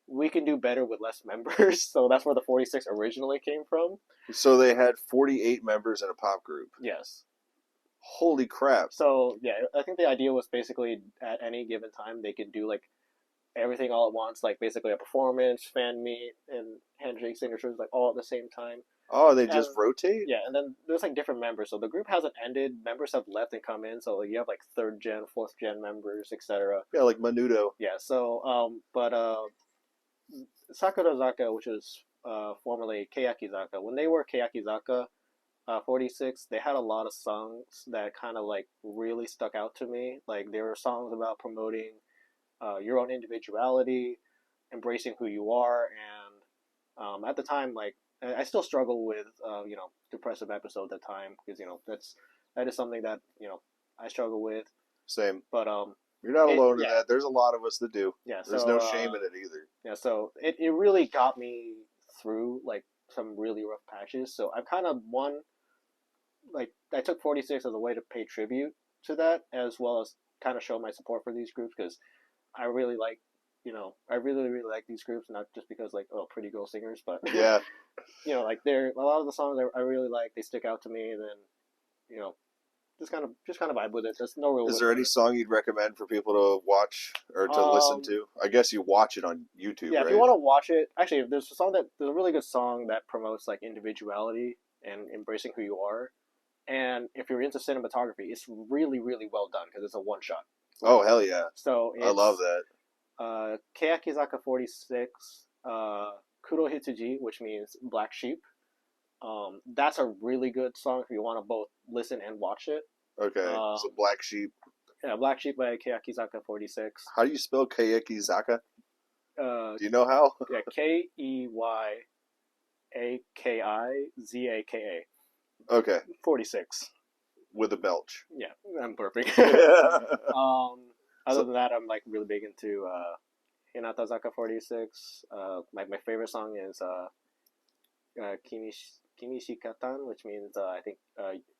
we can do better with less members. So that's where the 46 originally came from. So they had 48 members in a pop group. Yes. Holy crap. So yeah, I think the idea was basically at any given time they could do like everything all at once, like basically a performance, fan meet, and handshake signatures, like all at the same time. Oh, they just rotate? Yeah, and then there's like different members. So the group hasn't ended. Members have left and come in. So like, you have like third gen, fourth gen members, etc. Yeah, like Menudo. Yeah. So but Sakura Zaka, which is formerly Keyaki Zaka, when they were Keyaki Zaka 46, they had a lot of songs that kind of like really stuck out to me. Like there were songs about promoting your own individuality, embracing who you are, and at the time, like I still struggle with depressive episodes at time because that is something that I struggle with. Same. But you're not alone in yeah. that. There's a lot of us that do. Yeah, there's no shame in it either. Yeah, so it really got me through like some really rough patches. So I've kind of I took 46 as a way to pay tribute to that, as well as kind of show my support for these groups because I really like, I really really like these groups, not just because like pretty girl singers, but yeah, like they're a lot of the songs I really like. They stick out to me, and then just kind of vibe with it. There's no real. Is there any song you'd recommend for people to watch or to listen to? I guess you watch it on YouTube. Yeah, right? if you want to watch it, actually, there's a really good song that promotes like individuality and embracing who you are. And if you're into cinematography, it's really really well done because it's a one shot. Oh hell yeah! So I love that. Keyaki Zaka 46, Kuro Hitsuji, which means black sheep. That's a really good song if you want to both listen and watch it. Okay, so Black Sheep. Yeah, Black Sheep by Keyaki Zaka 46. How do you spell Keyaki Zaka? Do you know how? Yeah, KEYAKIZAKA. Okay. 46. With a belch. Yeah, I'm burping. Other So- than that, I'm like really big into Hinata Zaka 46. My favorite song is Kimishikatan, which means I think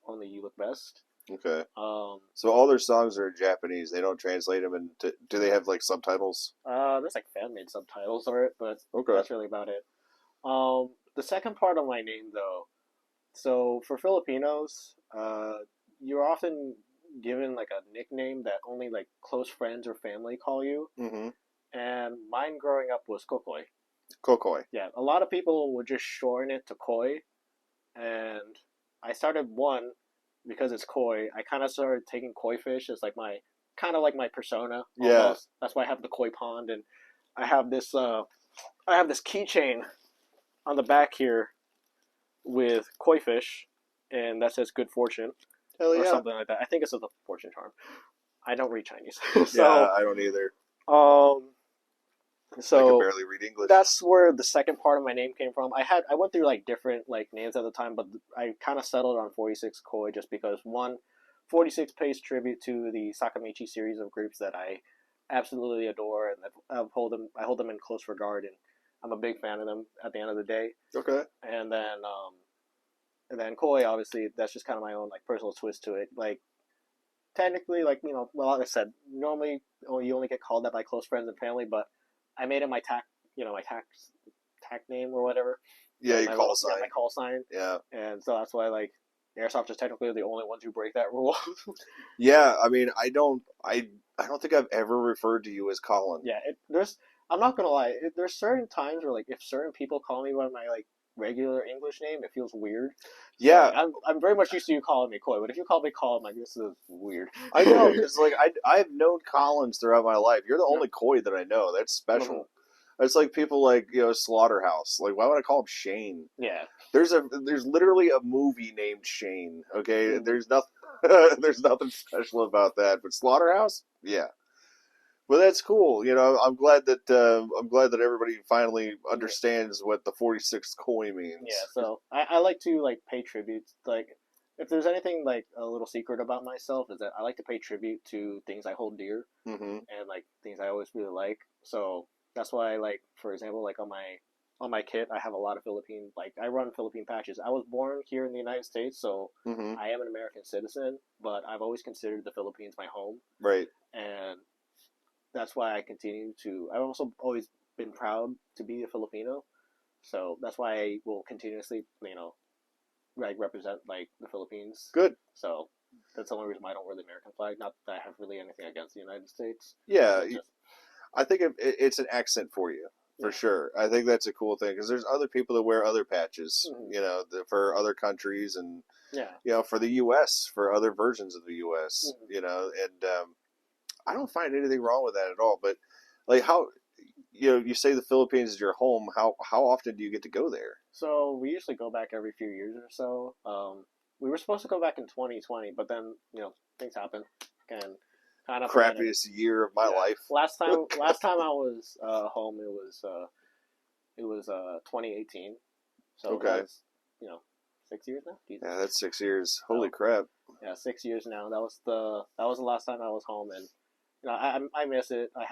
only you look best. Okay. So all their songs are in Japanese. They don't translate them into. Do they have like subtitles? There's like fan made subtitles for it, but Okay. that's really about it. The second part of my name, though, so for Filipinos, you're often given like a nickname that only like close friends or family call you, Mm-hmm. and mine growing up was Kokoi. Kokoi. Yeah, a lot of people would just shorten it to Koi, and I started one because it's Koi. I kind of started taking koi fish as like my persona. Almost. Yeah. That's why I have the koi pond, and I have this keychain on the back here with koi fish, and that says good fortune Hell or yeah. something like that. I think it's a fortune charm. I don't read Chinese, Yeah, I don't either. I so can barely read English. that's where the second part of my name came from. I went through like different like names at the time, but I kind of settled on 46 Koi just because 46 pays tribute to the Sakamichi series of groups that I absolutely adore and I hold them in close regard, and I'm a big fan of them at the end of the day. Okay. And then And then Koi, obviously, that's just kind of my own like personal twist to it. Like technically, like well, like I said, normally you only get called that by close friends and family, but I made it my tack name or whatever. Yeah, your my call little- sign. Yeah, my call sign, Yeah. and so that's why like Airsoft is technically the only ones who break that rule. Yeah, I mean, I don't think I've ever referred to you as Colin. Yeah, I'm not gonna lie. There's certain times where like if certain people call me by my like regular English name, it feels weird. Yeah, Like, I'm very much used to you calling me Koi, but if you call me Colin, like this is weird. I know because like I've known Collins throughout my life. You're the only Coy that I know. That's special. It's like people like Slaughterhouse. Like why would I call him Shane? Yeah. There's literally a movie named Shane. Okay, there's nothing there's nothing special about that. But Slaughterhouse, yeah. Well, that's cool. I'm glad that everybody finally understands what the 46th Koi means. Yeah, so I like to like pay tribute. Like if there's anything like a little secret about myself is that I like to pay tribute to things I hold dear Mm-hmm. and like things I always really like. So that's why like for example like on my kit I have a lot of Philippine like I run Philippine patches. I was born here in the United States, so Mm-hmm. I am an American citizen, but I've always considered the Philippines my home, Right. and that's why I continue to. I've also always been proud to be a Filipino, so that's why I will continuously, like represent like the Philippines. Good. So that's the only reason why I don't wear the American flag. Not that I have really anything against the United States. Yeah, Just, I think it's an accent for you. For Yeah. sure. I think that's a cool thing because there's other people that wear other patches, Mhm. for other countries and, yeah. for the U.S., for other versions of the U.S., Mhm. and I don't find anything wrong with that at all. But, like, how, you say the Philippines is your home. How often do you get to go there? So we usually go back every few years or so. We were supposed to go back in 2020, but then things happen and kind of Crappiest year of my life. Last time I was home, it was 2018. So Okay. that was 6 years now. Jesus. Yeah, that's 6 years. Holy Oh. crap. Yeah, 6 years now. That was the last time I was home, and I miss it. I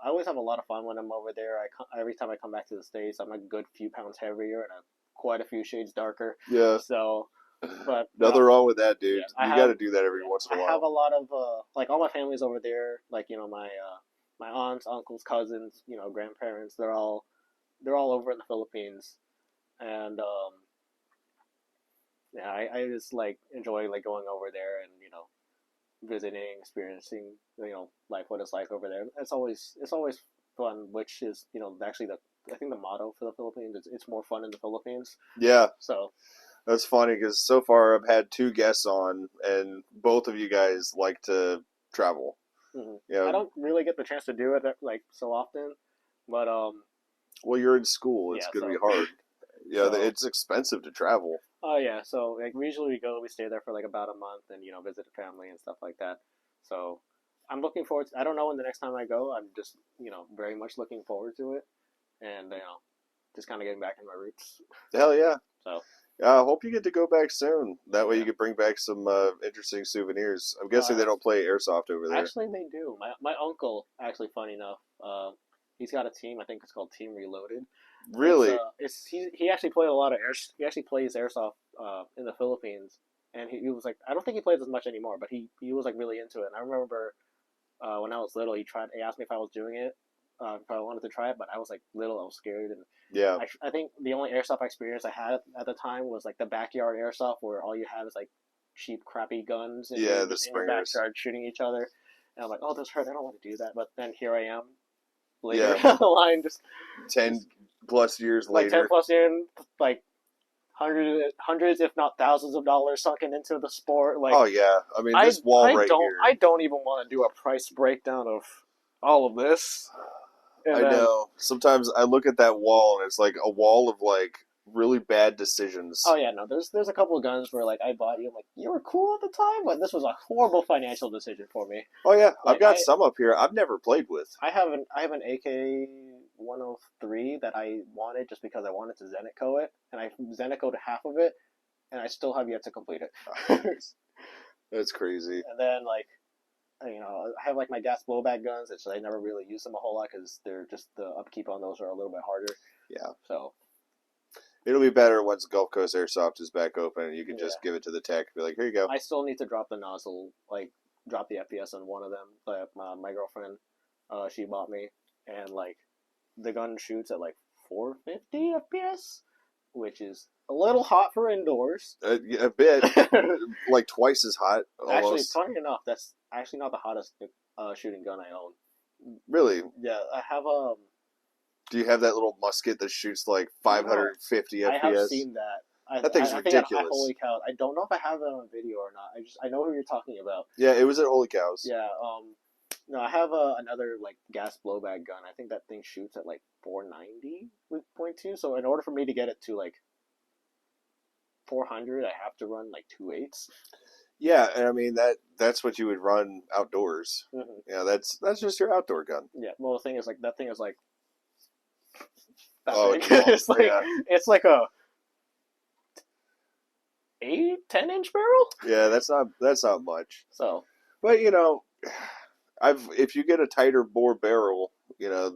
always have a lot of fun when I'm over there. Every time I come back to the States, I'm a good few pounds heavier and I'm quite a few shades darker. Yeah. So, but Nothing wrong with that, dude. yeah, You got to do that every once in a I have while. a lot of like all my family's over there. Like my aunts, uncles, cousins, grandparents. They're all over in the Philippines, and yeah, I just like enjoy like going over there and visiting, experiencing life, what it's like over there. It's always fun, which is actually I think the motto for the Philippines is it's more fun in the Philippines. Yeah. So That's funny because so far I've had 2 guests on, and both of you guys like to travel. I don't really get the chance to do it like so often, but well, you're in school. It's Yeah, going to so- be hard. Yeah, so- it's expensive to travel. Oh yeah, so like usually we stay there for like about a month and visit the family and stuff like that. So I'm looking forward to, I don't know when the next time I go. I'm just very much looking forward to it, and just kind of getting back in my roots. Hell yeah. So Yeah, I hope you get to go back soon. That way you Yeah. can bring back some interesting souvenirs. I'm guessing they don't play airsoft over there. actually they do. My uncle actually, funny enough, he's got a team. I think it's called Team Reloaded. Really? He actually played a lot of he actually plays airsoft in the Philippines, and he was like, I don't think he plays as much anymore, but he was like really into it. And I remember when I was little, he asked me if I was doing it, if I wanted to try it, but I was like little, I was scared, and Yeah. I think the only airsoft experience I had at the time was like the backyard airsoft where all you have is like cheap, crappy guns, and Yeah, you're the just in your springers. backyard shooting each other. And I'm like, oh, this hurt. I don't want to do that. But then here I am, later Yeah. down the line, just 10 plus years like later. 10+ years, like hundreds, if not thousands of dollars sunken into the sport. Like, Oh yeah. I mean, this wall right here. I don't even want to do a price breakdown of all of this. And I then- know. Sometimes I look at that wall and it's like a wall of like really bad decisions. Oh yeah, no. There's a couple of guns where like I bought you. I'm like, you were cool at the time, but this was a horrible financial decision for me. Oh yeah, Like, I've got some up here I've never played with. I have an AK 103 that I wanted just because I wanted to Zenico it, and I Zenicoed half of it, and I still have yet to complete it. That's crazy. And then like, I have like my gas blowback guns, which I never really use them a whole lot because they're just the upkeep on those are a little bit harder. Yeah. So It'll be better once Gulf Coast Airsoft is back open and you can just Yeah. give it to the tech. Be like, here you go. I still need to drop the nozzle, like drop the FPS on one of them. But my girlfriend, she bought me, and like the gun shoots at like 450 FPS, which is a little hot for indoors. A bit, like twice as hot, Actually, almost. funny enough, that's actually not the hottest shooting gun I own. Really? Yeah, I have Do you have that little musket that shoots like 550 I FPS? have seen that. That thing's I ridiculous. Think holy cow! I don't know if I have that on video or not. I know who you're talking about. Yeah, it was at Holy Cows. Yeah. No, I have another like gas blowback gun. I think that thing shoots at like 490 with .2. So in order for me to get it to like 400, I have to run like 2.8s. Yeah, and I mean that's what you would run outdoors. Mm-hmm. Yeah, that's just your outdoor gun. Yeah. Well, the thing is, like, that thing is like. That Oh, big. it's long, It's like yeah. it's like a 10-inch barrel. Yeah, that's not much. So. But if you get a tighter bore barrel, the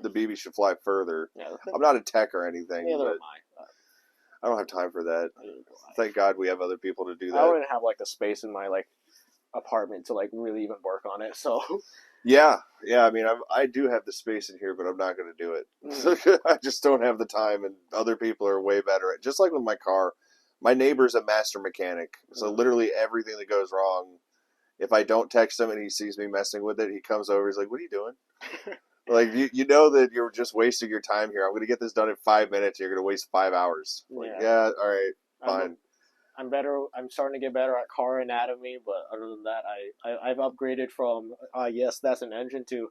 BB should fly further. Yeah. I'm not a tech or anything, Neither but am I. I don't have time for that. Neither do I. Thank God we have other people to do I that. wouldn't have like the space in my like apartment to like really even work on it. So Yeah. I mean, I do have the space in here, but I'm not going to do it. I just don't have the time, and other people are way better at. Just like with my car, my neighbor's a master mechanic, so literally everything that goes wrong, if I don't text him and he sees me messing with it, he comes over. He's like, "What are you doing?" Like you know that you're just wasting your time here. I'm going to get this done in 5 minutes. You're going to waste 5 hours. Like, yeah, all right, fine. I'm better. I'm starting to get better at car anatomy, but other than that, I've upgraded from yes, that's an engine to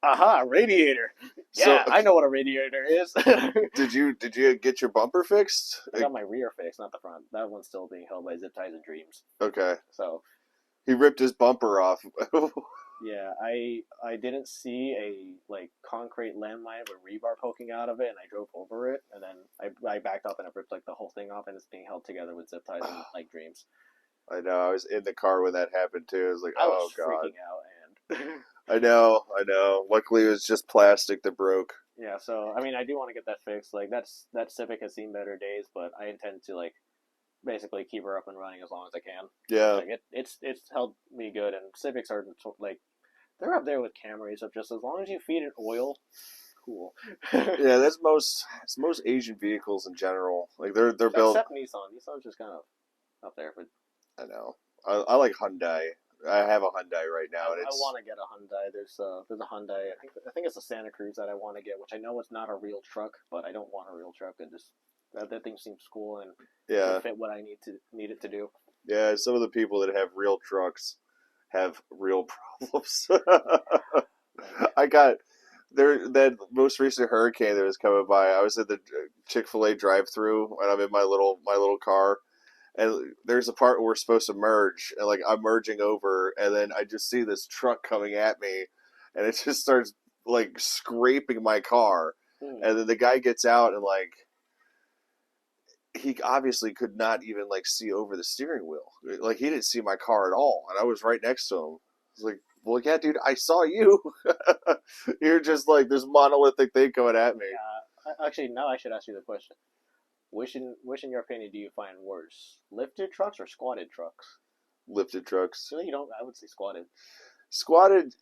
aha, radiator. Yeah, So- I know what a radiator is. Did you get your bumper fixed? I got my rear fixed, not the front. That one's still being held by Zip Ties and Dreams. Okay. So He ripped his bumper off. yeah, I didn't see a like concrete landmine with rebar poking out of it, and I drove over it, and then I backed up and it ripped like the whole thing off, and it's being held together with Zip Ties and like Dreams. I know. I was in the car when that happened too. I was like, I oh was god. freaking out, and I know. Luckily, it was just plastic that broke. yeah. So I mean, I do want to get that fixed. Like that Civic has seen better days, but I intend to like basically keep her up and running as long as I can. Yeah. Like it's held me good, and Civics are like they're up there with Camrys of just as long as you feed it oil, cool. Yeah, it's most Asian vehicles in general. Like they're built. Except Nissan. Nissan's just kind of up there, but I know. I like Hyundai. I have a Hyundai right now, and I it's want to get a Hyundai. There's a Hyundai. I think it's a Santa Cruz that I want to get, which I know it's not a real truck, but I don't want a real truck. It just that thing seems cool and yeah. it'll fit what I need it to do. Yeah, some of the people that have real trucks have real problems. I got there that most recent hurricane that was coming by. I was at the Chick-fil-A drive-through, and I'm in my little car, and there's a part where we're supposed to merge, and like I'm merging over, and then I just see this truck coming at me, and it just starts like scraping my car, and then the guy gets out and like. He obviously could not even like see over the steering wheel. Like he didn't see my car at all, and I was right next to him. I was like, "Well, yeah, dude, I saw you. You're just like this monolithic thing coming at me." Actually, now I should ask you the question: which in your opinion do you find worse, lifted trucks or squatted trucks? Lifted trucks. So you don't. I would say squatted. Squatted.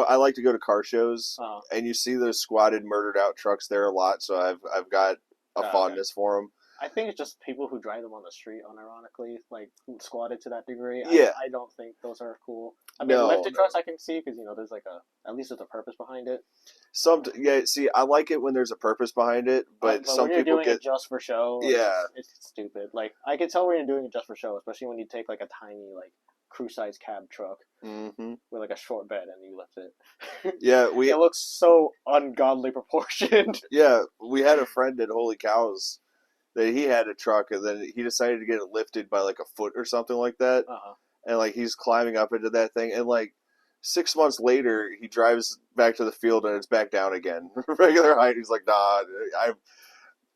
I like to go to car shows, Uh, and you see those squatted, murdered out trucks there a lot. So I've got a Okay. fondness for them. I think it's just people who drive them on the street, unironically, like squatted to that degree. Yeah. I don't think those are cool. I mean, No, lifted no. trucks I can see because there's like at least there's a purpose behind it. See, I like it when there's a purpose behind it, but some when you're people doing get it just for show, Yeah. it's stupid. Like I can tell when you're doing it just for show, especially when you take like a tiny like crew size cab truck hmm with like a short bed and you lift it. Yeah, It looks so ungodly proportioned. Yeah, we had a friend at Holy Cows that he had a truck, and then he decided to get it lifted by like a foot or something like that, and like he's climbing up into that thing, and like 6 months later, he drives back to the field and it's back down again, regular height. He's like, "Nah,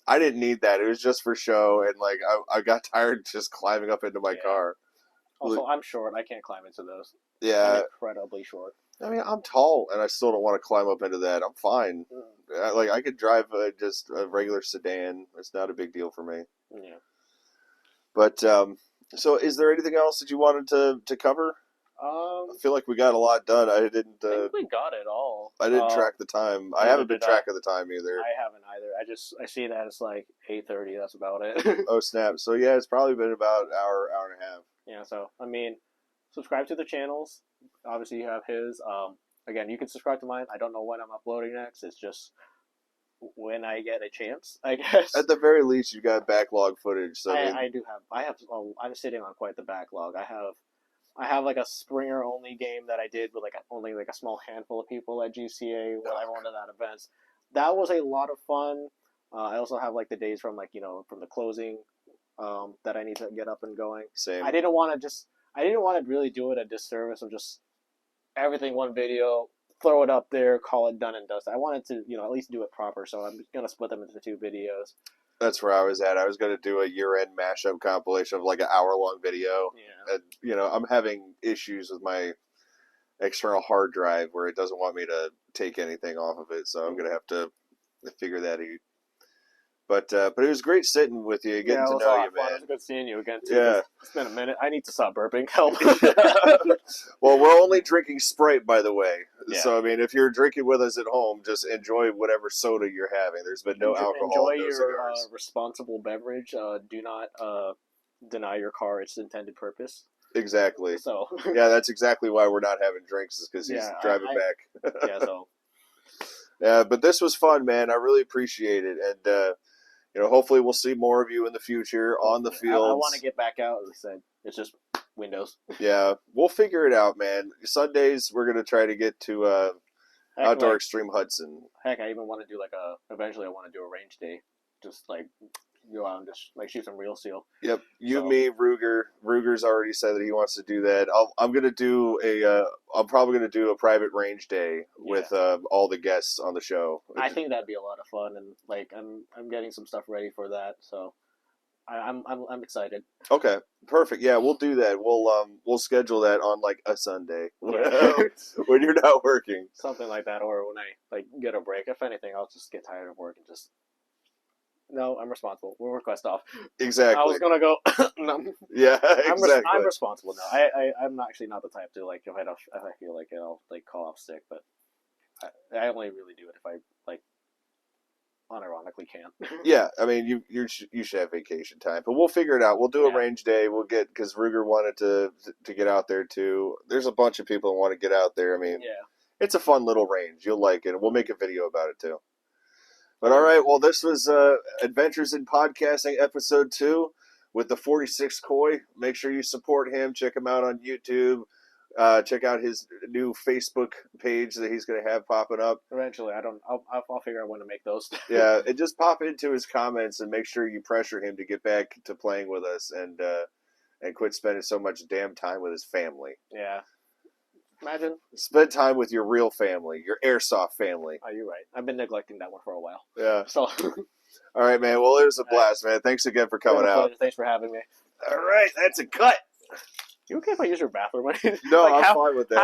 I didn't need that. It was just for show," and like I got tired just climbing up into my Yeah. car. Also, I'm short. I can't climb into those. Yeah, I'm incredibly short. I mean, I'm tall, and I still don't want to climb up into that. I'm fine. I could drive just a regular sedan. It's not a big deal for me. Yeah. But so, is there anything else that you wanted to cover? I feel like we got a lot done. I didn't. I think we got it all. I didn't track the time. I haven't been tracking the time either. I haven't either. I see that it's like 8:30. That's about it. Oh snap! So yeah, it's probably been about an hour and a half. Yeah. So I mean, subscribe to the channels. Obviously, you have his. Again, you can subscribe to mine. I don't know when I'm uploading next. It's just when I get a chance, I guess. At the very least, you got backlog footage. So I do have. I'm sitting on quite the backlog. I have like a Springer only game that I did with only a small handful of people at GCA when I went to that event. That was a lot of fun. I also have like the days from from the closing that I need to get up and going. Same. I didn't want to really do it a disservice of just everything one video, throw it up there, call it done and dusted. I wanted to at least do it proper, so I'm gonna split them into 2 videos. That's where I was at. I was going to do a year-end mashup compilation of like an hour-long video. Yeah. And, I'm having issues with my external hard drive where it doesn't want me to take anything off of it, so I'm going to have to figure that out. But it was great sitting with you, getting to know you, man. It was good seeing you again, too. Yeah. It's been a minute. I need to stop burping. Help. Well, we're only drinking Sprite, by the way. Yeah. So, I mean, if you're drinking with us at home, just enjoy whatever soda you're having. There's been no alcohol Enjoy in those your cigars. responsible beverage. Do not deny your car its intended purpose. Exactly. So yeah, that's exactly why we're not having drinks, is because he's driving back. Yeah, so. Yeah, but this was fun, man. I really appreciate it. And, hopefully we'll see more of you in the future on the fields. I want to get back out. As I said, it's just Windows. Yeah, we'll figure it out, man. Sundays, we're going to try to get to Outdoor Extreme Hudson. Heck, I even want to do eventually I want to do a range day. Just go out and just shoot some real seal. Yep, me, Ruger. Ruger's already said that he wants to do that. I'm gonna do I'm probably gonna do a private range day with all the guests on the show. I think that'd be a lot of fun, and I'm getting some stuff ready for that. So I'm excited. Okay, perfect. Yeah, we'll do that. We'll schedule that on like a Sunday when you're not working. Something like that, or when I get a break. If anything, I'll just get tired of work and just. No, I'm responsible. We'll request off. Exactly. I was gonna go. No. Yeah, exactly. I'm responsible now. I'm actually not the type to if I feel like it, I'll call off sick. But I only really do it if I unironically can. Yeah, I mean you should have vacation time, but we'll figure it out. We'll do a range day. We'll get because Ruger wanted to get out there too. There's a bunch of people who want to get out there. I mean, it's a fun little range. You'll like it. We'll make a video about it too. But all right, well, this was Adventures in Podcasting Episode 2 with the 46 Koi. Make sure you support him. Check him out on YouTube. Check out his new Facebook page that he's going to have popping up. Eventually, I'll figure out when to make those. Yeah, and just pop into his comments and make sure you pressure him to get back to playing with us and quit spending so much damn time with his family. Yeah. Imagine. Spend time with your real family, your airsoft family. Oh, you're right. I've been neglecting that one for a while. Yeah. So. All right, man. Well, it was a blast, man. Thanks again for coming out. Thanks for having me. All right, that's a cut. You okay if I use your bathroom? No, I'm fine with that.